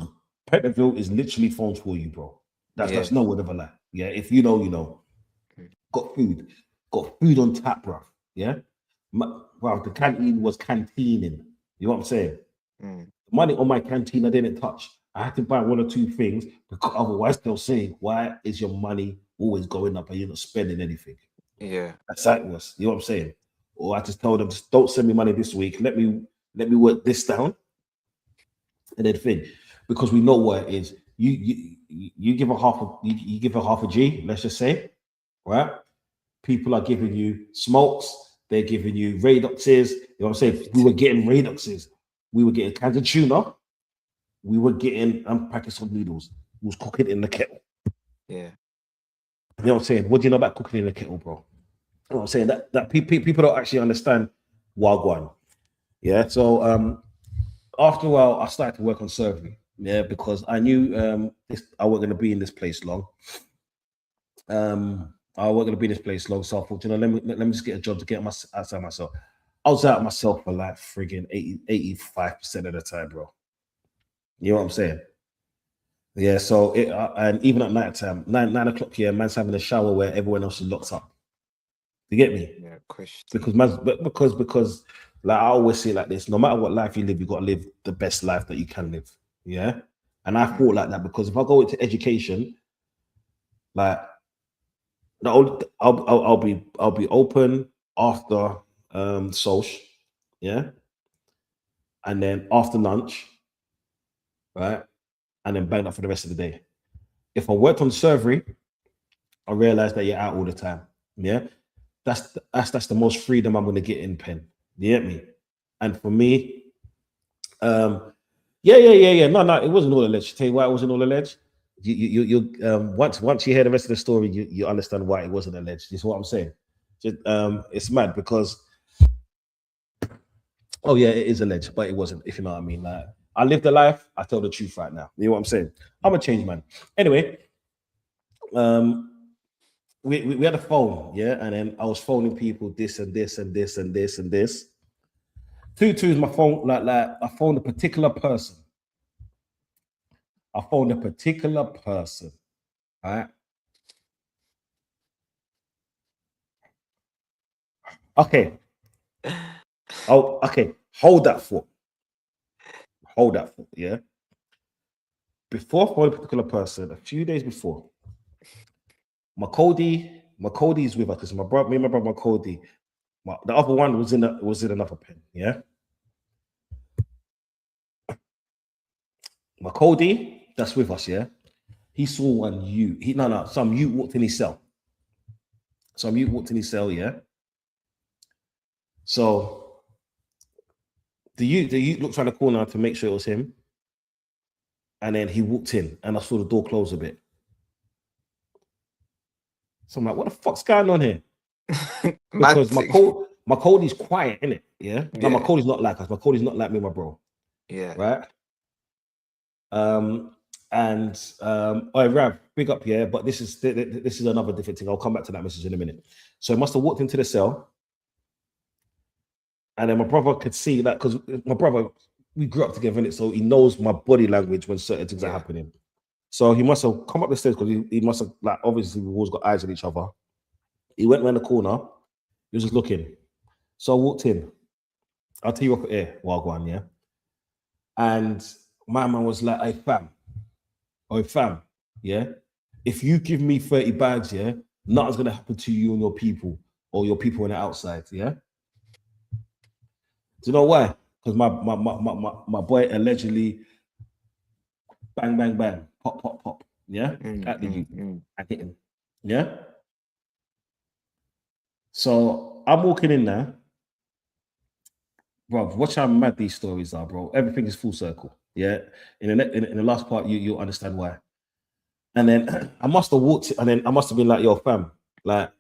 Petterville is literally phones for you, bro. Yeah. That's no word of a lie. Yeah. If you know, you know. Mm. Got food on tap, bro. Yeah. Bro, the canteen was canteening. You know what I'm saying? Mm. The money on my canteen I didn't touch. I had to buy one or two things because otherwise they'll say, "Why is your money always going up and you're not spending anything?" Yeah. That's how it was. You know what I'm saying? Or I just told them, just don't send me money this week. Let me work this down and then thing because we know what it is. You give a you give a half a G. Let's just say, right? People are giving you smokes, they're giving you Radoxes. You know what I'm saying? We were Everything. getting Radoxes, we were getting cans of tuna, we were getting packets of noodles. We was cooking in the kettle. Yeah. You know what I'm saying? What do you know about cooking in the kettle, bro? You know what I'm saying? That people don't actually understand Wagwan. Yeah. So after a while, I started to work on surgery. Yeah, because I knew I wasn't going to be in this place long. I wasn't going to be in this place long, so I thought, you know, let me just get a job to get outside myself. I was out myself for like friggin' 85% of the time, bro. You know what I'm saying? Yeah, so and even at night time, 9 o'clock here, man's having a shower where everyone else is locked up. You get me? Yeah. Question. Because man's because like I always say it like this, no matter what life you live, you gotta live the best life that you can live. Yeah. And I Mm. thought like that because if I go into education, like I'll be open after social, yeah, and then after lunch, right, and then bang up for the rest of the day. If I worked on surgery, I realized that you're out all the time. Yeah, that's the most freedom I'm gonna get in pen. You get me? And for me, yeah. No, it wasn't all alleged. Tell you why it wasn't all alleged. Once you hear the rest of the story, you understand why it wasn't alleged. This is what I'm saying. It's mad because oh yeah, it is alleged, but it wasn't. If you know what I mean. Like I lived the life. I tell the truth right now. You know what I'm saying? I'm a change man. Anyway, um, we had a phone, yeah, and then I was phoning people this and this and this and this and this. Two is my phone. Like I phoned a particular person. I phoned a particular person. All right. Okay. Oh, okay. Hold that thought. Hold that thought. Yeah. Before I phoned a particular person, a few days before, my Cody is with us because my brother, me and my brother, my Cody. The other one was in another pen. Yeah, my Cody that's with us. Yeah, he saw one you. He no some you walked in his cell. Some you walked in his cell. Yeah. So the you looked around the corner to make sure it was him, and then he walked in, and I saw the door close a bit. So I'm like, what the fuck's going on here? Mad because thing. My Cody's quiet, innit? Yeah. No, my Yeah, Cody's not like us. My Cody's not like me, my bro. yeah, Right? Oh Rav, big up, yeah. But this is another different thing. I'll come back to that message in a minute. So I must have walked into the cell, and then my brother could see that because my brother, we grew up together in it, so he knows my body language when certain things are yeah. happening. So he must have come up the stairs because he must have, like, obviously we've always got eyes on each other. He went around the corner, he was just looking. So I walked in. I'll tell you up here, Wagwan, yeah. And my man was like, hey fam, oh fam, yeah. If you give me 30 bags, yeah, nothing's gonna happen to you and your people or your people on the outside, yeah. Do you know why? Because my boy allegedly bang bang bang, pop pop pop, yeah, Mm, at the mm, youth. mm. I hit him, yeah. So I'm walking in there, bro. Watch how mad these stories are, bro. Everything is full circle, yeah. In the last part, you'll understand why. And then I must have walked, and then I must have been like, yo, fam, like,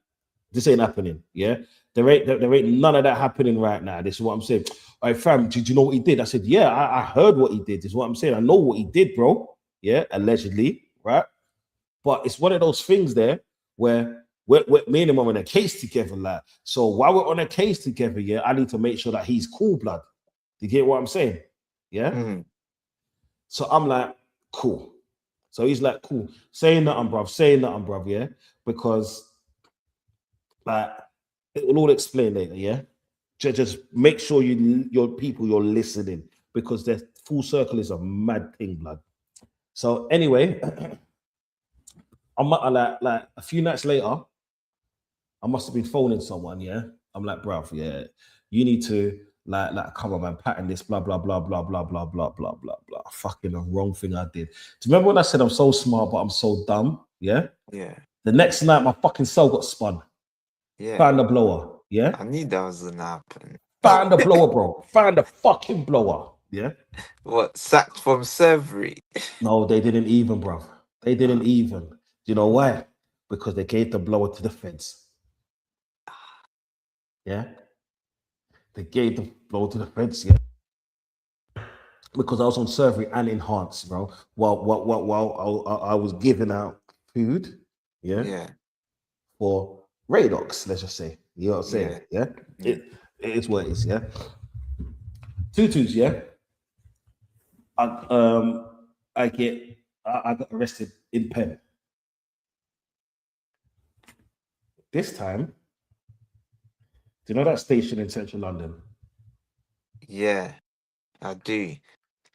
this ain't happening. Yeah. There ain't none of that happening right now. This is what I'm saying. All right, fam, did you know what he did? I said, yeah, I heard what he did. This is what I'm saying. I know what he did, bro. Yeah, allegedly, right? But it's one of those things there where me and him are on a case together, like. So while we're on a case together, yeah, I need to make sure that he's cool blood. You get what I'm saying? Yeah. Mm. So I'm like, cool. So he's like, cool. Saying nothing, bruv. Saying nothing, bruv. Yeah. Because, like, it will all explain later. Yeah. Just make sure your people, you're listening, because the full circle is a mad thing, blood. So anyway, like a few nights later, I must have been phoning someone. Yeah. I'm like, bruv, yeah, you need to, come on, man, pattern this, blah, blah, blah, blah, blah, blah, blah, blah, blah, blah. Fucking the wrong thing I did. Do you remember when I said I'm so smart, but I'm so dumb? Yeah. Yeah, The next night, my fucking cell got spun. yeah. Found the blower. Yeah. I knew that was gonna happen. Found the blower, bro. Found the fucking blower. Yeah. What, sacked from Severy? No, they didn't even, bro. They didn't Uh, even. Do you know why? Because they gave the blower to the feds. Yeah. They gave the blower to the feds. Yeah. Because I was on surgery and enhanced, bro. While I was giving out food. Yeah. yeah, For Radox, let's just say. You know what I'm saying? yeah, Yeah. yeah. It is what it is. Yeah. Tutus. Yeah. I um I get I got arrested in Penn. This time, do you know that station in central London? Yeah, I do.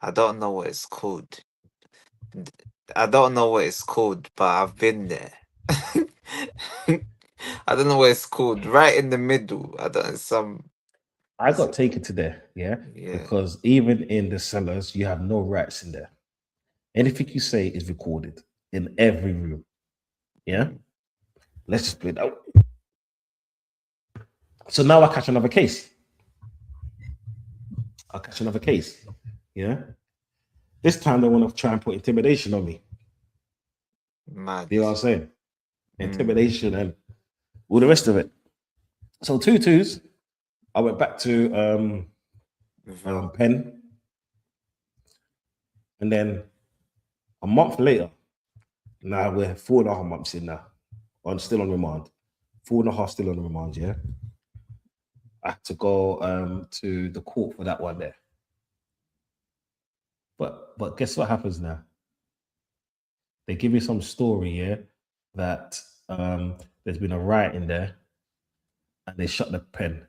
I don't know what it's called. D- I don't know what it's called, but I've been there. I don't know what it's called. Right in the middle. I don't some I is got it, taken to there, yeah, yeah. because even in the cellars, you have no rights in there. Anything you say is recorded in every room. Yeah, Mm. let's just play it out. So now I catch another case. I'll catch another case. Yeah, this time they want to try and put intimidation on me. Mad. You know what I'm saying? Mm. Intimidation and all the rest of it. So two twos. I went back to Vel. Penn, and then a month later, now we're 4.5 months in now, on still on remand. 4.5 still on remand, yeah. I had to go to the court for that one there. But guess what happens now? They give you some story, yeah, that there's been a riot in there and they shut the pen.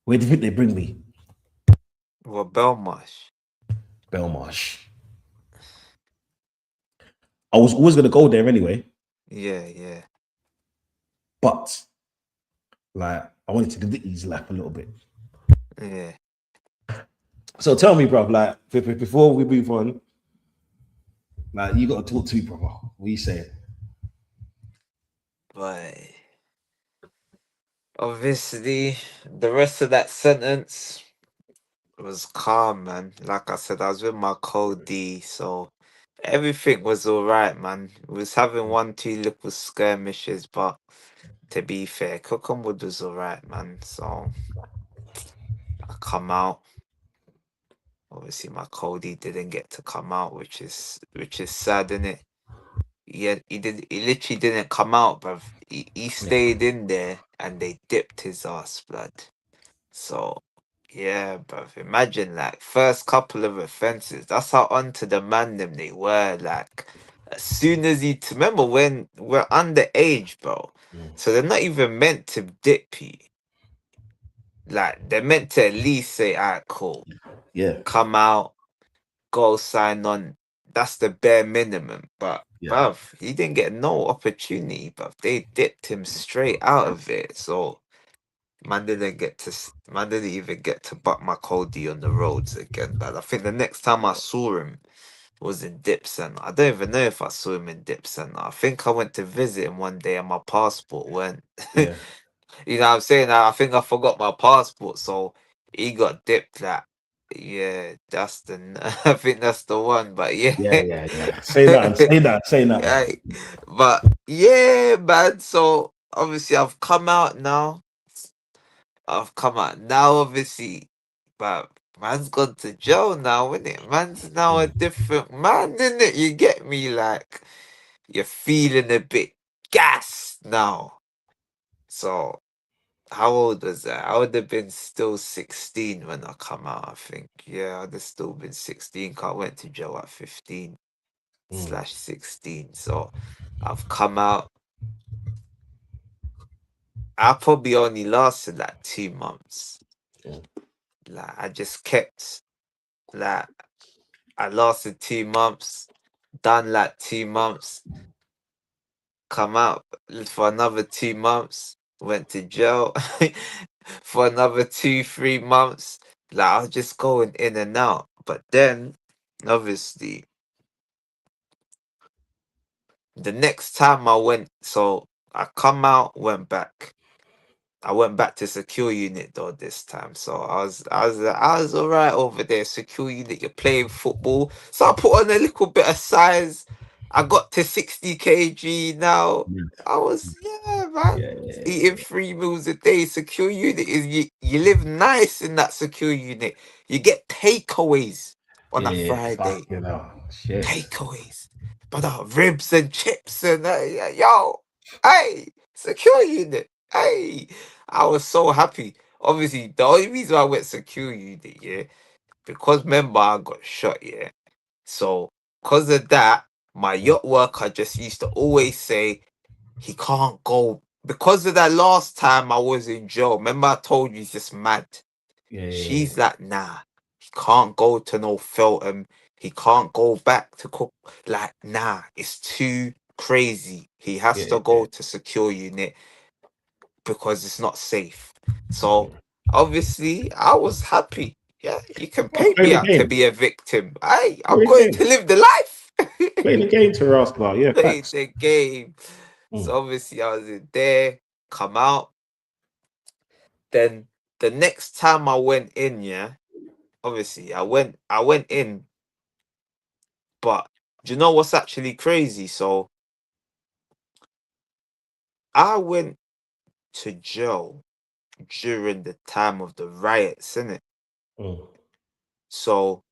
Where do you think they bring me? What, Belmarsh? Belmarsh. I was always gonna go there anyway, Yeah, yeah. but like I wanted to live the easy life a little bit. Yeah. So tell me, bro, like before we move on, like you got to talk to me, brother. What you saying? But obviously the rest of that sentence was calm, man. Like I said, I was with my Cody, so everything was alright, man. We was having one, two little skirmishes, but to be fair, Cookenwood was alright, man. So I come out. Obviously, my Cody didn't get to come out, which is sad, innit? He literally didn't come out, bruv. He Yeah, stayed in there and they dipped his ass, blood. So yeah, bruv. Imagine like first couple of offences. That's how onto the man them they were. Like as soon as remember when we're underage, bro. mm, So they're not even meant to dip you. Like they're meant to at least say, alright, cool. yeah, Come out, go sign on. That's the bare minimum. But yeah, bruv, he didn't get no opportunity, bruv. They dipped him straight out of it. So man didn't even get to butt my Cody on the roads again. But I think the next time I saw him was in Dip Center. I don't even know if I saw him in Dip Center. I think I went to visit him one day and my passport went. yeah, You know what I'm saying? I think I forgot my passport, so he got dipped. Like, yeah, that's the. I think that's the one. But yeah, yeah, yeah, yeah. Say that, say that, say that. yeah. But yeah, man. So obviously, I've come out now. I've come out now. Obviously, but man's gone to jail now, isn't it? Man's now a Mm, different man, isn't it? You get me? Like you're feeling a bit gassed now. So how old was that? I would have been still 16 when I come out, I think. Yeah, I'd have still been 16 'cause I went to jail at 15 mm, slash 16. So I've come out. I probably only lasted like 2 months. mm, Like I just kept like I lasted 2 months, done like 2 months, come out for another 2 months, went to jail for another 2, 3 months. Like I was just going in and out. But then, obviously, the next time I went, so I come out, went back. I went back to secure unit though this time, so I was all right over there. Secure unit, you're playing football, so I put on a little bit of size. I got to 60 kg now. mm. I was yeah, man, Yeah, yeah, eating 3 meals a day. Secure unit is you live nice in that secure unit. You get takeaways on yeah, a yeah. Friday, Fucking hell. Shit. takeaways, but ribs and chips and yo, hey, secure unit, hey. I was so happy. Obviously, the only reason I went secure unit, yeah, because remember I got shot, yeah. So because of that, my Mm, yacht worker just used to always say he can't go because of that last time I was in jail. Remember I told you he's just mad. yeah, yeah, She's like, nah, he can't go to no Feltham. He can't go back to cook. Like, nah, it's too crazy. He has yeah, to yeah, go to secure unit because it's not safe. yeah. So obviously, I was happy. Yeah, you can Well, pay play me the out to game. be a victim. I'm Play the going game. to live the life. Play the game to Rascal. Yeah, Play facts. the game. Mm, So obviously, I was in there. Come out. Then the next time I went in, yeah, obviously I went in, but do you know what's actually crazy? So I went to jail during the time of the riots, innit? mm, So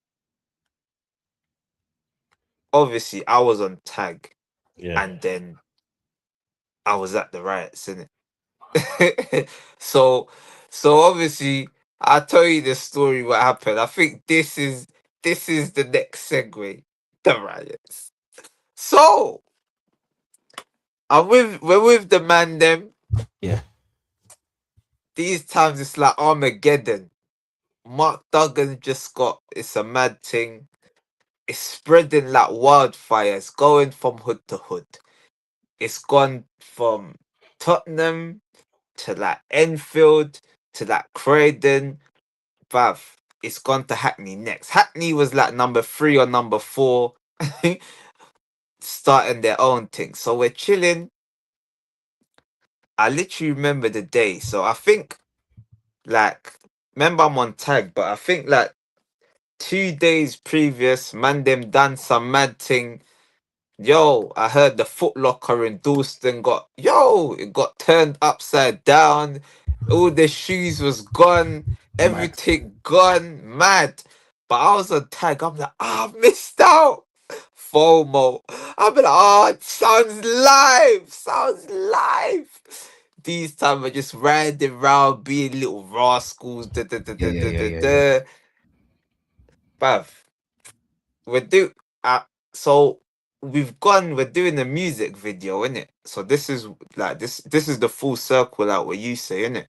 obviously I was on tag yeah, and then I was at the riots, innit? so so obviously I'll tell you the story what happened. I think this is the next segue. The riots. So we're with the man them. yeah, These times it's like Armageddon. Mark Duggan just got it's a mad thing. It's spreading like wildfire. It's going from hood to hood. It's gone from Tottenham to like Enfield to like Croydon. Bruv, it's gone to Hackney next. Hackney was like number 3 or number 4, starting their own thing. So we're chilling. I literally remember the day. So I think like remember I'm on tag, but I think like 2 days previous, man them done some mad thing. Yo, I heard the Foot Locker in Dalston it got turned upside down. All the shoes was gone, Mad. everything gone, mad. But I was on tag. I'm like, I've missed out. FOMO. I'm like, it sounds live. These times are just riding around, being little rascals. Da, da, da, Yeah, da, yeah, da, yeah, da, yeah, yeah. da. Bruv, we're do uh, so we're doing a music video, innit? So this is like this is the full circle out what you say, innit?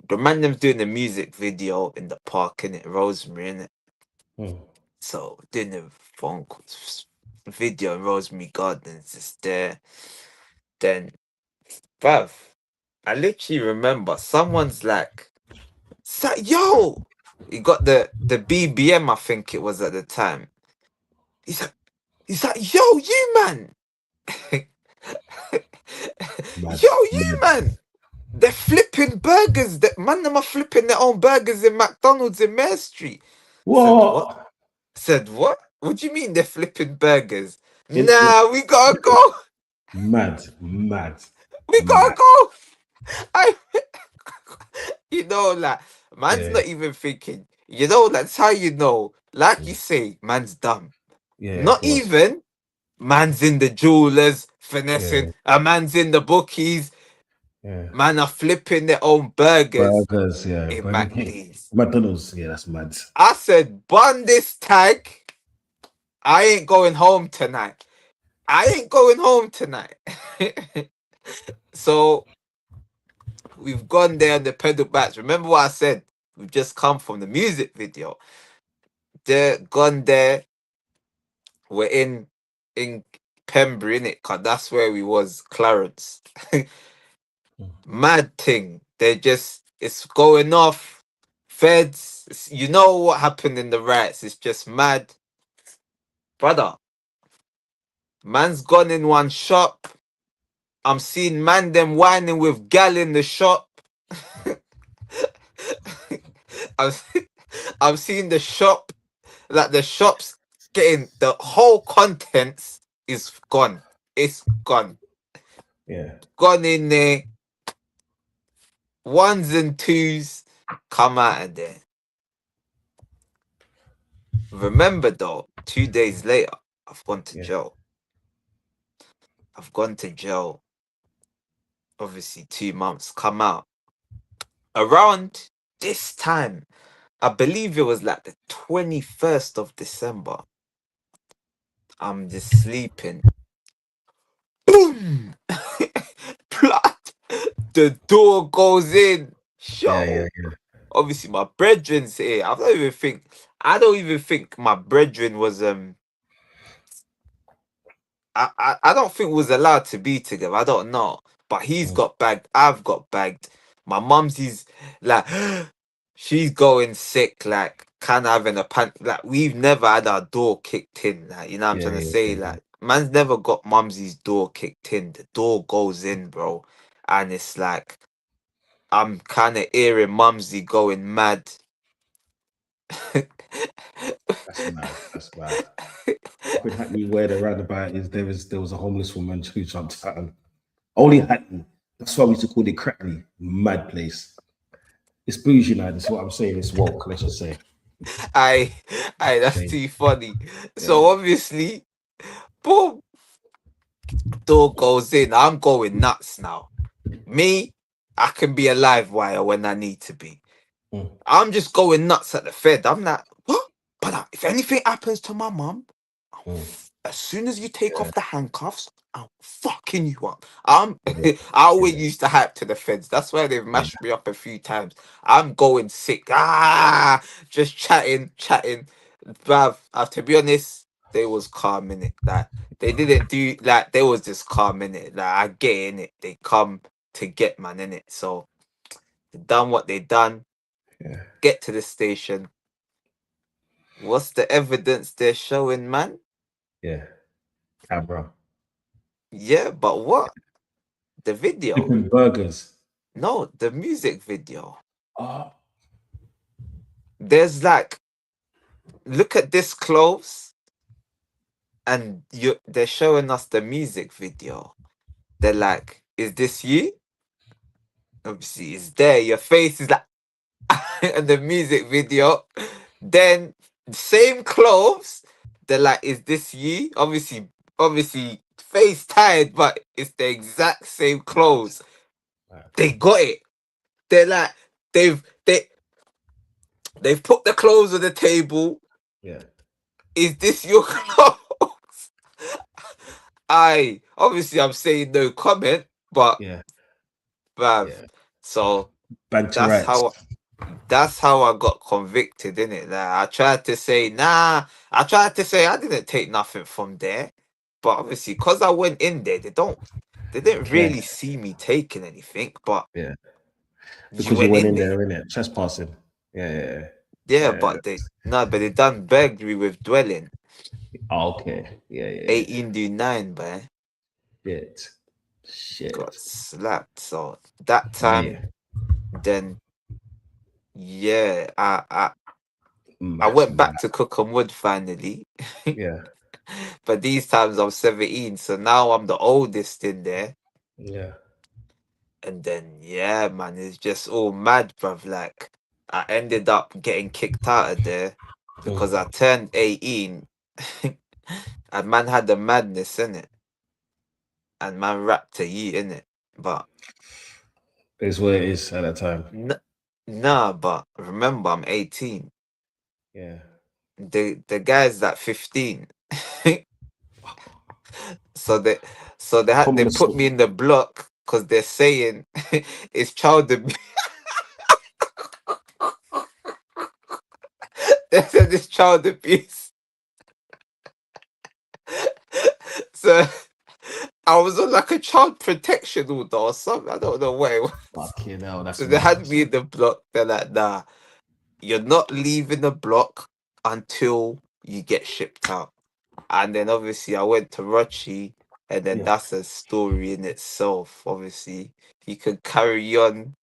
The man them's doing a music video in the park, innit? Rosemary, innit? Hmm. So doing the video in Rosemary Gardens is there. Then bruv, I literally remember someone's like, yo, he got the BBM, I think it was at the time. He's like, yo, you man. Mad. Yo, you Mad. man, they're flipping burgers. That man, them are flipping their own burgers in McDonald's in Mare Street. Said what? What? Said what? What do you mean they're flipping burgers? In Nah, we gotta go. mad, mad, We gotta mad. go. I, like, man's Yeah, not even thinking. That's how you know. Like you say, man's dumb. yeah, of Not course. even. Man's in the jewelers finessing. Yeah, A man's in the bookies. yeah. Man are flipping their own burgers Burgers, yeah. in Burger King. McD's. McDonald's, yeah, that's mad. I said, bun this tag. I ain't going home tonight. I ain't going home tonight. So we've gone there on the pedal bats. Remember what I said? We've just come from the music video. They're gone there. We're in Pembrey, innit? Cause that's where we was, Clarence. Mad thing. It's going off. Feds, you know what happened in the riots. It's just mad. Brother, man's gone in one shop. I'm seeing man them whining with gal in the shop. I'm, I'm seeing the shop, like the shop's getting the whole contents is gone. It's gone. Yeah, Gone in there. Ones and twos come out of there. Remember though, 2 days later, I've gone to yeah, jail. I've gone to jail. Obviously, 2 months. Come out around this time. I believe it was like the 21st of December. I'm just sleeping. Boom! Plot. The door goes in. yeah, yeah, Show. Obviously, my brethren's here. I don't even think my brethren was I don't think we was allowed to be together. I don't know. But he's yeah. got bagged. I've got bagged. My mum's is like she's going sick, like kind of having a pan, like we've never had our door kicked in. Like, you know what I'm Yeah, trying to yeah, say? yeah, yeah. Like, man's never got mumsy's door kicked in. The door goes in, bro. And it's like I'm kind of hearing mumsy going mad. That's mad. That's mad. Up in Hackney, where the roundabout is, there was a homeless woman who jumped out. Only Hackney. That's why we used to call it Crackney. Mad place. It's bougie now. That's what I'm saying. It's woke. Let's just say. I, that's Okay. too funny. Yeah. So obviously, boom, door goes in. I'm going nuts now. Me, I can be a live wire when I need to be. Mm, I'm just going nuts at the Fed. I'm like, what? But if anything happens to my mum, mm. as soon as you take Yeah. off the handcuffs, I'm fucking you up. I Yeah. always Yeah. used to hype to the Feds. That's why they've Yeah. mashed me up a few times. I'm going sick. Just chatting. Bruv, to be honest, they was calm in it. Like they didn't do like they was just calm in it. Like I get in it. They come to get man in it. So they done what they done. Yeah. Get to the station. What's the evidence they're showing, man? Yeah. Camera. Yeah, but what? The video. Flipping burgers. No, the music video. Oh, There's like, look at this close. and they're showing us the music video. They're like, "Is this you?" Obviously, it's there. Your face is like, and the music video. Then same clothes. They're like, "Is this you?" Obviously, face tired, but it's the exact same Mad, clothes. mad. They got it. They're like, they've they they've put the clothes on the table. Yeah, Is this your clothes? I obviously I'm saying no comment, but yeah, bruv. yeah. So Banter that's rights. how I got convicted in it. Like I tried to say nah. I tried to say I didn't take nothing from there, but obviously because I went in there, they didn't Yeah, really see me taking anything. But yeah. you Because you went went in in there, there, innit? Trespassing. Yeah, yeah, yeah. yeah. But they done burglary with dwelling. Oh, okay. Yeah, yeah, yeah. 18 do 9, boy. Shit. Got Shit. slapped. So that time, Yeah. then yeah, I That's went mad. back to cook and wood finally. Yeah. But these times I'm 17, so now I'm the oldest in there. Yeah. And then yeah, man, it's just all mad, bruv. Like I ended up getting kicked out of there because I Mm. turned 18 and man had the madness in it. And man rapped to you in it. But Is what it is at that time. nah, but remember I'm 18. Yeah. The guy's that 15. So they Common put me in the block because they're saying it's child abuse. They said it's child abuse. So I was on like a child protection order or something. I don't know what it was. fucking hell, that's So they mad. had me in the block. They're like, nah, you're not leaving the block until you get shipped out. And then obviously I went to Rochi, and then Yeah. that's a story in itself. Obviously, you could carry on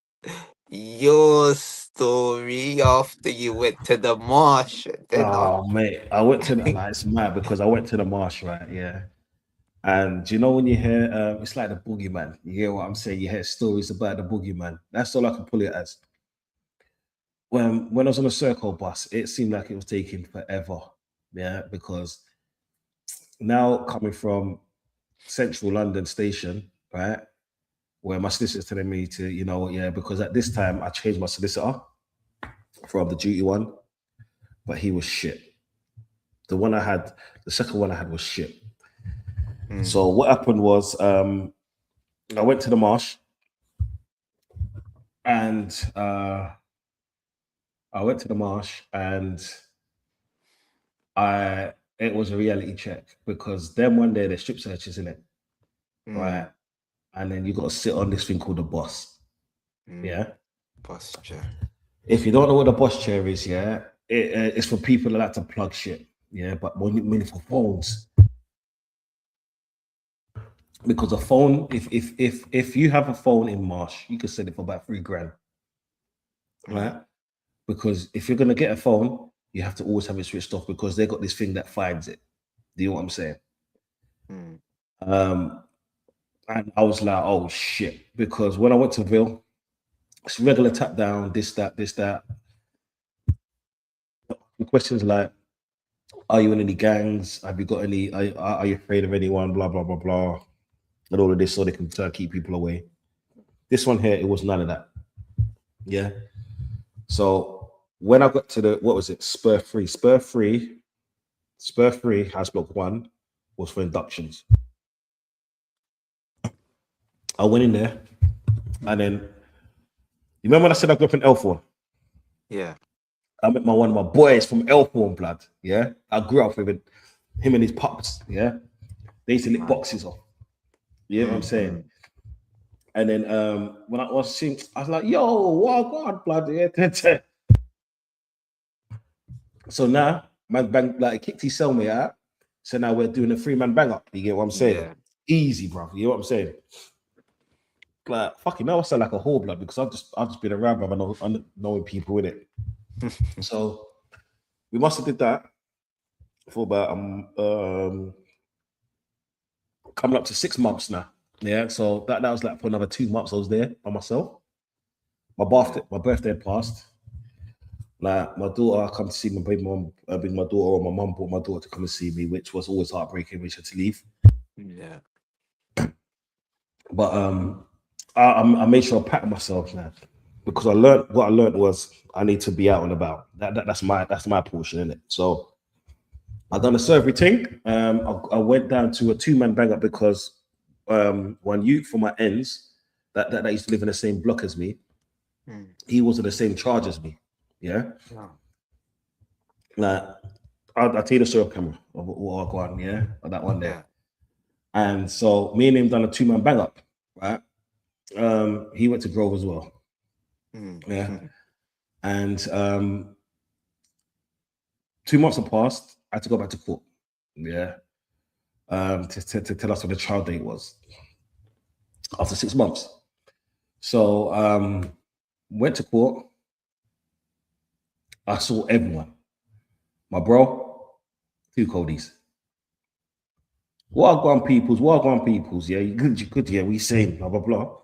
your story after you went to the marsh. Then Oh mate, I went to the, like, it's mad because I went to the marsh, right? Yeah. And do you know when you hear it's like the boogeyman. You hear what I'm saying? You hear stories about the boogeyman. That's all I can pull it as. When I was on a circle bus, it seemed like it was taking forever. Yeah, because now coming from central London station, right? Where my solicitor's telling me to, yeah, because at this time I changed my solicitor from the duty one, but he was shit. The one I had, the second one I had was shit. mm, So what happened was I went to the marsh and I it was a reality check because then one day there's strip searches in it, mm, right? And then you got to sit on this thing called the boss. mm, Yeah. posture. If you don't know what the boss chair is, yeah, it's for people that like to plug shit. Yeah, but mainly for phones. Because a phone, if you have a phone in Marsh, you could sell it for about 3 grand, Mm, right? Because if you're gonna get a phone, you have to always have it switched off because they got this thing that finds it. Do you know what I'm saying? mm, Um, and I was like, oh shit, because when I went to Ville, it's regular tap down, this, that, this, that. The questions like, are you in any gangs? Have you got any? Are you afraid of anyone? Blah blah blah blah, and all of this, so they can keep people away. This one here, it was none of that. Yeah. So when I got to the what was it? Spur three, house block one was for inductions. I went in there, and then you remember when I said I grew up in Elthorne? yeah. I met one of my boys from Elthorne, blood. Yeah, I grew up with him and his pups. Yeah, they used to lick Man. boxes off. You know what I'm saying? Mm. And then when I was seeing, I was like, "Yo, what God, blood?" Yeah. So now, man, bang like kicked his cellmate out. So now we're doing a 3-man bang up. You get what I'm saying? Yeah. Easy, bro. You know what I'm saying? Like fucking now I sound like a whore blood because I've just been around, bro, knowing people in it. So we must have did that for about coming up to 6 months now. Yeah, so that was like for another 2 months I was there by myself. My birthday had passed. Like my daughter come to see my baby mom, bring my daughter, or my mum brought my daughter to come and see me, which was always heartbreaking when she had to leave. Yeah. But I made sure I packed myself now because I learned what I learned was I need to be out and about. That's my portion in it. So I done a survey thing. I went down to a 2-man bang up because one youth from my ends that used to live in the same block as me, Mm. he was in the same charge as me. Yeah, Yeah. like I'll tell you the story of camera of what I go on. Yeah, of that one Yeah. there. And so me and him done a 2-man bang up. Right. He went to Grove as well. Mm. Yeah, and 2 months have passed. I had to go back to court. Yeah, to tell us what the trial date was after 6 months. So went to court. I saw everyone. My bro, 2 Codys. What on peoples? Yeah, you good, yeah, we saying blah blah blah.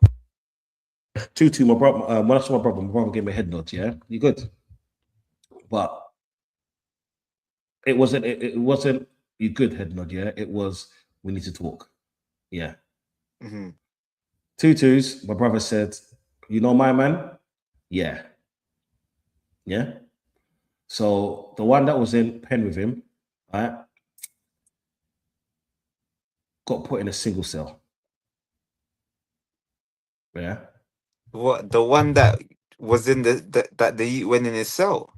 My brother, when I saw my brother gave me a head nod, yeah, you good. But it wasn't you good head nod, yeah. It was we need to talk. Yeah. Mm-hmm. 2 2s, my brother said, you know my man? Yeah. Yeah. So the one that was in pen with him, right, got put in a single cell. Yeah. What, the one that was in that the went in his cell?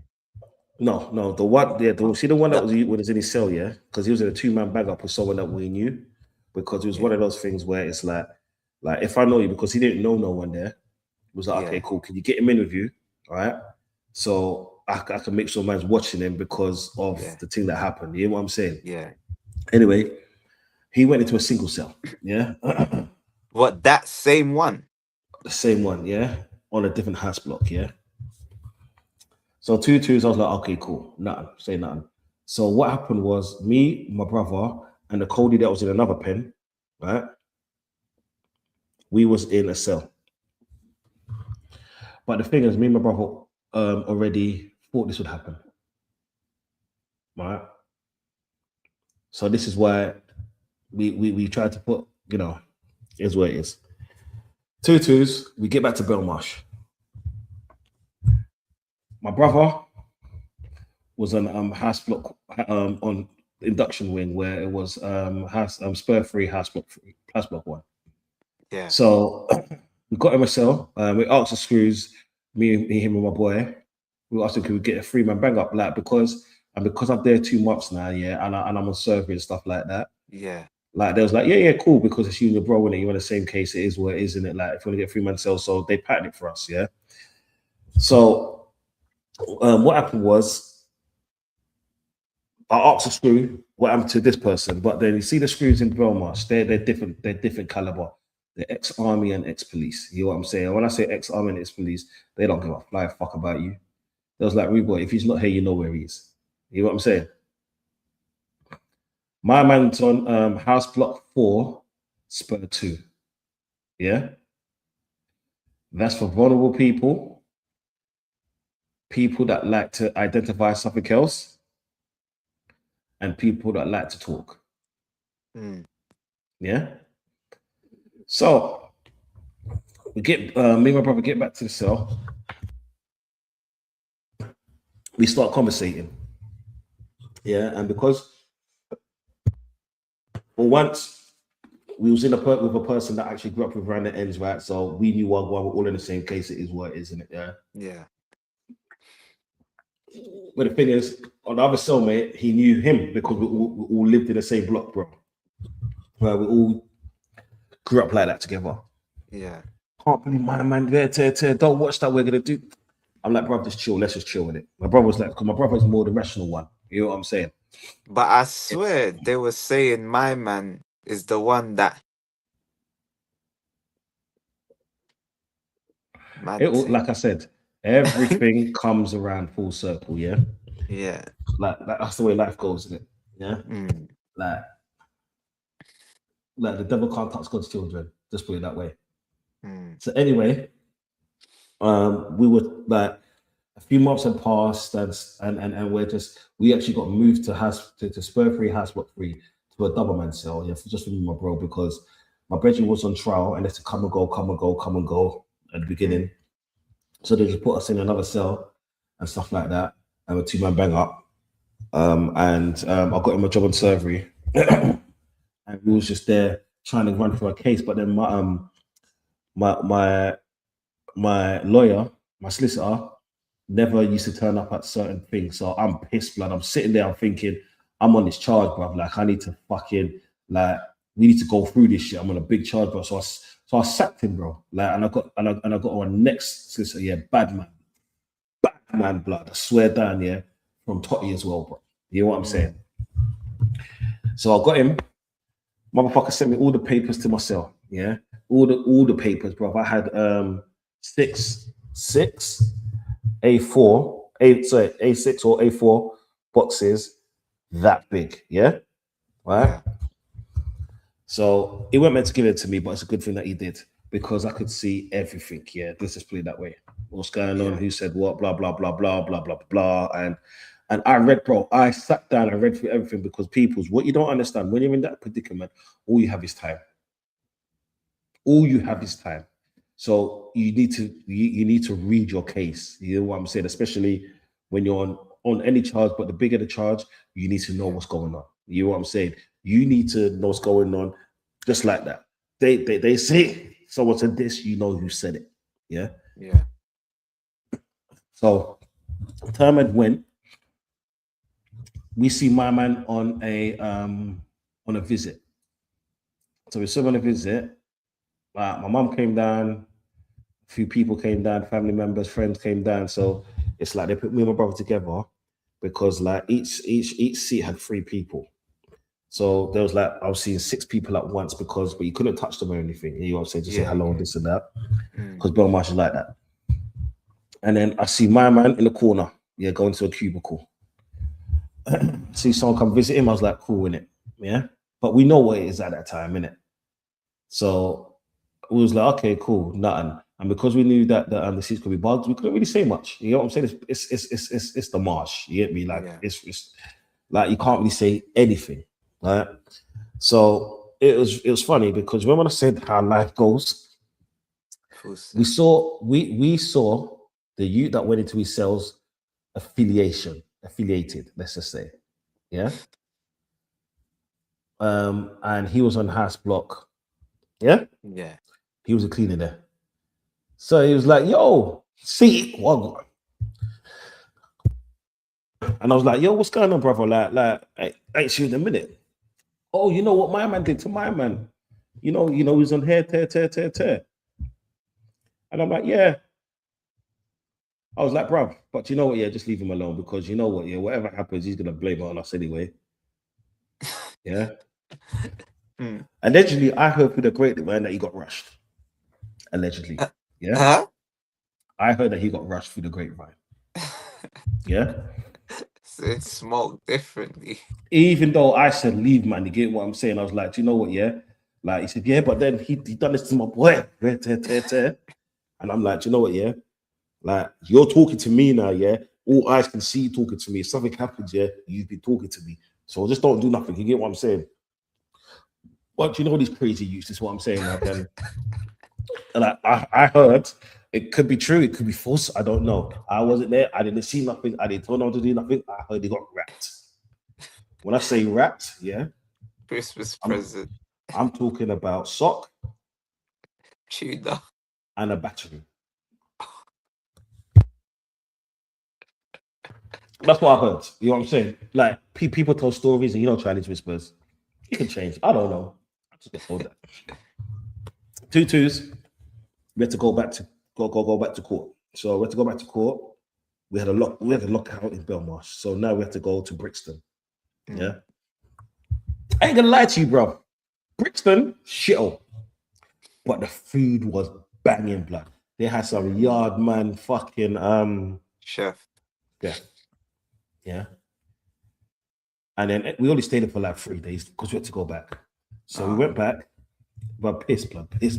No, the one, yeah, Oh, see the one that that, was in his cell, yeah, because he was in a 2-man bag up with someone that we knew, because it was one yeah, of those things where it's like if I know you, because he didn't know no one there, he was like, okay, yeah, cool, can you get him in with you, all right? So I can make sure man's watching him because of yeah, the thing that happened. You know what I'm saying? yeah. Anyway, he went into a single cell, yeah, What, that same one? the same one, yeah, on a different house block, yeah. So 2 2s, I was like, okay, cool, nothing, say nothing. So what happened was me, my brother, and the Cody that was in another pen, right? We was in a cell. But the thing is, me and my brother already thought this would happen, right? So this is why we tried to put, is where it is. 2 2s, we get back to Belmarsh. My brother was on house block on induction wing where it was house spur free house block one. Yeah, So we got him a cell. We asked the screws, me, him, and my boy. We asked him, could we get a 3-man bang up? Like, because I'm there 2 months now, yeah, and I'm on survey and stuff like that. yeah, Like, they was like, yeah, cool, because it's you and your bro, and you're in the same case, it is what it is, isn't it? Like, if you want to get 3-man cell, so they patterned it for us, yeah. So what happened was, I asked the screw what happened to this person, but then you see the screws in Belmarsh, they're different, caliber. They're ex-army and ex-police. You know what I'm saying? When I say ex-army and ex-police, they don't give a flying fuck about you. They was like, Rude boy, if he's not here, you know where he is. You know what I'm saying? My man's on house block 4, spur 2. Yeah? That's for vulnerable people that like to identify something else, and people that like to talk. mm, Yeah? So we get me and my brother get back to the cell. We start conversating. Yeah, and because once we was with a person that actually grew up with around the ends, right? So we knew what we're all in the same case. It is what it is, isn't it? Yeah. yeah, But the thing is, on the other cellmate, he knew him because we all lived in the same block, bro. Right? We all grew up like that together. yeah. Can't believe my man there. Don't watch that. We're gonna do. I'm like, bro, just chill. Let's just chill with it. My brother was like, because my brother is more the rational one. You know what I'm saying? But I swear they were saying my man is the one that mad thing. Like I said, everything comes around full circle. Yeah. Yeah. Like that's the way life goes, isn't it? Yeah. Mm, Like Like the devil can't touch God's children. Just put it that way. Mm. So anyway, we were like a few months had passed, and we actually got moved to spur free, house block free, to a double man cell. Yeah, for just for me, my bro, because my brethren was on trial and they had to come and go, come and go, come and go at the beginning. So they just put us in another cell and stuff like that, and a two-man bang up. I got him a job on surgery, and we was just there trying to run through a case. But then my my my lawyer, my solicitor, never used to turn up at certain things. So I'm pissed, blood. I'm sitting there, I'm thinking, I'm on this charge, bro. Like I need to fucking like we need to go through this shit. I'm on a big charge, bro. So I sacked him, bro. Like and I got on next solicitor, yeah, bad man, blood. I swear down, yeah, from Totty as well, bro. You know what I'm saying? So I got him. Motherfucker sent me all the papers to my cell. Yeah, all the papers, bro. I had six A6 or A4 boxes that big. Yeah, right. Yeah. So he weren't meant to give it to me, but it's a good thing that he did because I could see everything. Yeah, let's just put it that way. What's going on? Who said what? Blah blah blah blah blah blah blah. And I read, bro. I sat down and read through everything because people's what you don't understand when you're in that predicament, all you have is time. All you have is time. So you need to read your case. You know what I'm saying, especially when you're on any charge. But the bigger the charge, you need to know what's going on. You know what I'm saying. You need to know what's going on, just like that. They say someone said this, you know who said it. Yeah. Yeah. So time had went. We see my man on a visit. So we saw him on a visit. My mom came down, a few people came down, family members, friends came down. So it's like they put me and my brother together because like each seat had 3 people. So there was like I was seeing 6 people at once but you couldn't touch them or anything. You know what I'm saying? Just say hello and this and that. Because Belmarsh is like that. And then I see my man in the corner, yeah, going to a cubicle. See someone come visit him. I was like, cool, innit? Yeah. But we know what it is at that time, innit? So we was like, okay, cool, nothing. And because we knew that the seats could be bugged, we couldn't really say much. You know what I'm saying? It's the marsh. You get me? Like it's like you can't really say anything, right? So it was funny because when I said how life goes, we saw the youth that went into his cells affiliated, let's just say, yeah. And he was on house block, yeah. He was a cleaner there. So he was like, yo, see what? And I was like, yo, what's going on, brother? Like, I ain't seen in a minute. Oh, you know what my man did to my man? You know, he's on here, tear. And I'm like, yeah. I was like, bruv, but you know what? Yeah, just leave him alone because you know what? Yeah, whatever happens, he's gonna blame it on us anyway. Yeah. Allegedly, I heard through the grapevine that he got rushed. Allegedly, yeah. I heard that he got rushed through the grapevine. Yeah. So it's smoked differently. Even though I said leave, man, you get what I'm saying? I was like, do you know what? Yeah. Like he said, yeah, but then he done this to my boy. And I'm like, do you know what? Yeah. Like you're talking to me now, yeah. All eyes can see you talking to me. If something happens, yeah, you've been talking to me. So just don't do nothing. You get what I'm saying? But you know these crazy youths, is what I'm saying. Like, and I heard it could be true, it could be false. I don't know. I wasn't there. I didn't see nothing. I didn't tell no one to do nothing. I heard he got wrapped. When I say wrapped, yeah, Christmas present. I'm talking about sock, tuna, and a battery. That's what I heard. You know what I'm saying? Like people tell stories, and you know Chinese whispers. You can change. I don't know. I just get told that. 2 2s. We had to go back to court. So we had to go back to court. We had a lockout in Belmarsh. So now we have to go to Brixton. Yeah. I ain't gonna lie to you, bro. Brixton, shithole. But the food was banging, blood. They had some yard man fucking chef. Yeah. And then we only stayed there for like 3 days because we had to go back. So we went back, but pissed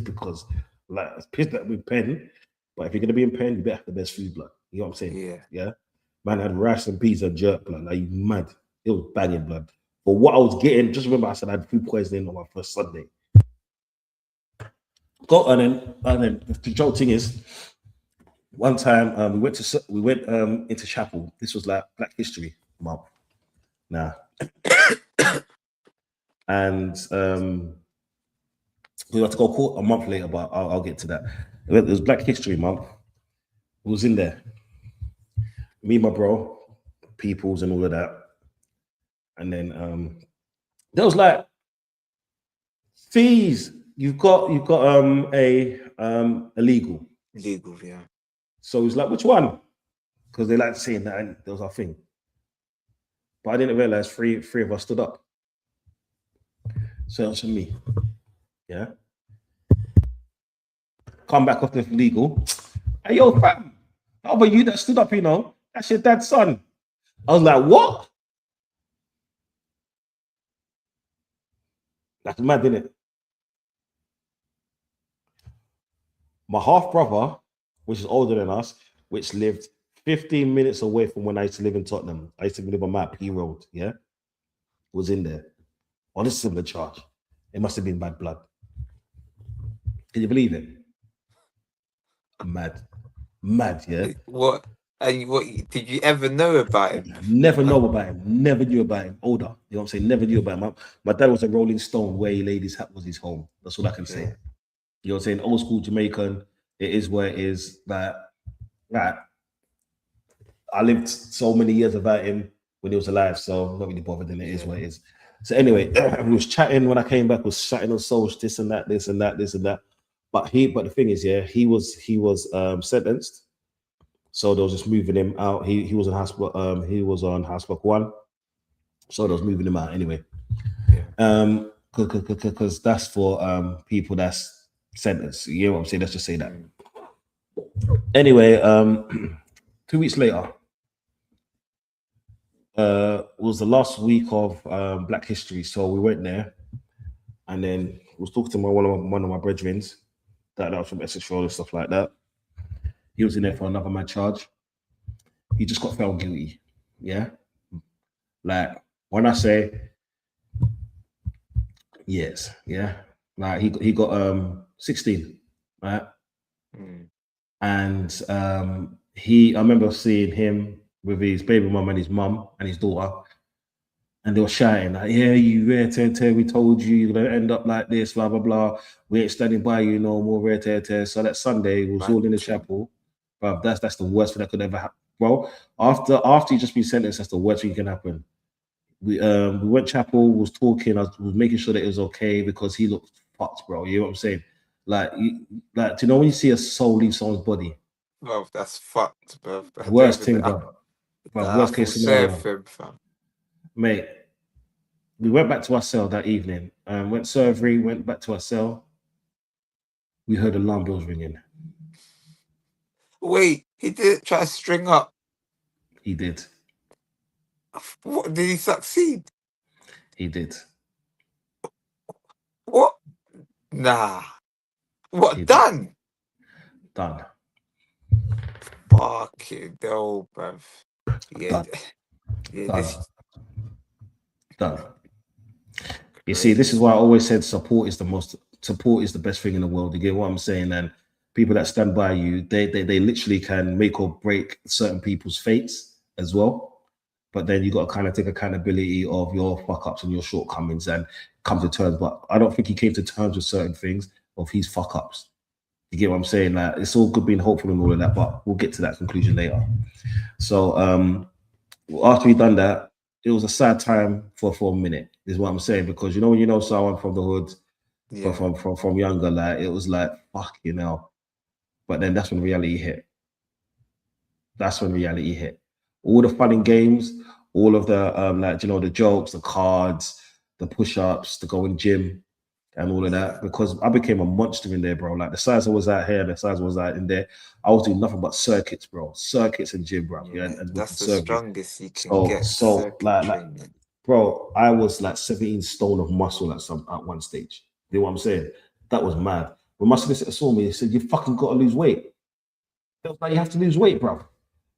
because like I was pissed that we pen. But if you're gonna be in pen, you better have the best food, blood. You know what I'm saying? Yeah. Yeah. Man had rice and peas and jerk, blood. Like you mad. It was banging, blood. But what I was getting, just remember I said I had food poisoning on my first Sunday. Go and then the joke thing is, one time we went into chapel. This was like Black History Month. Now, and we had to go court a month later, but I'll get to that. It was Black History Month. We was in there, me, my bro, peoples, and all of that. And then there was like fees. You've got a illegal. Legal, yeah. So he's like, which one? Because they like saying that, and that was our thing. But I didn't realize three of us stood up. So it was me. Yeah. Come back off the legal. Hey, yo, fam. How about you that stood up, you know? That's your dad's son. I was like, what? That's mad, isn't it? My half brother, which is older than us, which lived 15 minutes away from when I used to live in Tottenham. I used to live on Map P Road, yeah? Was in there on a similar charge. It must have been bad blood. Can you believe it? Mad. Mad, yeah? What? And what did you ever know about him? Never know about him. Never knew about him. Older. You know what I'm saying? Never knew about him. My dad was a Rolling Stone. Where he laid his hat was his home. That's all I can say. You know what I'm saying? Old school Jamaican. It is where it is. Like I lived so many years without him when he was alive, so I'm not really bothered. And it is what it is. So anyway, we was chatting when I came back. Was chatting on social, this and that, this and that, this and that. But the thing is, yeah, he was sentenced. So they was just moving him out. He was on hospital. He was on hospital 1. So they was moving him out anyway. Because that's for people that's sentenced. You know what I'm saying? Let's just say that. Anyway, 2 weeks later, was the last week of Black History. So we went there, and then was talking to one of my brethren that was from Essex Road and stuff like that. He was in there for another mad charge. He just got found guilty. Yeah. Like when I say yes, yeah. Like he got 16, right? And I remember seeing him with his baby mum and his mum and his daughter, and they were shouting like, "Yeah, you rare tear, we told you you're gonna end up like this, blah blah blah. We ain't standing by you no more, rare tear." So that Sunday we was all in the chapel. Bro, that's the worst thing that could ever happen. Bro, after you just been sentenced, that's the worst thing can happen. We went chapel, was talking, I was making sure that it was okay because he looked fucked, bro. You know what I'm saying? Like do you know when you see a soul leave someone's body? Bro, that's fucked, bro. Worst thing, bro. Worst case scenario. Mate, we went back to our cell that evening. Went surgery, went back to our cell. We heard alarm bells ringing. Wait, he didn't try to string up. He did. What, did he succeed? He did. What? Nah. What, done? Done. Fucking hell, bruv. Yeah. Done. You see, this is why I always said support is the best thing in the world. You get what I'm saying? And people that stand by you, they literally can make or break certain people's fates as well. But then you got to kind of take accountability of your fuck ups and your shortcomings and come to terms. But I don't think he came to terms with certain things of his fuck ups. You get what I'm saying? Like it's all good being hopeful and all of that, but we'll get to that conclusion later. So after we done that, it was a sad time for a minute, is what I'm saying, because you know when you know someone from the hood, from younger, like it was like fuck, you know. But then that's when reality hit. That's when reality hit. All the fun and games, all of the like, you know, the jokes, the cards, the push-ups, the going gym, and all of that. Because I became a monster in there, bro. Like the size I was out here, the size I was out in there, I was doing nothing but circuits, bro. Circuits and gym, bro. Yeah, and that's the strongest you can get. So like bro, I was like 17 stone of muscle at one stage. You know what I'm saying? That was mad. When my solicitor saw me, he said, "You fucking got to lose weight." I was like, "You have to lose weight, bro."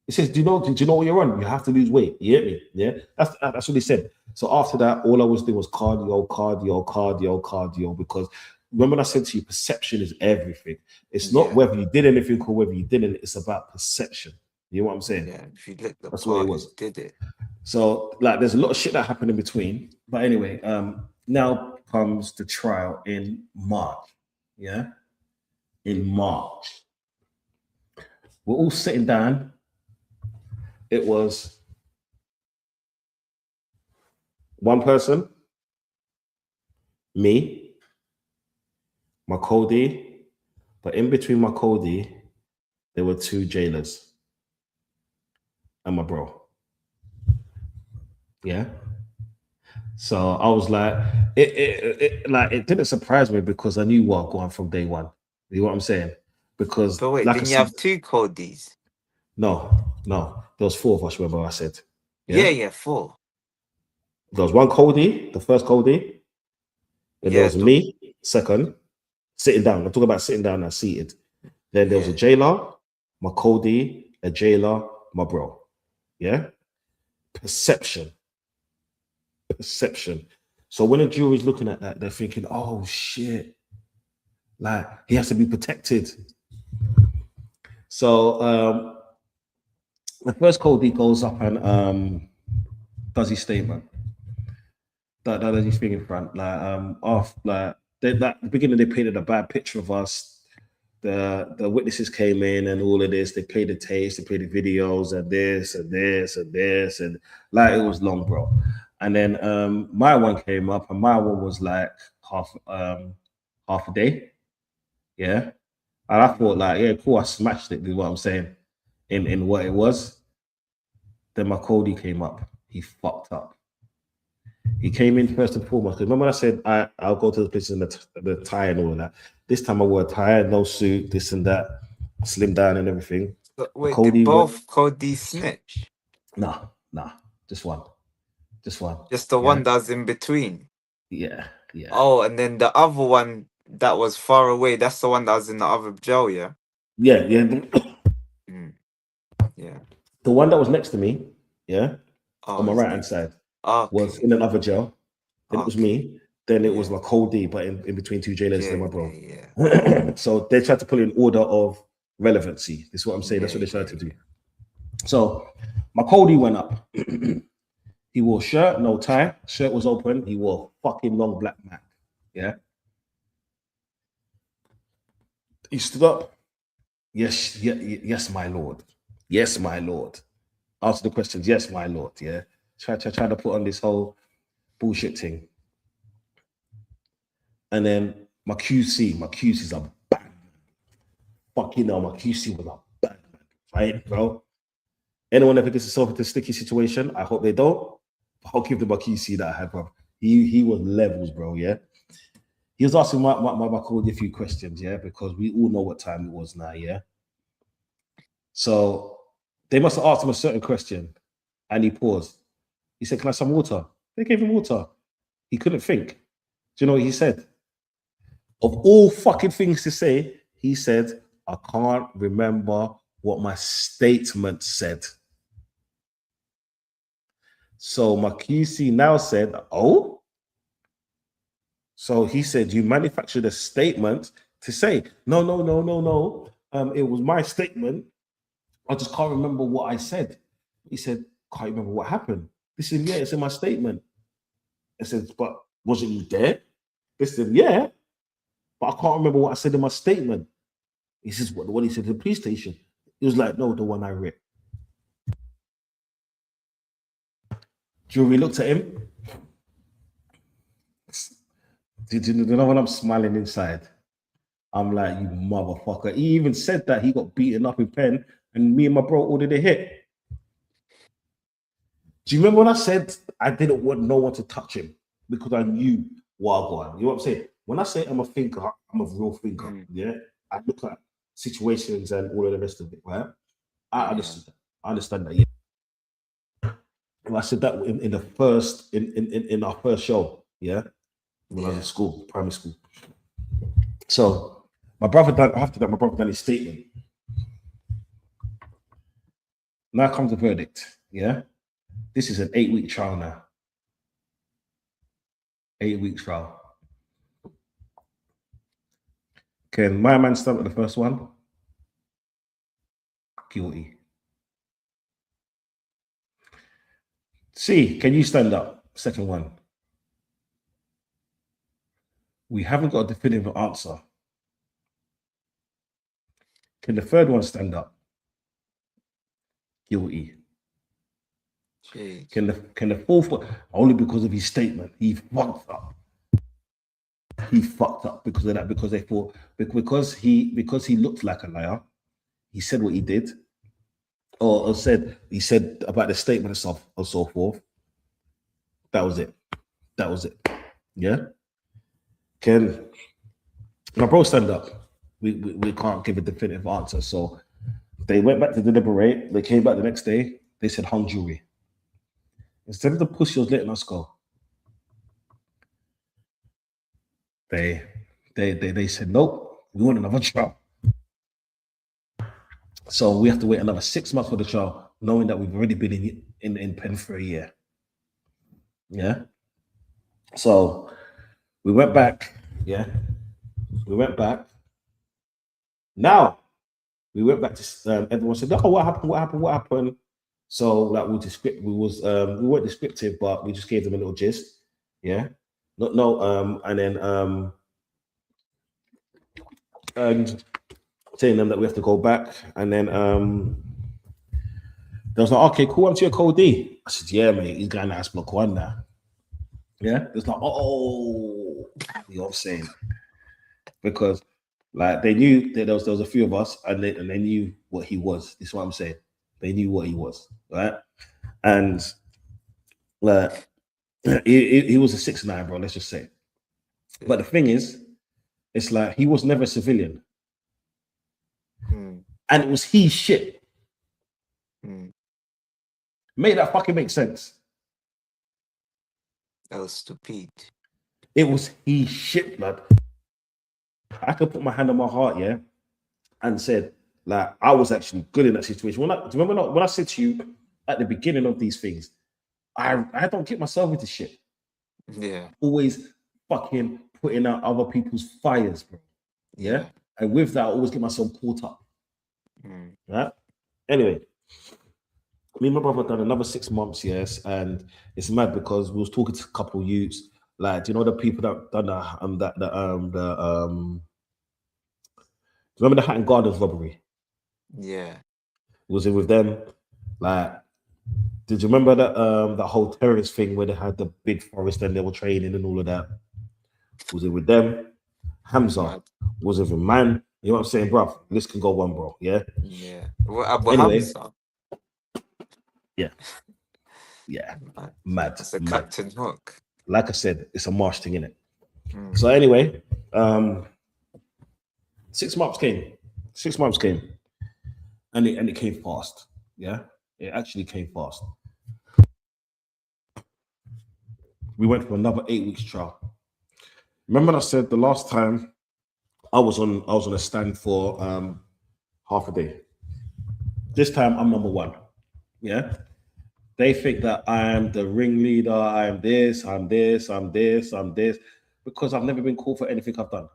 He says, Do you know what you're on? You have to lose weight." You get me? Yeah. That's what he said. So after that, all I was doing was cardio, cardio, cardio, cardio. Because remember, I said to you, perception is everything. It's not Yeah. whether you did anything or whether you didn't. It's about perception. You know what I'm saying? Yeah. If you lit the That's what it part, you was. did it. So like, there's a lot of shit that happened in between. But anyway, now comes the trial in March. Yeah, in March, we're all sitting down. It was one person, me, my Cody, but in between my Cody, there were two jailers and my bro. Yeah. So I was like, it didn't surprise me because I knew what going from day one. You know what I'm saying? Because But wait, like I didn't you said, have two Codys? no, no, there was four of us. Remember I said, Yeah, yeah, yeah, four. there was one Cody, the first Cody, then there Yeah, was me, second, sitting down. I'm talking about sitting down and seated. Then there was a yeah. jailer, my Cody, a jailer, my bro. Yeah. Perception. Perception. So when a jury's looking at that, they're thinking, oh shit, like he has to be protected. So the first Cody goes up and does his statement. That does his thing in front. Like off like at the beginning they painted a bad picture of us. The witnesses came in and all of this. They played the tapes, they played the videos, and this and this and this, and like it was long, bro. And then my one came up, and my one was like half a day, yeah. And I thought like, yeah, cool, I smashed it. Is what I'm saying in what it was. Then my Cody came up. He fucked up. He came in first and foremost. 'Cause remember, I said I'll go to the place in the tie and all of that. This time I wore a tie, no suit, this and that, slim down and everything. So, wait, did Cody went, both Codys snitch? nah, just one, just one. Just the Yeah, one that's in between. yeah, yeah, Oh, and then the other one that was far away, that's the one that was in the other jail, yeah? yeah, yeah. Mm, yeah. The one that was next to me, yeah, Oh, on my his right hand name. side, was Okay. in another jail. Then it was Okay. me. Then it was Yeah. my Cody, but in between two jailers, then Yeah, my yeah, bro. yeah. So they tried to put it in order of relevancy. This is what I'm saying. That's Yeah, what they tried yeah, to do. yeah. So my Cody went up. He wore a shirt, no tie. Shirt was open. He wore a fucking long black Mac. Yeah. He stood up. Yes, yes, my lord. Yes, my lord. Answer the questions. Yes, my lord. Yeah. Try to put on this whole bullshit thing. And then my QC's a bad man. Fucking hell, my QC was a bad man. Right, bro? Anyone ever gets yourself into a sticky situation, I hope they don't. I'll give them a QC that I had, bro. He was levels, bro. Yeah. He was asking my Cody a few questions, yeah, because we all know what time it was now, yeah. So they must have asked him a certain question, and he paused. He said, "Can I have some water?" They gave him water. He couldn't think. Do you know what he said? Of all fucking things to say, he said, "I can't remember what my statement said." So my QC now said, "Oh." So he said, "You manufactured a statement to say, no, no, no, no, no. It was my statement. I just can't remember what I said." He said, "Can't remember what happened." He said, "Yeah, it's in my statement." I said, "But wasn't you there?" They said, "Yeah, but I can't remember what I said in my statement." He says, "What he said to the police station?" He was like, "No, the one I read." Jury looked at him. Did you know when I'm smiling inside? I'm like, "You motherfucker." He even said that he got beaten up in pen and me and my bro ordered a hit. Do you remember when I said I didn't want no one to touch him because I knew what I got? You know what I'm saying? When I say I'm a thinker, I'm a real thinker. Mm, Yeah. I look at situations and all of the rest of it, right? I yeah. understand that. I understand that. Yeah. I said that in the first in our first show, yeah, when I was in school, primary school. So my brother done after that. My brother done his statement. Now comes the verdict. Yeah, this is an 8-week trial now. 8-week trial. Can my man stand at the first one? Guilty. C, can you stand up? Second one. We haven't got a definitive answer. Can the third one stand up? Guilty. Jeez. Can the fourth one? Only because of his statement, he fucked up. He fucked up because of that. Because they thought because he looked like a liar. He said what he did, or he said about the statement and stuff and so forth. That was it. That was it. Yeah. Can my bro stand up? We can't give a definitive answer. So they went back to deliberate. They came back the next day. They said hung jury. Instead of the pussy was letting us go, they said nope. We want another trial. So we have to wait another 6 months for the trial, knowing that we've already been in pen for a year. Yeah. So we went back. Yeah. We went back. Now we went back to everyone said, "Oh, what happened? What happened? What happened?" So like we weren't descriptive, but we just gave them a little gist. Yeah. And telling them that we have to go back, and then there was like, okay, cool, I'm to your code D. I said, yeah, mate, he's going to ask block one now. Yeah, it's like, oh, you know what I'm saying? Because like they knew that there was a few of us, and they knew what he was. This is what I'm saying. They knew what he was, right? And like he was a 6'9", bro. Let's just say. But the thing is, it's like he was never a civilian, and it was his shit. Make that fucking make sense. That was stupid. It was his shit, blood. I could put my hand on my heart, yeah, and said, like, I was actually good in that situation. Do you remember when I said to you at the beginning of these things, I don't get myself into shit. Yeah. Always fucking putting out other people's fires, bro. Yeah. And with that, I always get myself caught up. Right? Anyway, me and my brother done another 6 months, yes, and it's mad because we was talking to a couple of youths, like, do you know the people that done remember the Hatton Gardens robbery? Yeah. Was it with them? Like, did you remember that whole terrorist thing where they had the big forest and they were training and all of that? Was it with them? Hamza. Was it with man? You know what I'm saying, bro? This can go on, bro. Yeah. Yeah. What about Anyway. Hamza? Yeah. Yeah. Mad. That's a mad. Captain Hook. Like I said, it's a marsh thing, innit? So anyway, 6 months came. 6 months came. And it came fast. Yeah. It actually came fast. We went for another 8 weeks trial. Remember I said the last time I was on a stand for half a day. This time I'm number one. Yeah. They think that I am the ringleader, I am this, I'm this, I'm this, I'm this, because I've never been caught for anything I've done.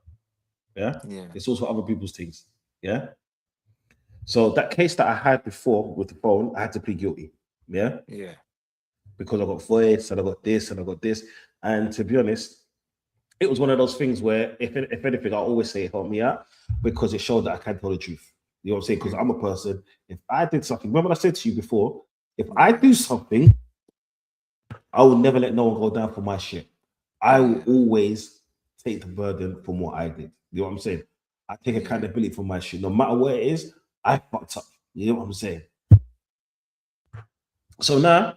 Yeah. It's also other people's things. Yeah. So that case that I had before with the phone, I had to plead guilty. Yeah. Yeah. Because I got voice and I got this and I got this. And to be honest, it was one of those things where if anything, I always say it helped me out because it showed that I can tell the truth. You know what I'm saying? Because I'm a person, if I did something, remember what I said to you before, if I do something, I will never let no one go down for my shit. I will always take the burden from what I did. You know what I'm saying? I take accountability for my shit. No matter what it is, I fucked up. You know what I'm saying? So now,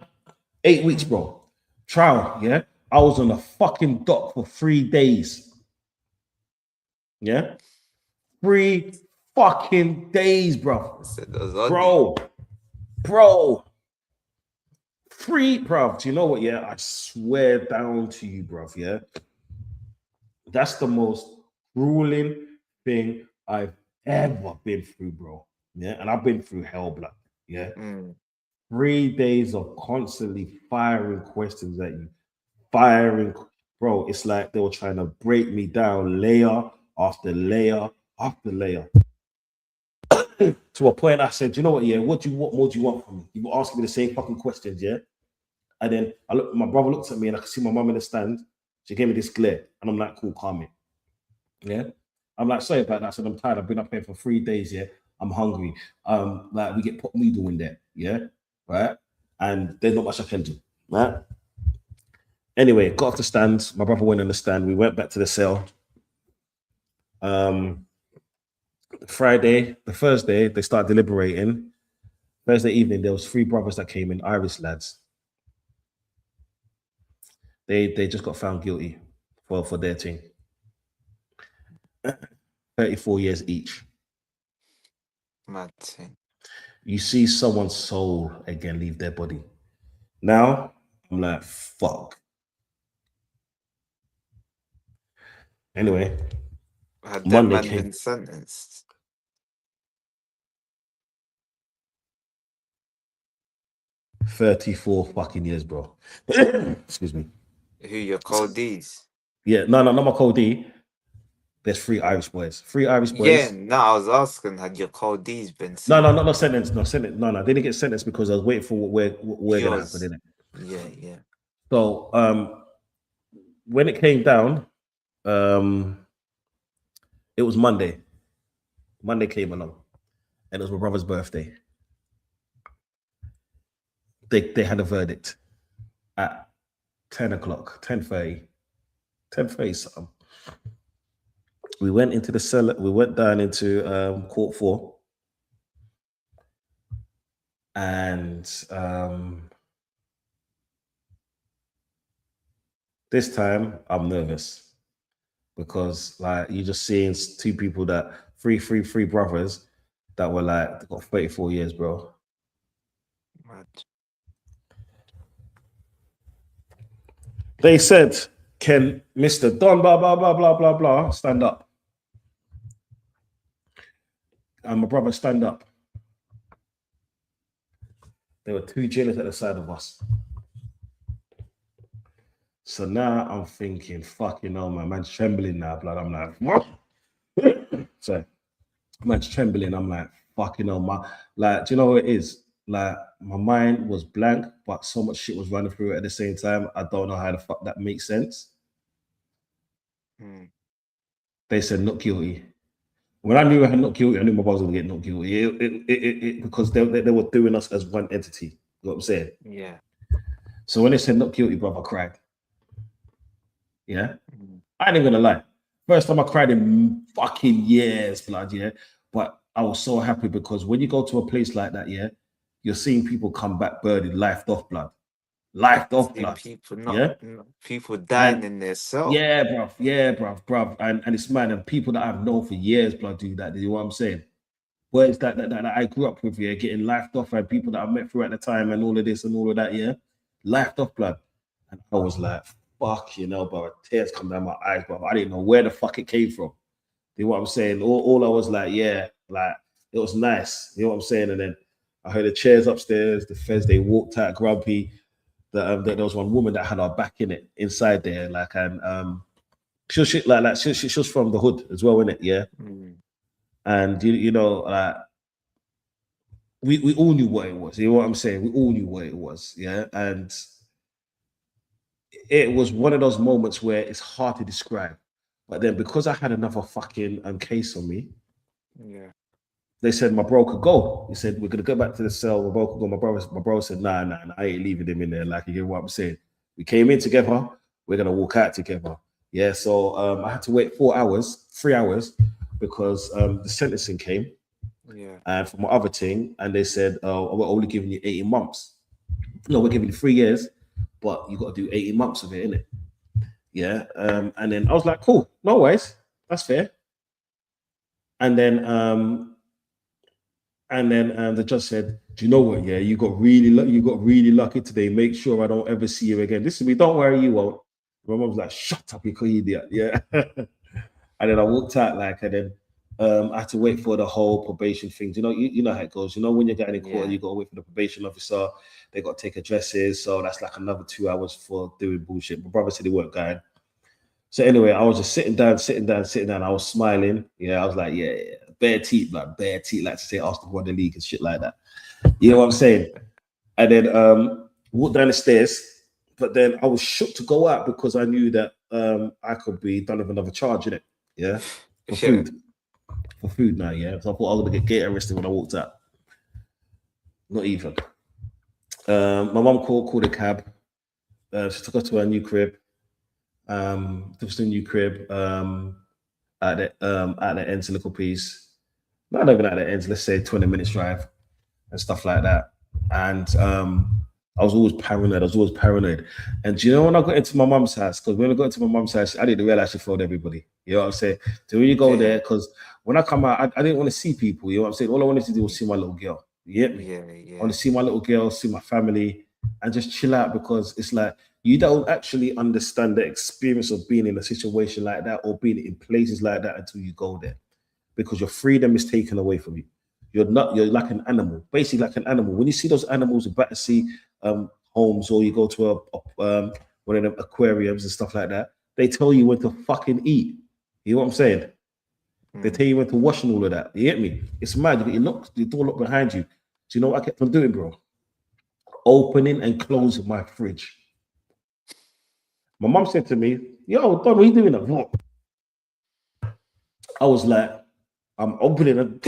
8 weeks, bro. Trial, yeah? I was on the fucking dock for 3 days. Yeah? 3 fucking days, bro. Bro. Free, bruv. Do you know what? Yeah, I swear down to you, bruv. Yeah, that's the most grueling thing I've ever been through, bro. Yeah, and I've been through hell, blood. Yeah, Mm. 3 days of constantly firing questions at you, firing, bro. It's like they were trying to break me down layer after layer after layer. To a point, I said, you know what? Yeah, what more do you want from me? You were asking me the same fucking questions, yeah. And then my brother looked at me, and I could see my mum in the stand. She gave me this glare, and I'm like, cool, calm it. Yeah. I'm like, sorry about that. I said, I'm tired. I've been up here for 3 days. Yeah. I'm hungry. Like we get pot noodle in there. Yeah. Right. And there's not much I can do. Right. Anyway, got off the stand. My brother went in the stand. We went back to the cell. Um, the Thursday, they started deliberating. Thursday evening, there was 3 brothers that came in, Irish lads. They just got found guilty for their thing. 34 years each. Mad thing. You see someone's soul again leave their body. Now I'm like, fuck. Anyway, Had that Monday man came. been sentenced? 34 fucking years, bro. Excuse me. Who your Codees? Yeah, no, not my code D. There's 3 Irish boys. 3 Irish Yeah, boys. no, I was asking, had your Codees been No, not sentenced? sentenced. No, sentence. No, they didn't get sentenced because I was waiting for what we're gonna happen, Yours. innit? Yeah, yeah. So when it came down, um it was Monday. Monday came along, and it was my brother's birthday. They had a verdict at 10 o'clock, 10:30, 10:30 something. We went into the cell, we went down into court 4, and this time I'm nervous because like you're just seeing 2 people that three brothers that were like got 34 years, bro. Mad. They said, can Mr. Don blah blah blah blah blah blah stand up? And my brother stand up. There were 2 jailers at the side of us. So now I'm thinking, fucking hell, my man's trembling now, blood. I'm like, what? So man's trembling. I'm like, fucking hell, my like, do you know what it is? Like my mind was blank, but so much shit was running through it at the same time. I don't know how the fuck that makes sense. Mm. They said not guilty. When I knew I had not guilty, I knew my boss was gonna get not guilty. Because they were doing us as one entity. You know what I'm saying? Yeah. So when they said not guilty, bro, I cried. Yeah. Mm. I ain't even gonna lie. First time I cried in fucking years, blood, yeah. But I was so happy because when you go to a place like that, yeah, you're seeing people come back burning, lifed off blood. Lifed off See blood. people Yeah. people dying And in their cell. yeah, bruv. And it's mad. And people that I've known for years, blood, do that. You know what I'm saying? Words that I grew up with, yeah, getting lifed off, and people that I met through at the time, and all of this and all of that, yeah, lifed off blood. And I was like, fuck, bro, tears come down my eyes, bro. I didn't know where the fuck it came from. You know what I'm saying? All I was like, yeah, like it was nice. You know what I'm saying? And then I heard the chairs upstairs, the feds, they walked out grumpy. That there was one woman that had her back in it inside there, like, and she was from the hood as well, innit? Yeah. Mm. And we all knew what it was. You know what I'm saying? We all knew what it was. Yeah. And it was one of those moments where it's hard to describe. But then because I had another fucking case on me, Yeah. they said my bro could go. He said, we're gonna go back to the cell. My bro could go. My bro said, nah, I ain't leaving him in there. Like, you hear what I'm saying? We came in together, we're gonna walk out together. Yeah. So I had to wait 3 hours, because the sentencing came. Yeah. And for my other thing, and they said, oh, we're only giving you 18 months. No, we're giving you 3 years, but you got to do 18 months of it, innit? Yeah. And then I was like, cool, no worries, that's fair. And then And then the judge said, "Do you know what? Yeah, you got really lucky today. Make sure I don't ever see you again. Listen to me. Don't worry, you won't." My mom was like, "Shut up, you idiot." Yeah. And then I walked out like, and then I had to wait for the whole probation thing. You know how it goes. You know when you're getting in court, Yeah. you got to wait for the probation officer. They got to take addresses, so that's like another 2 hours for doing bullshit. My brother said he weren't going. So anyway, I was just sitting down, sitting down, sitting down. I was smiling. Yeah, I was like, yeah, yeah. Bare teeth, like to say Arsenal won the league and shit like that. You know what I'm saying? And then walked down the stairs, but then I was shook to go out because I knew that I could be done with another charge in it. Yeah, for Yeah. food, for food now. Yeah, so I thought I was gonna get arrested when I walked out. Not even. My mum called a cab. She took us to her new crib. Took us to a new crib. At the ends, a little piece. Not even at the ends. Let's say 20 minutes drive and stuff like that. And I was always paranoid. I was always paranoid. And do you know when I got into my mum's house? Because when I got into my mum's house, I didn't realize she followed everybody. You know what I'm saying? So when you go there, Yeah. because when I come out, I didn't want to see people. You know what I'm saying? All I wanted to do was see my little girl. You get me? Yeah. I want Yeah. to see my little girl, see my family, and just chill out because it's like you don't actually understand the experience of being in a situation like that or being in places like that until you go there because your freedom is taken away from you. You're like an animal, basically like an animal. When you see those animals in Battersea homes or you go to one of them aquariums and stuff like that, they tell you when to fucking eat. You know what I'm saying? They Mm. tell you when to wash and all of that. You get me? It's mad. You get your door locked behind you. Do you know what I kept on doing, bro? Opening and closing my fridge. My mom said to me, "Yo, Don, what are you doing at what?" I was like, "I'm opening and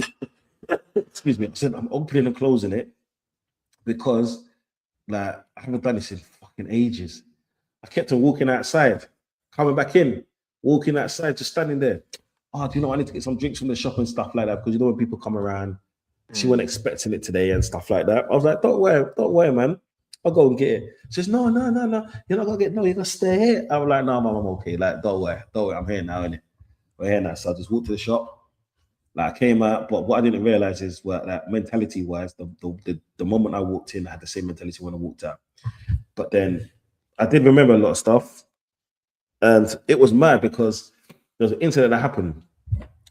excuse me." I said, "I'm opening and closing it because like I haven't done this in fucking ages." I kept on walking outside, coming back in, walking outside, just standing there. Oh, do you know I need to get some drinks from the shop and stuff like that because you know when people come around, she wasn't Mm. expecting it today and stuff like that. I was like, don't worry, man. I'll go and get it. She says, no, no, no, no. You're not gonna get no, you're gonna stay here. I'm like, no, mom, I'm okay. Like, don't worry, I'm here now, innit? We're here now. So I just walked to the shop. Like I came out, but what I didn't realize is what like mentality wise, the moment I walked in, I had the same mentality when I walked out. But then I did remember a lot of stuff, and it was mad because there was an incident that happened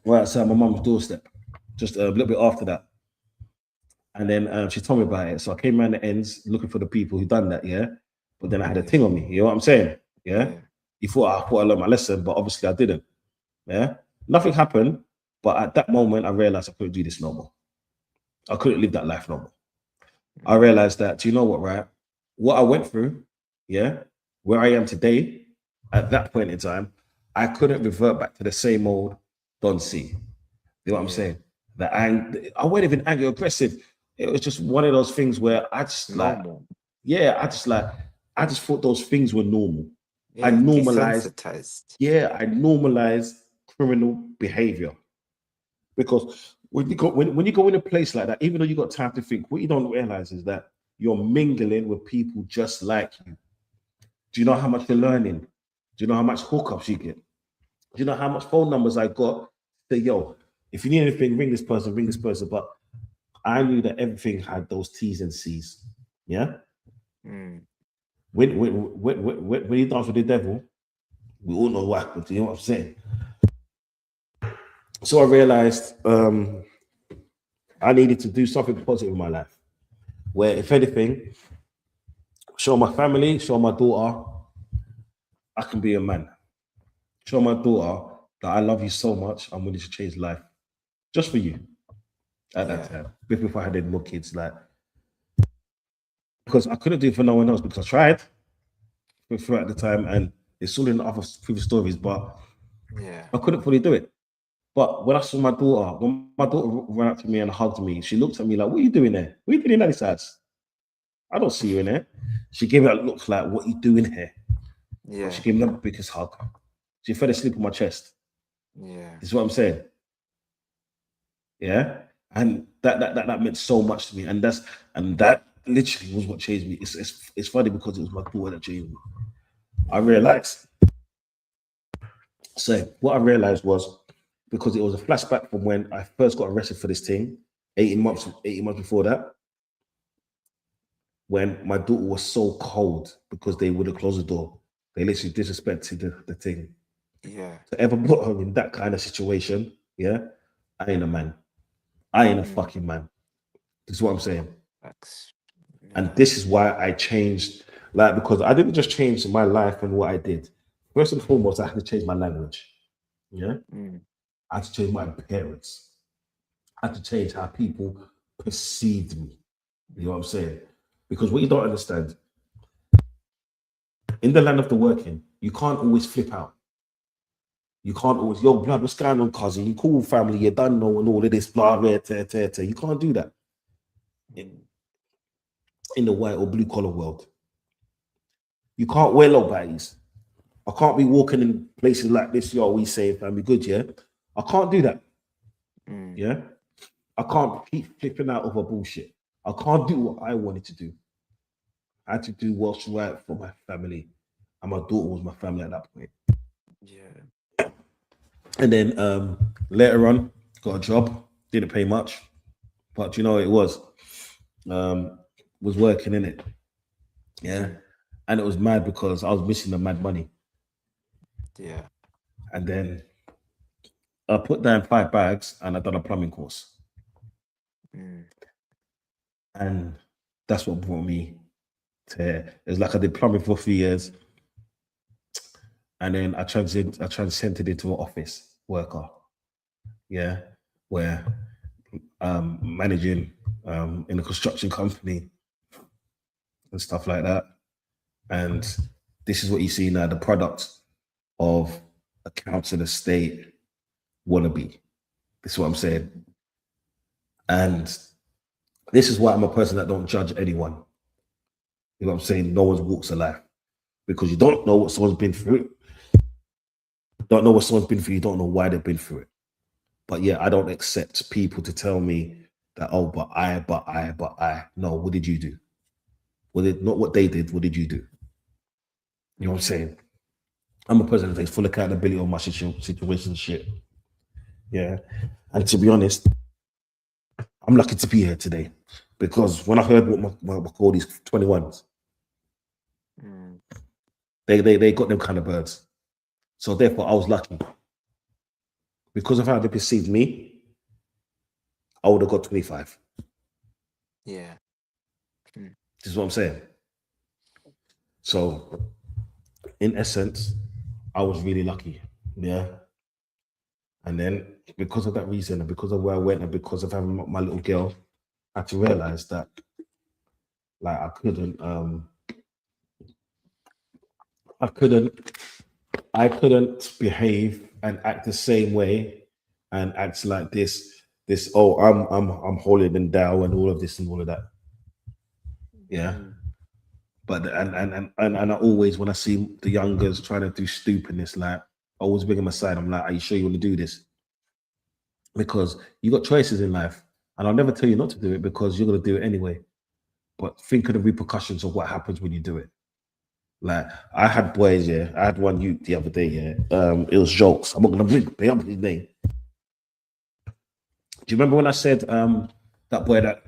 right outside my mum's doorstep, just a little bit after that. And then she told me about it. So I came around the ends looking for the people who done that, yeah. But then I had a Yeah. thing on me, you know what I'm saying? Yeah. Yeah. You thought I learned my lesson, but obviously I didn't. Yeah. Nothing happened, but at that moment I realized I couldn't do this no more. I couldn't live that life no more. I Mm. realized that, do you know what, right? What I went through, yeah, where I am today, at that point in time, I couldn't revert back to the same old Don C. You know what I'm Yeah. saying? I wasn't even angry aggressive. It was just one of those things where I just like, Normal. yeah, I just thought those things were normal. I Yeah. normalized, Desensitized. yeah, I normalized criminal behavior because when you go in a place like that, even though you got time to think, what you don't realize is that you're mingling with people just like you. Do you know how much you're learning? Do you know how much hookups you get? Do you know how much phone numbers I got? Say, yo, if you need anything, ring this person, ring this person. But I knew that everything had those T's and C's. Yeah. Mm. When you dance with the devil, we all know what happened. You know what I'm saying? So I realized I needed to do something positive in my life. Where, if anything, show my family, show my daughter, I can be a man. Show my daughter that I love you so much, I'm willing to change life just for you at that Yeah. time. Before I had any more kids, like because I couldn't do it for no one else because I tried throughout the time and it's all in the other previous stories, but Yeah. I couldn't fully do it. But when I saw my daughter, when my daughter ran up to me and hugged me, she looked at me like, "What are you doing there? What are you doing in this house? I don't see you in there." She gave me that look like, "What are you doing here?" But she Yeah. gave me the biggest hug. She fell asleep on my chest. Yeah. Is what I'm saying. Yeah. And that meant so much to me. And that literally was what changed me. It's funny because it was my daughter that changed me. I realized. So what I realized was because it was a flashback from when I first got arrested for this thing. 18 months before that, when my daughter was so cold because they would have closed the door. They literally disrespected the thing. Yeah. To ever put her in that kind of situation, yeah, I ain't a man. I ain't a fucking man. This is what I'm saying. Facts. And Yeah. this is why I changed, like, because I didn't just change my life and what I did. First and foremost, I had to change my language. Yeah. Mm. I had to change my appearance. I had to change how people perceived me. You know what I'm saying? Because what you don't understand, in the land of the working, you can't always flip out. You can't always, yo, blood, what's going on, cousin? You cool family, you done know and all of this, blah, blah, You can't do that Mm. in the white or blue collar world. You can't wear low baddies. I can't be walking in places like this, yo, we safe and be good, yeah? I can't do that, Mm. yeah? I can't keep flipping out over bullshit. I can't do what I wanted to do. I had to do what's right for my family. And my daughter was my family at that point. Yeah. And then later on, got a job, didn't pay much, but you know it um, was working in it, yeah. Mm. And it was mad because I was missing the mad money. Yeah. And then I put down 5 bags and I done a plumbing course, Mm. and that's what brought me to here. It's like I did plumbing for 3 years, and then I transcended into an office worker, yeah, where managing in a construction company and stuff like that. And this is what you see now, the product of a council estate wannabe. This is what I'm saying. And this is why I'm a person that don't judge anyone. You know what I'm saying? No one's walks of life. Because you don't know what someone's been through. Don't know what someone's been through, you don't know why they've been through it. But yeah, I don't accept people to tell me that, oh, but I. No, what did you do? Well, not what they did, what did you do? You know what I'm saying? I'm a person that takes full accountability on my situation shit. Yeah. And to be honest, I'm lucky to be here today because when I heard what my call these 21s, Mm. they got them kind of birds. So therefore, I was lucky because of how they perceived me. I would have got 25. Yeah. Mm. This is what I'm saying. So, in essence, I was really lucky. Yeah. And then because of that reason, and because of where I went, and because of having my little girl, I had to realize that like I couldn't I couldn't behave and act the same way and act like this, oh, I'm holier than thou and all of this and all of that. Yeah. Mm. But and I always, when I see the youngers trying to do stupidness, like I always bring them aside. I'm like, are you sure you want to do this? Because you got choices in life. And I'll never tell you not to do it because you're gonna do it anyway. But think of the repercussions of what happens when you do it. Like I had boys, yeah. I had one youth the other day, yeah. It was jokes. I'm not gonna bring up his name. Do you remember when I said that boy that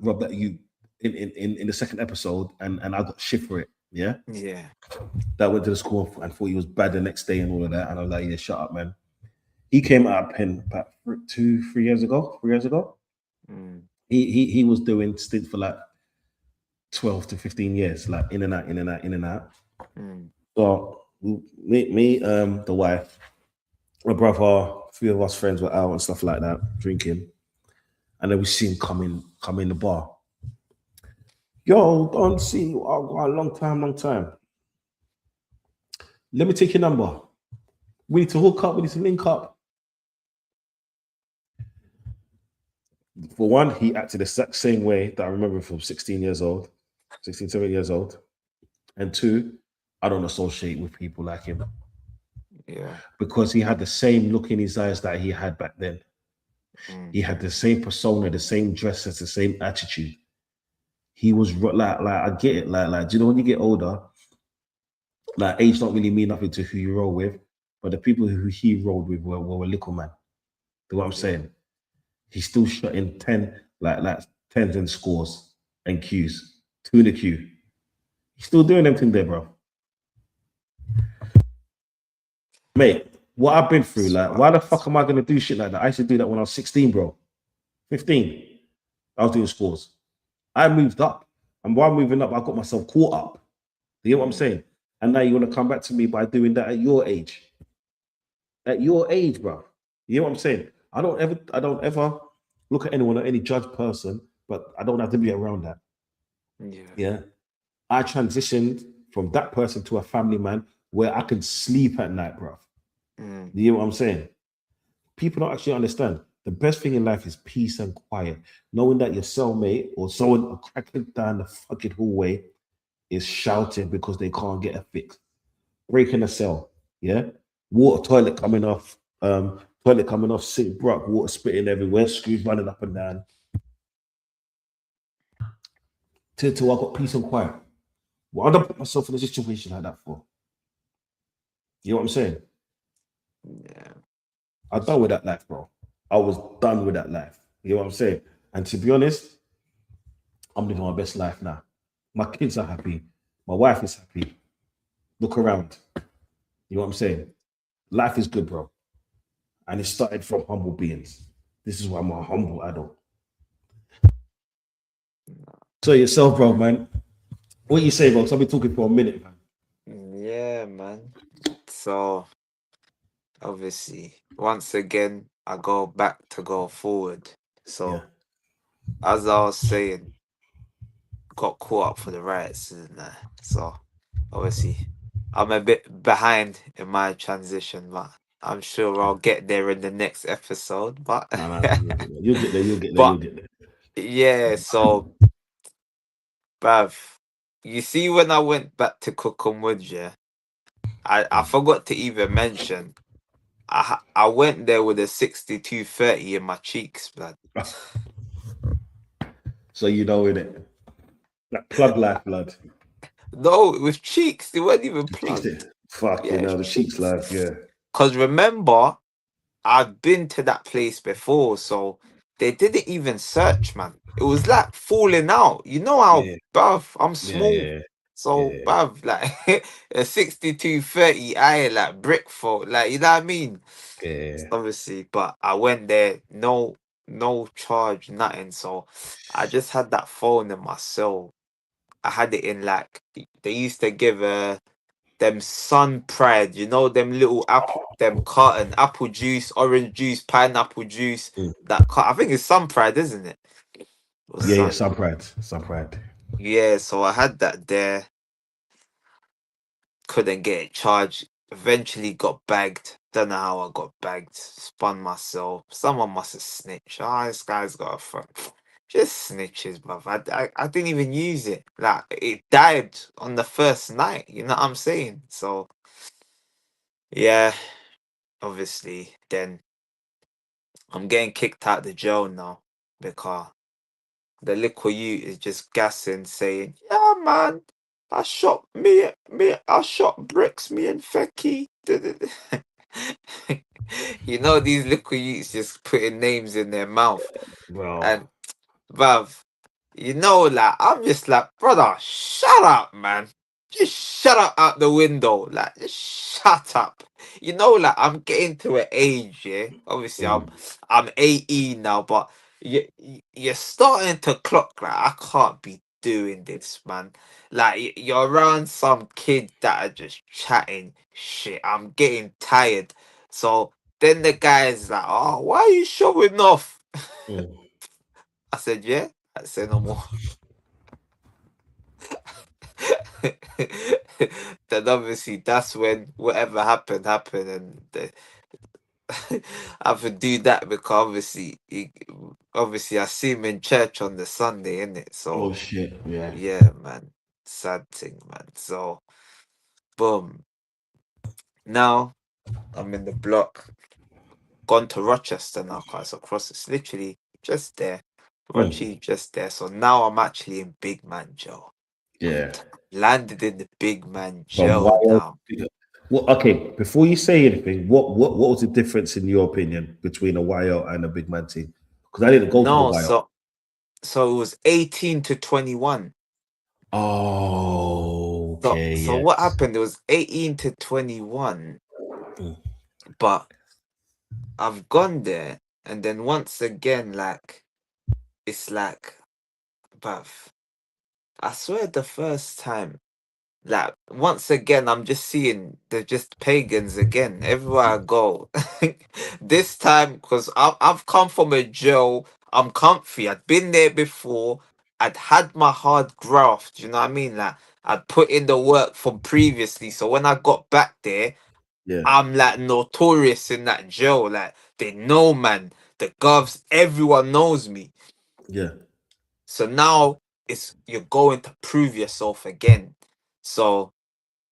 robbed that you in the second episode and I got shit for it, yeah? Yeah. That went to the school and thought he was bad the next day and all of that. And I was like, yeah, shut up, man. He came out of pen about 3 years ago. 3 years ago, Mm. he was doing stint for like 12 to 15 years, like in and out, in and out, in and out. Mm. So the wife, my brother, 3 of us friends were out and stuff like that, drinking. And then we see him come in the bar. Yo, don't see you. Oh, long time. Let me take your number. We need to hook up, we need to link up. For one, he acted the exact same way that I remember from 16 years old, 16, 17 years old. And two, I don't associate with people like him Yeah. because he had the same look in his eyes that he had back then. Mm. He had the same persona, the same dresses, the same attitude. He was like I get it. Like, do you know when you get older, like age don't really mean nothing to who you roll with, but the people who he rolled with were little man. You know what I'm Yeah. saying? He's still shutting 10, like tens and scores and Qs. Two in the Q. He's still doing everything there, bro. Mate, what I've been through, like, why the fuck am I gonna do shit like that? I used to do that when I was 16, bro. 15. I was doing scores. I moved up. And while moving up, I got myself caught up. You get what I'm saying? And now you want to come back to me by doing that at your age. At your age, bro. You know what I'm saying? I don't ever look at anyone or any judge person, but I don't have to be around that. Yeah. Yeah. I transitioned from that person to a family man where I can sleep at night, bro. Mm. You know what I'm saying? People don't actually understand. The best thing in life is peace and quiet. Knowing that your cellmate or someone cracking down the fucking hallway is shouting because they can't get a fix. Breaking a cell, yeah? Water toilet coming off sink, bro, water spitting everywhere, screws running up and down. Till I got peace and quiet. What I don't put myself in a situation like that for? You know what I'm saying? Yeah. I'm done with that life, bro. I was done with that life. You know what I'm saying? And to be honest, I'm living my best life now. My kids are happy. My wife is happy. Look around. You know what I'm saying? Life is good, bro. And it started from humble beings. This is why I'm a humble adult. So yourself, bro, man. What you say, bro? 'Cause I've been talking for a minute, man. Yeah, man. So obviously, once again, I go back to go forward. Yeah. So as I was saying, got caught up for the riots, and so obviously, I'm a bit behind in my transition, but I'm sure I'll get there in the next episode. But No, you'll get there. You'll get there. You'll but get there. yeah, so bruv, you see when I went back to Cookham Wood, yeah, I forgot to even mention I went there with a 6230 in my cheeks, blood. So you know in it. That plug life, blood. No, it was cheeks. They weren't even Cheeks plugged. it. Fuck Yeah, you it was know, the cheeks cheeks. life, yeah. Cause remember, I've been to that place before, so they didn't even search, man. It was like falling out. You know how, Yeah, bruv, I'm yeah, small. yeah, So, yeah, bruv, like a 6230, I ain't like brick fault. Like, you know what I mean? yeah. Obviously, but I went there, no charge, nothing. So I just had that phone in my cell. I had it in like they used to give them Sun Pride, you know, them little apple, them carton apple juice, orange juice, pineapple juice. Mm. I think it's Sun Pride, isn't it? Or Yeah, yeah, Sun. some pride. Some pride. Yeah, so I had that there. Couldn't get it charged. Eventually got bagged. Don't know how I got bagged. Spun myself. Someone must have snitched. Ah, this guy's got a phone. Just snitches, bruv. I didn't even use it. Like it died on the first night. You know what I'm saying? So yeah, obviously. Then I'm getting kicked out the jail now because the little you is just gassing, saying, "Yeah, man, I shot bricks, me and Fecky." You know, these little youths just putting names in their mouth, Bro. and bruv, you know, like I'm just like, brother, shut up, man. Just shut up out the window, like just shut up. You know, like I'm getting to an age, yeah. Obviously, Mm, I'm 18 now, but you're starting to clock like I can't be doing this, man. Like you're around some kids that are just chatting shit. I'm getting tired. So then the guy's like, "Oh, why are you showing off?" mm. I said, "Yeah." I said, "No more." Then obviously that's when whatever happened, and I have to do that because obviously I see him in church on the Sunday, innit? Oh So shit. Yeah. yeah, man, sad thing, man. So boom, now I'm in the block, gone to Rochester now, cause across it's literally just there, Mm, Rochi just there. So now I'm actually in big man jail. yeah. Landed in the big man From jail wild. now. Well, okay. Before you say anything, what was the difference in your opinion between a YO and a big man team? Because I didn't go to the No, wire. so it was 18 to 21. Oh, okay, So what yes. happened? It was 18 to 21, Mm, but I've gone there, and then once again, like, it's like, bruv, I swear the first time, like, once again, I'm just seeing they're just pagans again everywhere I go. This time, because I've come from a jail, I'm comfy. I'd been there before. I'd had my hard graft. You know what I mean? Like, I'd put in the work from previously. So when I got back there, yeah, I'm like notorious in that jail. Like, they know, man. The govs, everyone knows me. yeah. So now it's you're going to prove yourself again. So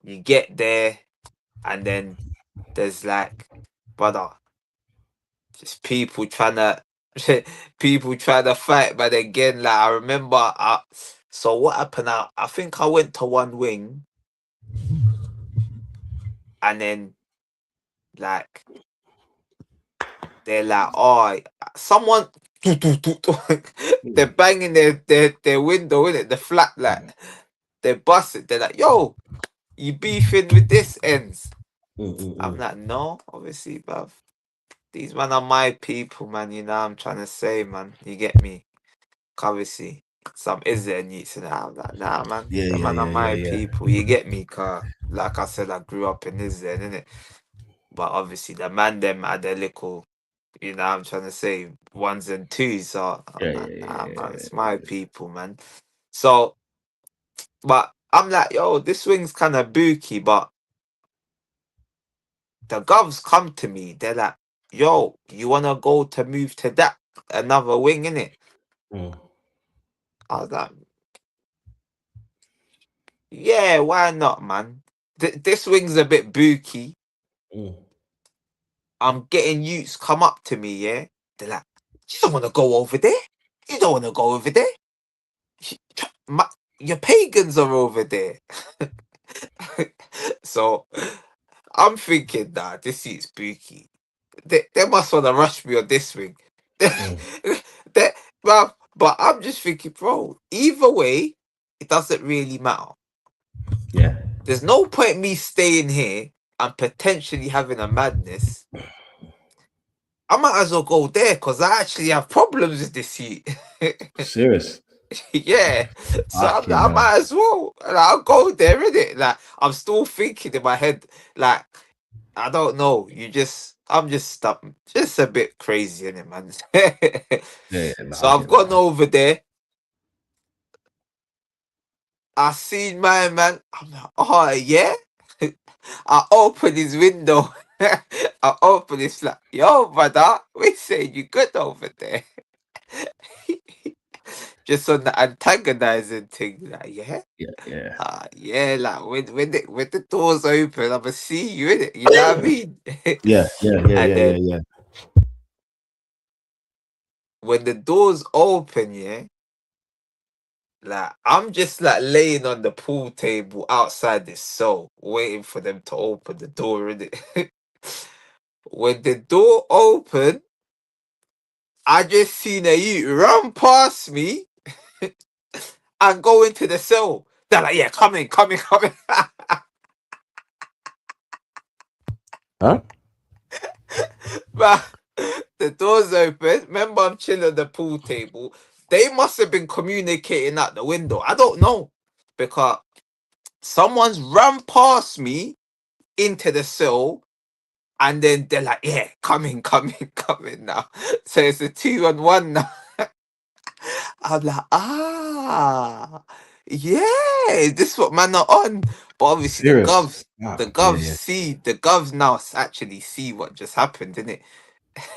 you get there, and then there's like, brother, just people trying to fight. But again, like, I remember, so what happened? I think I went to one wing, and then, like, they're like, oh, someone. They're Mm, banging their window in it, the flat, like, they bust it. They're like, yo, you beefing with this ends? I'm mm. like, no, obviously, bruv. These man are my people, man. You know what I'm trying to say, man. You get me? Obviously, some is there needs and I'm like, nah, man. Yeah, The yeah, man are yeah, my yeah, yeah. people. You get me? Car, like I said, I grew up in Israel, innit? But obviously, the man them had their little, you know what I'm trying to say, ones and twos. So I'm Yeah, like, yeah, nah, yeah, man, yeah, it's my people, man. So, but I'm like, yo, this swing's kind of booky, but the govs come to me. They're like, yo, you want to go to move to that another wing, innit? Mm, I was like, yeah, why not, man? This wing's a bit booky. mm. I'm getting youths come up to me, yeah? They're like, you don't want to go over there? You don't want to go over there? My, your pagans are over there. So I'm thinking, nah, this is spooky. They must want to rush me on this wing. Mm. They, but I'm just thinking, bro, either way, it doesn't really matter. Yeah, There's no point me staying here and potentially having a madness. I might as well go there because I actually have problems with this heat. serious. Yeah, so Fucking I hell. might as well. And I'll go there, innit? Like, I'm still thinking in my head, like, I don't know. I'm just stuck, just a bit crazy in it, man. Yeah, yeah, no, So I I've get that. gone over there. I seen my man. I'm like, oh yeah. I open his window. I open his like, yo, brother, we say you good over there. Just on the antagonizing thing, like, yeah. Yeah, yeah, Yeah, like when the doors open, I'ma see you in it. You know what I mean? yeah, yeah, yeah, And yeah, yeah, then yeah. when the doors open, yeah, like, I'm just like laying on the pool table outside this cell, waiting for them to open the door, in it. When the door opened, I just seen a you run past me and go into the cell. They're like, yeah, come in, come in, come in. Huh? But the door's open. Remember, I'm chilling at the pool table. They must have been communicating out the window. I don't know. Because someone's run past me into the cell, and then they're like, yeah, come in, come in, come in now. So it's a 2-on-1 now. I'm like, yeah, this is what man are on. But obviously Serious. Ah, the yeah, govs yeah, see, the govs now actually see what just happened, didn't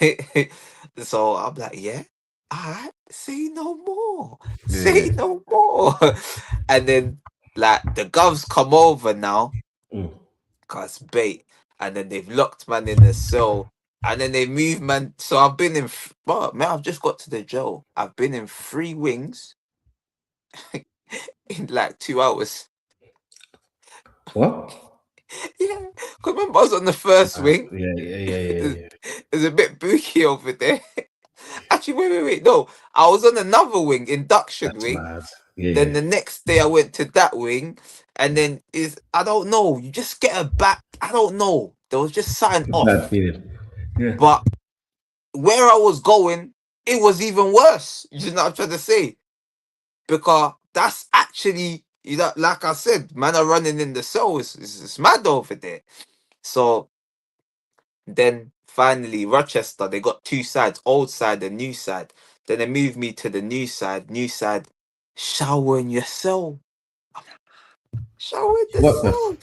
it? So I'm like, yeah, alright, say no more, yeah, say yeah. no more. And then, like, the govs come over now, Mm. cause bait, and then they've locked man in the cell, and then they move man. So I've been in, well, man, I've just got to the jail. I've been in 3 wings in like 2 hours. What? Yeah, cause remember I was on the first wing. Yeah, yeah, yeah, yeah, It's yeah. it's a bit booky over there. actually, wait. No, I was on another wing, induction That's wing. mad. Then Yeah. the next day I went to that wing, and then I don't know. You just get a back. I don't know. There was just something Bad off. feeling. Yeah. But where I was going, it was even worse. You know what I'm trying to say? Because that's actually, like I said, man are running in the cell. It's mad over there. So then finally, Rochester, they got two sides, old side and new side. Then they moved me to the new side. New side, shower in your cell. Shower in the What the? cell.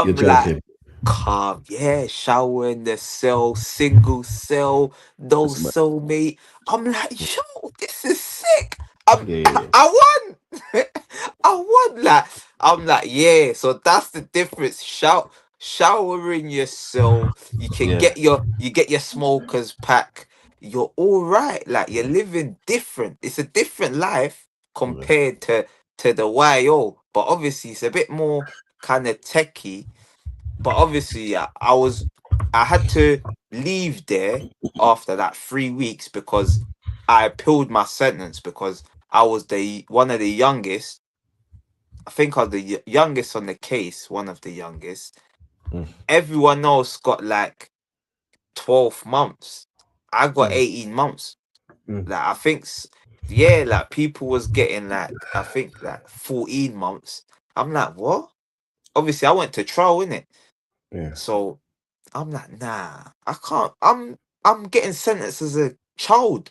You're I'm like, joking. calm, yeah, shower in the cell, single cell, no That's mad. cellmate. I'm like, yo, this is sick. I'm, Yeah. I won. I won. Like, I'm like, yeah. So that's the difference. Shower in your cell. You can Yeah. you get your smokers pack. You're all right. Like you're living different. It's a different life Yeah. compared to the YO. But obviously, it's a bit more kind of techie. But obviously, I had to leave there after that 3 weeks because I appealed my sentence because I was the one of the youngest. I think I was the youngest on the case, one of the youngest. Mm, Everyone else got like 12 months. I got mm, 18 months. mm. Like I think, yeah, like people was getting like I think like 14 months. I'm like, what? Obviously, I went to trial in it, Yeah. so I'm like, nah, I can't. I'm getting sentenced as a child.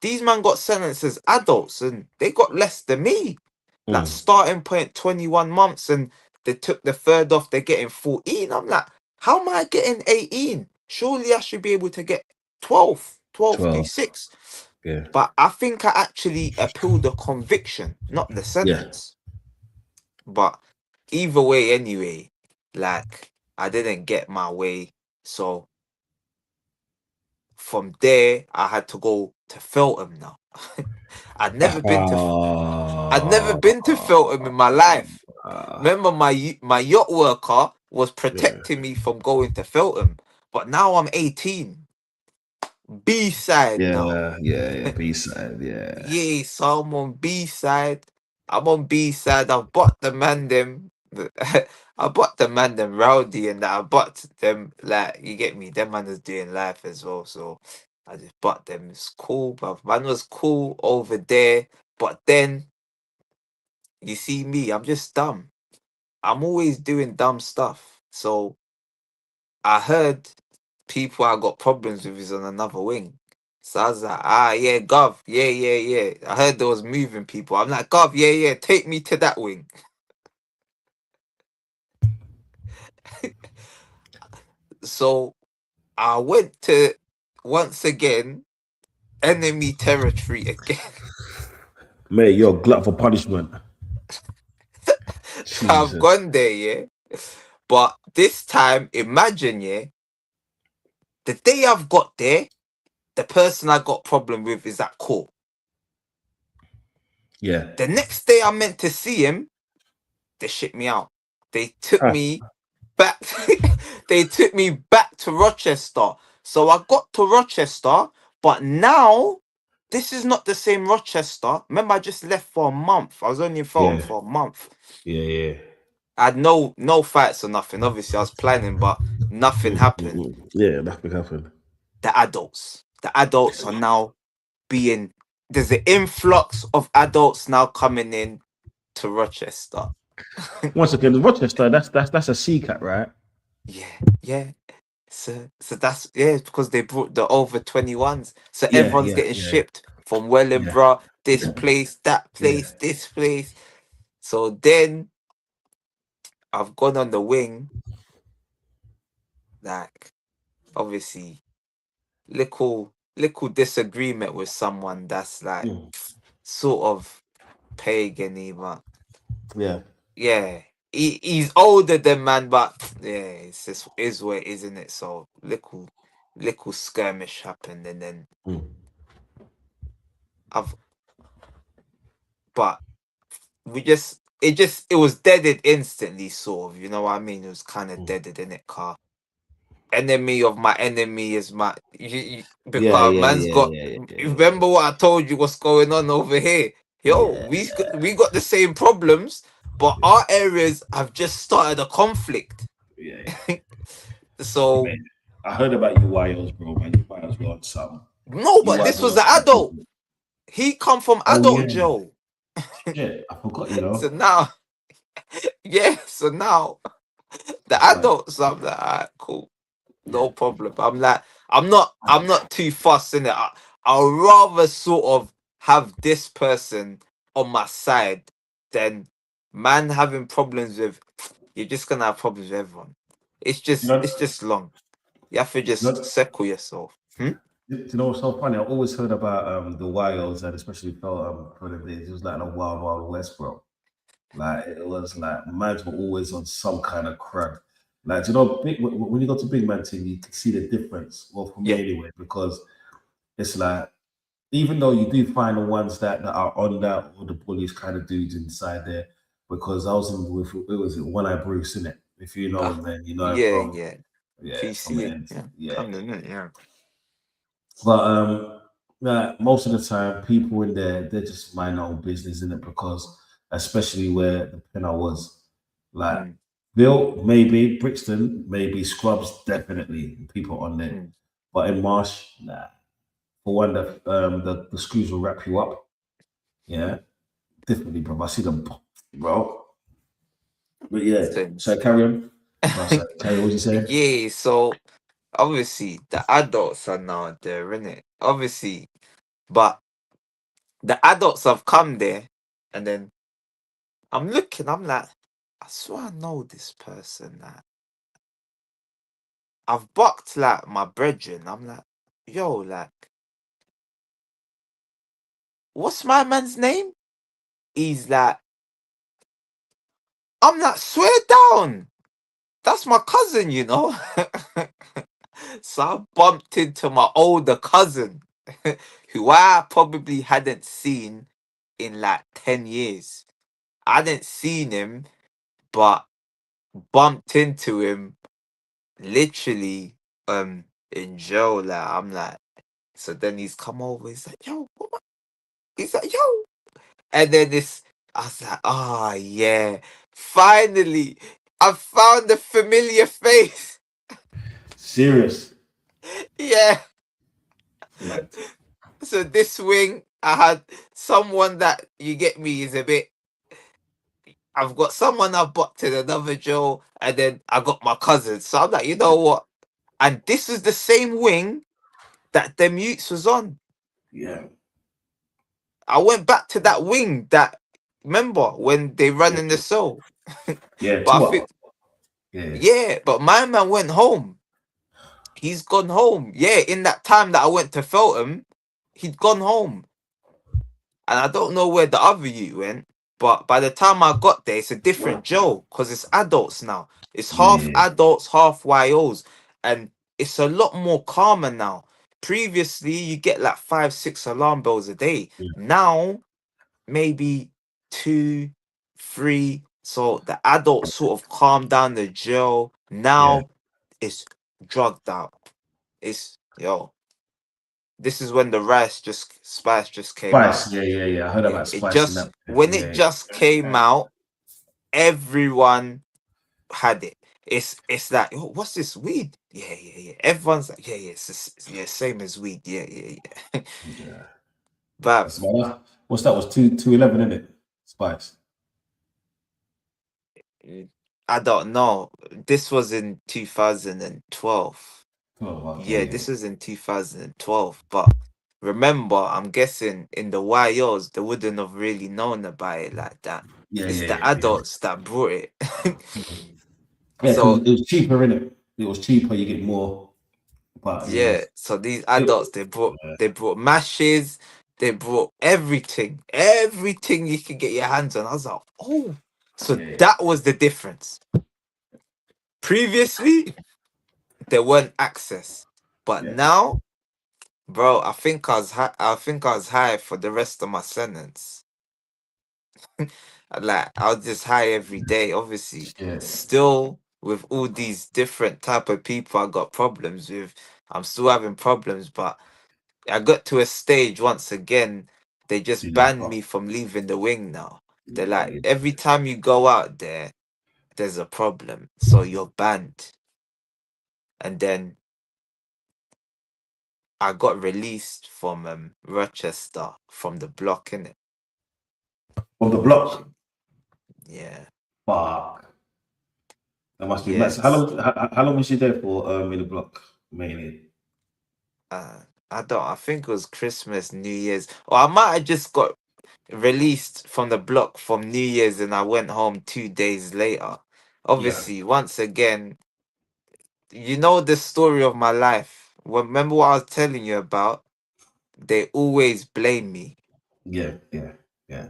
These man got sentenced as adults, and they got less than me. Like Mm. starting point 21 months, and they took the third off. They're getting 14. I'm like, how am I getting 18? Surely I should be able to get 12, 12 to 12. 6. Yeah. But I think I actually appealed the conviction, not the Yeah. sentence. But either way, anyway, like I didn't get my way. So from there, I had to go to Feltham now. I'd never been to I'd never Ah, been to Feltham in my life. ah, Remember, my yacht worker was yeah. protecting me from going to Feltham, but now I'm 18. B side now. Yeah. Yeah. Yeah. B side. Yeah. Yeah, so I'm on B side. I'm on B side. I've bought the man them. I bought the man them rowdy and that I bought them like you get me. Them man is doing life as well, so I just bought them. It's cool, but man was cool over there. But then you see me, I'm just dumb. I'm always doing dumb stuff. So I heard people I got problems with is on another wing. So I was like, yeah, Gov, yeah. I heard there was moving people. I'm like, Gov, yeah, take me to that wing. So I went to once again enemy territory again. Mate, you're a glut for punishment. So I've Jesus. gone there, yeah. But this time, imagine, yeah, the day I've got there, the person I got problem with is at court. Yeah. The next day I'm meant to see him, they shipped me out. They took Ah, me back. They took me back to Rochester. So I got to Rochester, but now this is not the same Rochester. Remember, I just left for a month. I was only in Fulham yeah. for a month. Yeah. Yeah. I had no fights or nothing. Obviously, I was planning, but nothing happened. Yeah. Nothing happened. The adults are now being. There's an influx of adults now coming in to Rochester. Once again, Rochester. That's a C cat, right? Yeah. So that's it's because they brought the over 21s. So Yeah. everyone's Yeah. getting Yeah. shipped from Wellingborough, this place, that Yeah. place, this place. So then I've gone on the wing, like obviously little disagreement with someone that's like Mm, sort of pagan but yeah. yeah. He's older than man, but yeah, it's just is what it is, isn't it? So little skirmish happened and then Mm, I've but it was deaded instantly, sort of, you know what I mean? It was kind of mm. deaded in it, car. enemy of my enemy is my Yeah, because yeah, man's yeah, got. yeah, yeah, Remember what I told you? What's going on over here? Yo, yeah, we got the same problems, but our areas have just started a conflict. yeah, yeah. So Man, I heard about you YOs, bro, man. You might as well on something. no, You but might as this well was on an some adult. business. He come from Oh adult yeah. jail. Shit. I forgot, you So know. now, yeah. So now the That's like adults, I'm like, alright, cool, no problem. I'm like, I'm not too fussed in it. I'll rather sort of have this person on my side than man having problems with. You're just gonna have problems with everyone. you know, It's just long. You have to you just know, settle yourself. Hmm? you know what's so funny? I always heard about the YOs and especially felt for the days. It was like a wild, wild west, bro. Like it was like mans were always on some kind of crud. Like you know, when you go to big man team, you can see the difference. Well, for me Yeah. anyway, because it's like even though you do find the ones that are on that or the bullies kind of dudes inside there. Because I was in with it was One Eye Bruce in it. If you know Ah, him, then you know him yeah, from yeah. from the PC. end. Yeah. Yeah, Come in it. Yeah. but most of the time, people in there they're just mind their own business in it because, especially where the pinner was, like Mm, Bill, maybe Brixton, maybe Scrubs, definitely people on there, mm. but in Marsh, nah. For one, the screws will wrap you up. Yeah, definitely, bro. I see them, bro. But yeah, Same. so carry on. No, sorry, carry on. What you saying? Yeah. So obviously the adults are now there, innit? Obviously, but the adults have come there, and then I'm looking. I'm like, I swear I know this person. That I've bucked like my brethren. I'm like, yo, like, what's my man's name? He's like, I'm like, swear down. That's my cousin, you know. So I bumped into my older cousin, who I probably hadn't seen in like 10 years. I hadn't seen him, but bumped into him literally in jail. Like, I'm like, so then he's come over, he's like, yo, he's like, yo. And then this, I was like, oh, yeah. Finally, I found a familiar face. Serious, Yeah. blood. So this wing, I had someone that you get me is a bit. I've got someone I booked in another Joe, and then I got my cousin. So I'm like, you know what? And this is the same wing that the mutes was on. Yeah, I went back to that wing that remember when they run yeah, in the cell. yeah. But I Two up. think Yeah, yeah, but my man went home. He's gone home. Yeah, in that time that I went to Feltham, he'd gone home. And I don't know where the other you went, but by the time I got there, it's a different Joe because it's adults now. It's half yeah, adults, half YOs, and it's a lot more calmer now. Previously, you get like 5, 6 alarm bells a day. yeah, Now, maybe 2, 3. So the adults sort of calm down the jail. yeah. Now it's drugged out. It's yo. This is when the spice just came out. Spice. Yeah, yeah, yeah. I heard Yeah, about it spice in just that. when it Yeah, just came out, everyone had it. It's like, oh, what's this weed? Yeah, yeah, yeah. Everyone's like, yeah, yeah, yeah, same as weed. Yeah, yeah, yeah. yeah. But That's what's that? Was 211 in it? Spice. I don't know. This was in 2012. Oh, Yeah, okay, yeah, this was in 2012. But remember, I'm guessing in the YOs, they wouldn't have really known about it like that. yeah, It's yeah, the yeah, yeah. adults that brought it. Yeah, because So it was cheaper in it. It was cheaper. You get more, but it yeah, was. so these It, adults they brought mashes, they brought everything you could get your hands on. I was like, oh, so yeah, that was the difference. Previously, there weren't access, but yeah, now, bro, I think I was I think I was high for the rest of my sentence. Like I was just high every day. Obviously, yeah, still. with all these different type of people I got problems with. I'm still having problems, but I got to a stage once again. They just Yeah. banned me from leaving the wing now. They're like, Yeah. every time you go out there, there's a problem, so you're banned. And then I got released from Rochester from the block, innit? On the block. Yeah. Fuck. That must be mad. So Yes. how long was you there for in the block mainly? I don't. I think it was Christmas, New Year's, or I might have just got released from the block from New Year's, and I went home 2 days later. Yeah. Obviously, once again, you know the story of my life. Remember what I was telling you about? They always blame me. Yeah. Yeah. Yeah.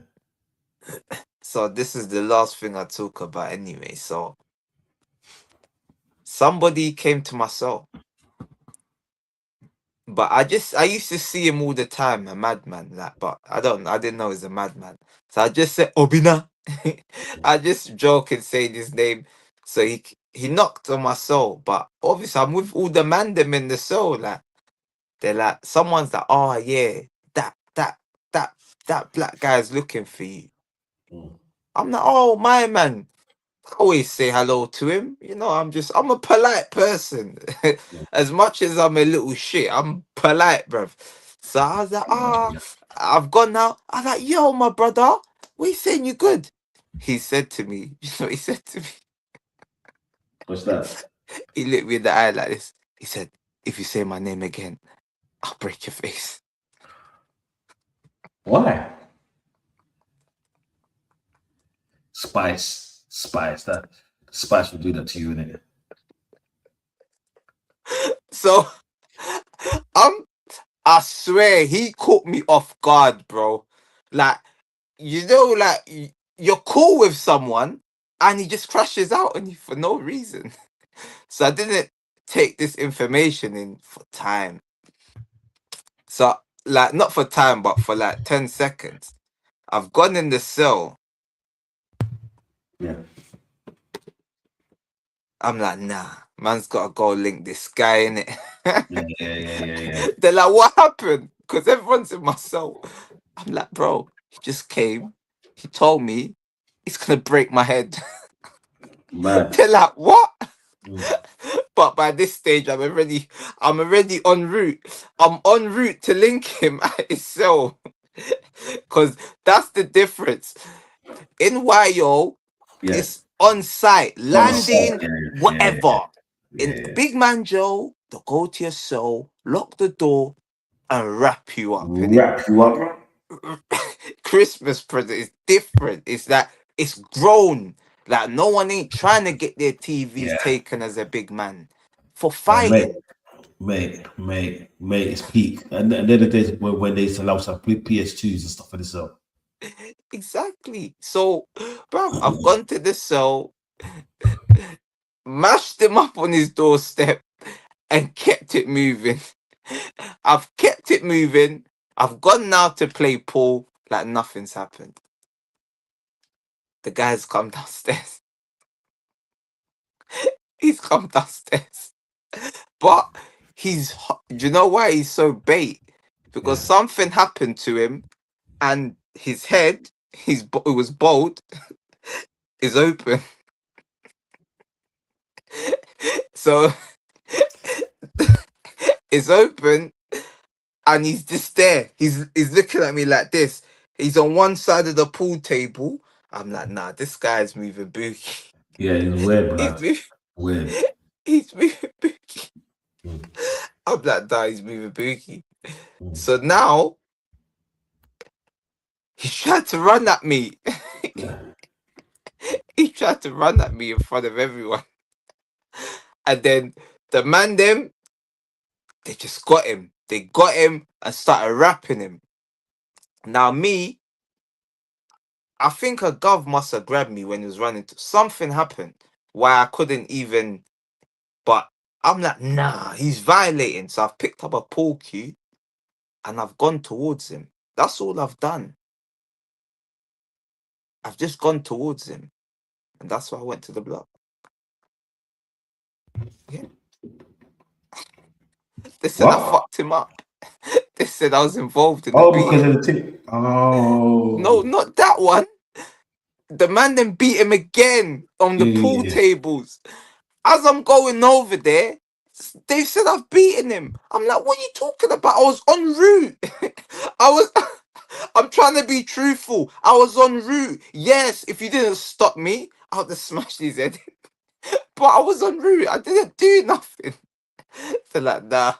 So this is the last thing I talk about anyway. So somebody came to my cell. But I used to see him all the time, a madman, like, but I didn't know he's a madman. So I just said Obina. I just joke and say his name. So he knocked on my soul, but obviously I'm with all the man them in the soul, like they're like someone's like, oh yeah, that that black guy's looking for you. Mm. I'm like, oh my man. I always say hello to him. You know, I'm a polite person. Yeah. As much as I'm a little shit, I'm polite, bruv. So I was like, Yeah. I've gone now. I was like, yo, my brother, what you saying? You good? He said to me, you know what he said to me? What's that? He looked me in the eye like this. He said, if you say my name again, I'll break your face. Why? Spice. Spice. That spice will do that to you, innit? So I'm I swear he caught me off guard, bro. Like, you know, like you're cool with someone and he just crashes out on you for no reason. So I didn't take this information in for time. So, like, not for time, but for like 10 seconds. I've gone in the cell. Yeah. I'm like, nah, man's gotta go link this guy in it. Yeah. Yeah. Yeah. Yeah. Yeah. They're like, what happened? Because everyone's in my cell. I'm like, bro, he just came. He told me he's gonna break my head. Mad. They're like, what? Mm. But by this stage, I'm already en route. I'm en route to link him at his cell. Cause that's the difference. In YO, Yeah. it's on site, On site. landing, Yeah. Yeah. whatever. Yeah. In Yeah. Big Man Joe, they'll go to your cell, lock the door, and wrap you up in it. Wrap you up. Christmas present is different. It's like it's grown. Like no one ain't trying to get their TVs Yeah. taken as a big man for Oh, mate. fighting. Mate, it's peak. And then the days when they used to allow some PS2s and stuff for this up. Exactly. So, bruv, I've gone to the cell, mashed him up on his doorstep, and kept it moving. I've kept it moving. I've gone now to play pool like nothing's happened. The guy's come downstairs. He's come downstairs. But do you know why he's so bait? Because Yeah. something happened to him and his head, it was bald, is open. So it's open and he's just there. He's looking at me like this. He's on one side of the pool table. I'm like, nah, this guy's moving bookie. Yeah, it's weird, He's blood. moving, Weird. he's moving bookie. Mm. I'm like, nah, he's moving bookie. Mm. So now he tried to run at me. Yeah. He tried to run at me in front of everyone. And then the man them, they just got him. They got him and started rapping him. Now me, I think a gov must have grabbed me when he was running. Something happened why I couldn't even. But I'm like, nah, he's violating. So I've picked up a pool cue and I've gone towards him. That's all I've done. I've just gone towards him, and that's why I went to the block. Yeah. They said I What? fucked him up. They said I was involved in the Oh, because beating. of the thing. No, Oh, not that one. The man then beat him again on the yeah, pool yeah, yeah. tables. As I'm going over there, they said I've beaten him. I'm like, what are you talking about? I was en route. I was. I'm trying to be truthful. I was en route. Yes, if you didn't stop me, I would have smashed his head. But I was en route. I didn't do nothing. So like, nah,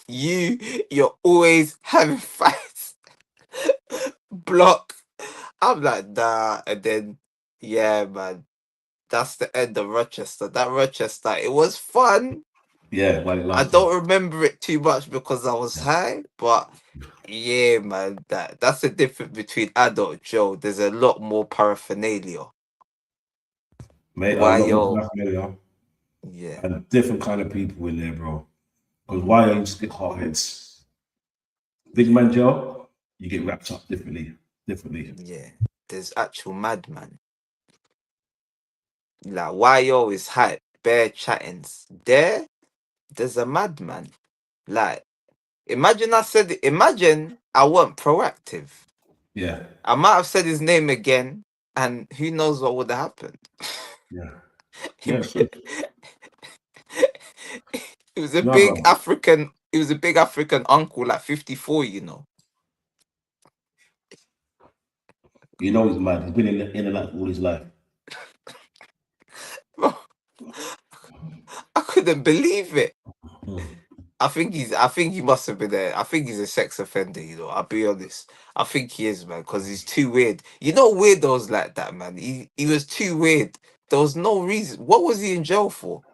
you're always having fights. Block. I'm like, nah, and then yeah, man. That's the end of Rochester. That Rochester, it was fun. Yeah, while it I lasted. don't remember it too much because I was Yeah. high, but yeah, man, that's the difference between adult Joe. There's a lot more paraphernalia. Mate, a Why lot more yo? familiar Yeah, and different kind of people in there, bro. Because why you just get hot heads? Big man Joe, you get wrapped up differently. Differently. yeah. There's actual madman. Like why yo is hype, bare chattings. There's a madman. Like imagine I weren't proactive. Yeah, I might have said his name again, and who knows what would have happened. yeah, yeah. He Because was a you have big African. He was a big African uncle, like 54. You know, you know he's mad. He's been in and out all his life. bro, I couldn't believe it. Mm. I think he's. I think he must have been there. I think he's a sex offender. You know, I'll be honest. I think he is, man, because he's too weird. You know, weirdos like that, man. He was too weird. There was no reason. What was he in jail for?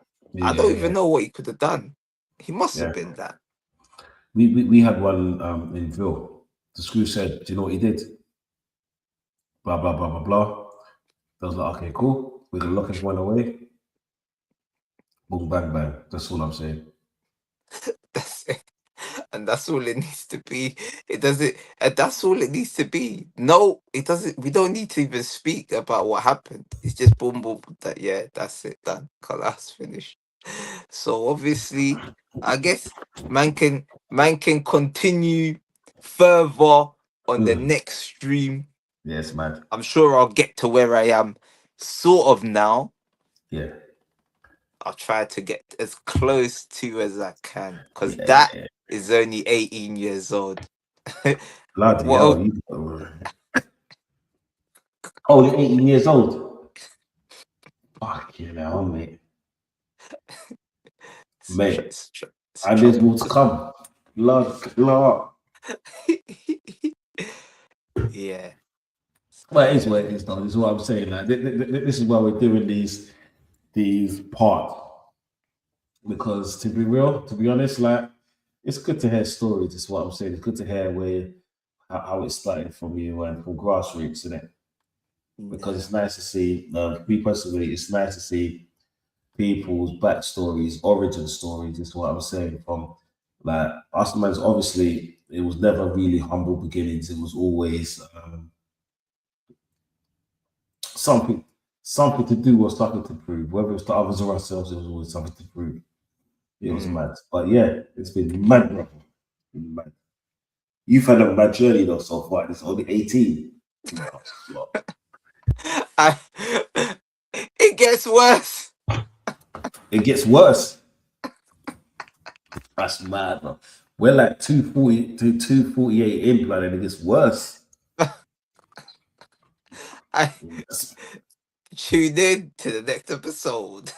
I Yeah, don't yeah, even know what he could have done. He must have yeah. been that. We had one in Ville. The screw said, "Do you know what he did? Blah blah blah blah blah." I was like, "Okay, cool. We're gonna lock everyone away. Boom, bang, bang." That's all I'm saying. That's it. And that's all it needs to be. It doesn't, and that's all it needs to be. No, it doesn't. We don't need to even speak about what happened. It's just boom, boom. That yeah, that's it. Done. That's finished. So obviously, I guess man can continue further on the Mm. next stream. Yes, man. I'm sure I'll get to where I am, sort of now. Yeah, I'll try to get as close to as I can because yeah, that yeah. is only 18 years old. Bloody hell, Well, you. Oh, you're 18 years old. Fuck you know, mate. Mate, it's and there's trouble. more to come. Lord. Yeah. Well, it is what it is, though. This is what I'm saying. Like, this is why we're doing these parts because, to be real, to be honest, like it's good to hear stories. Is what I'm saying. It's good to hear where how it started from you and from grassroots, isn't it? Because Yeah. it's nice to see. Me personally, it's nice to see people's backstories, origin stories. Is what I'm saying. From like us, man's obviously it was never really humble beginnings. It was always something something to do or something to prove. Whether it's to others or ourselves, it was always something to prove. It was Mm. mad. But yeah, it's been mad, bro. Been mad. You've had a mad journey though so far. It's only 18. No, slow. I, it gets worse. It gets worse. That's mad, bro. We're like 240 to 248 in, blood, and it gets worse. I Yes. tune in to the next episode.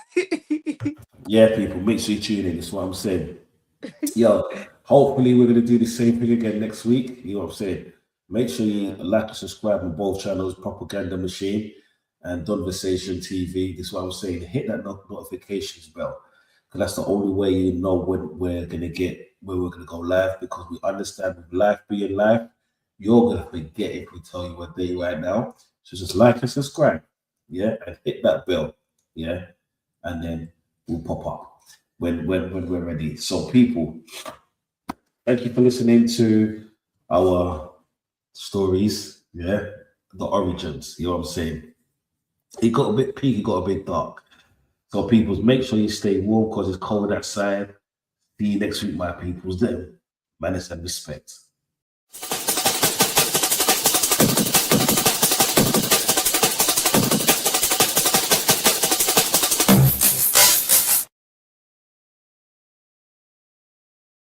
Yeah, people, make sure you tune in. That's what I'm saying. Yo, hopefully we're gonna do the same thing again next week. You know what I'm saying? Make sure you Yeah. like and subscribe on both channels, Propaganda Machine and Donversation TV. This is what I'm saying. Hit that notifications bell. Because that's the only way you know when we're gonna go live because we understand with life being live, you're gonna forget if we tell you what day right now. So just like and subscribe. Yeah, and hit that bell. Yeah, and then we'll pop up when we're ready. So people, thank you for listening to our stories. Yeah, the origins. You know what I'm saying? It got a bit peak. It got a bit dark. So, peoples, make sure you stay warm because it's cold outside. See you next week, my peoples. Them, manners and respect.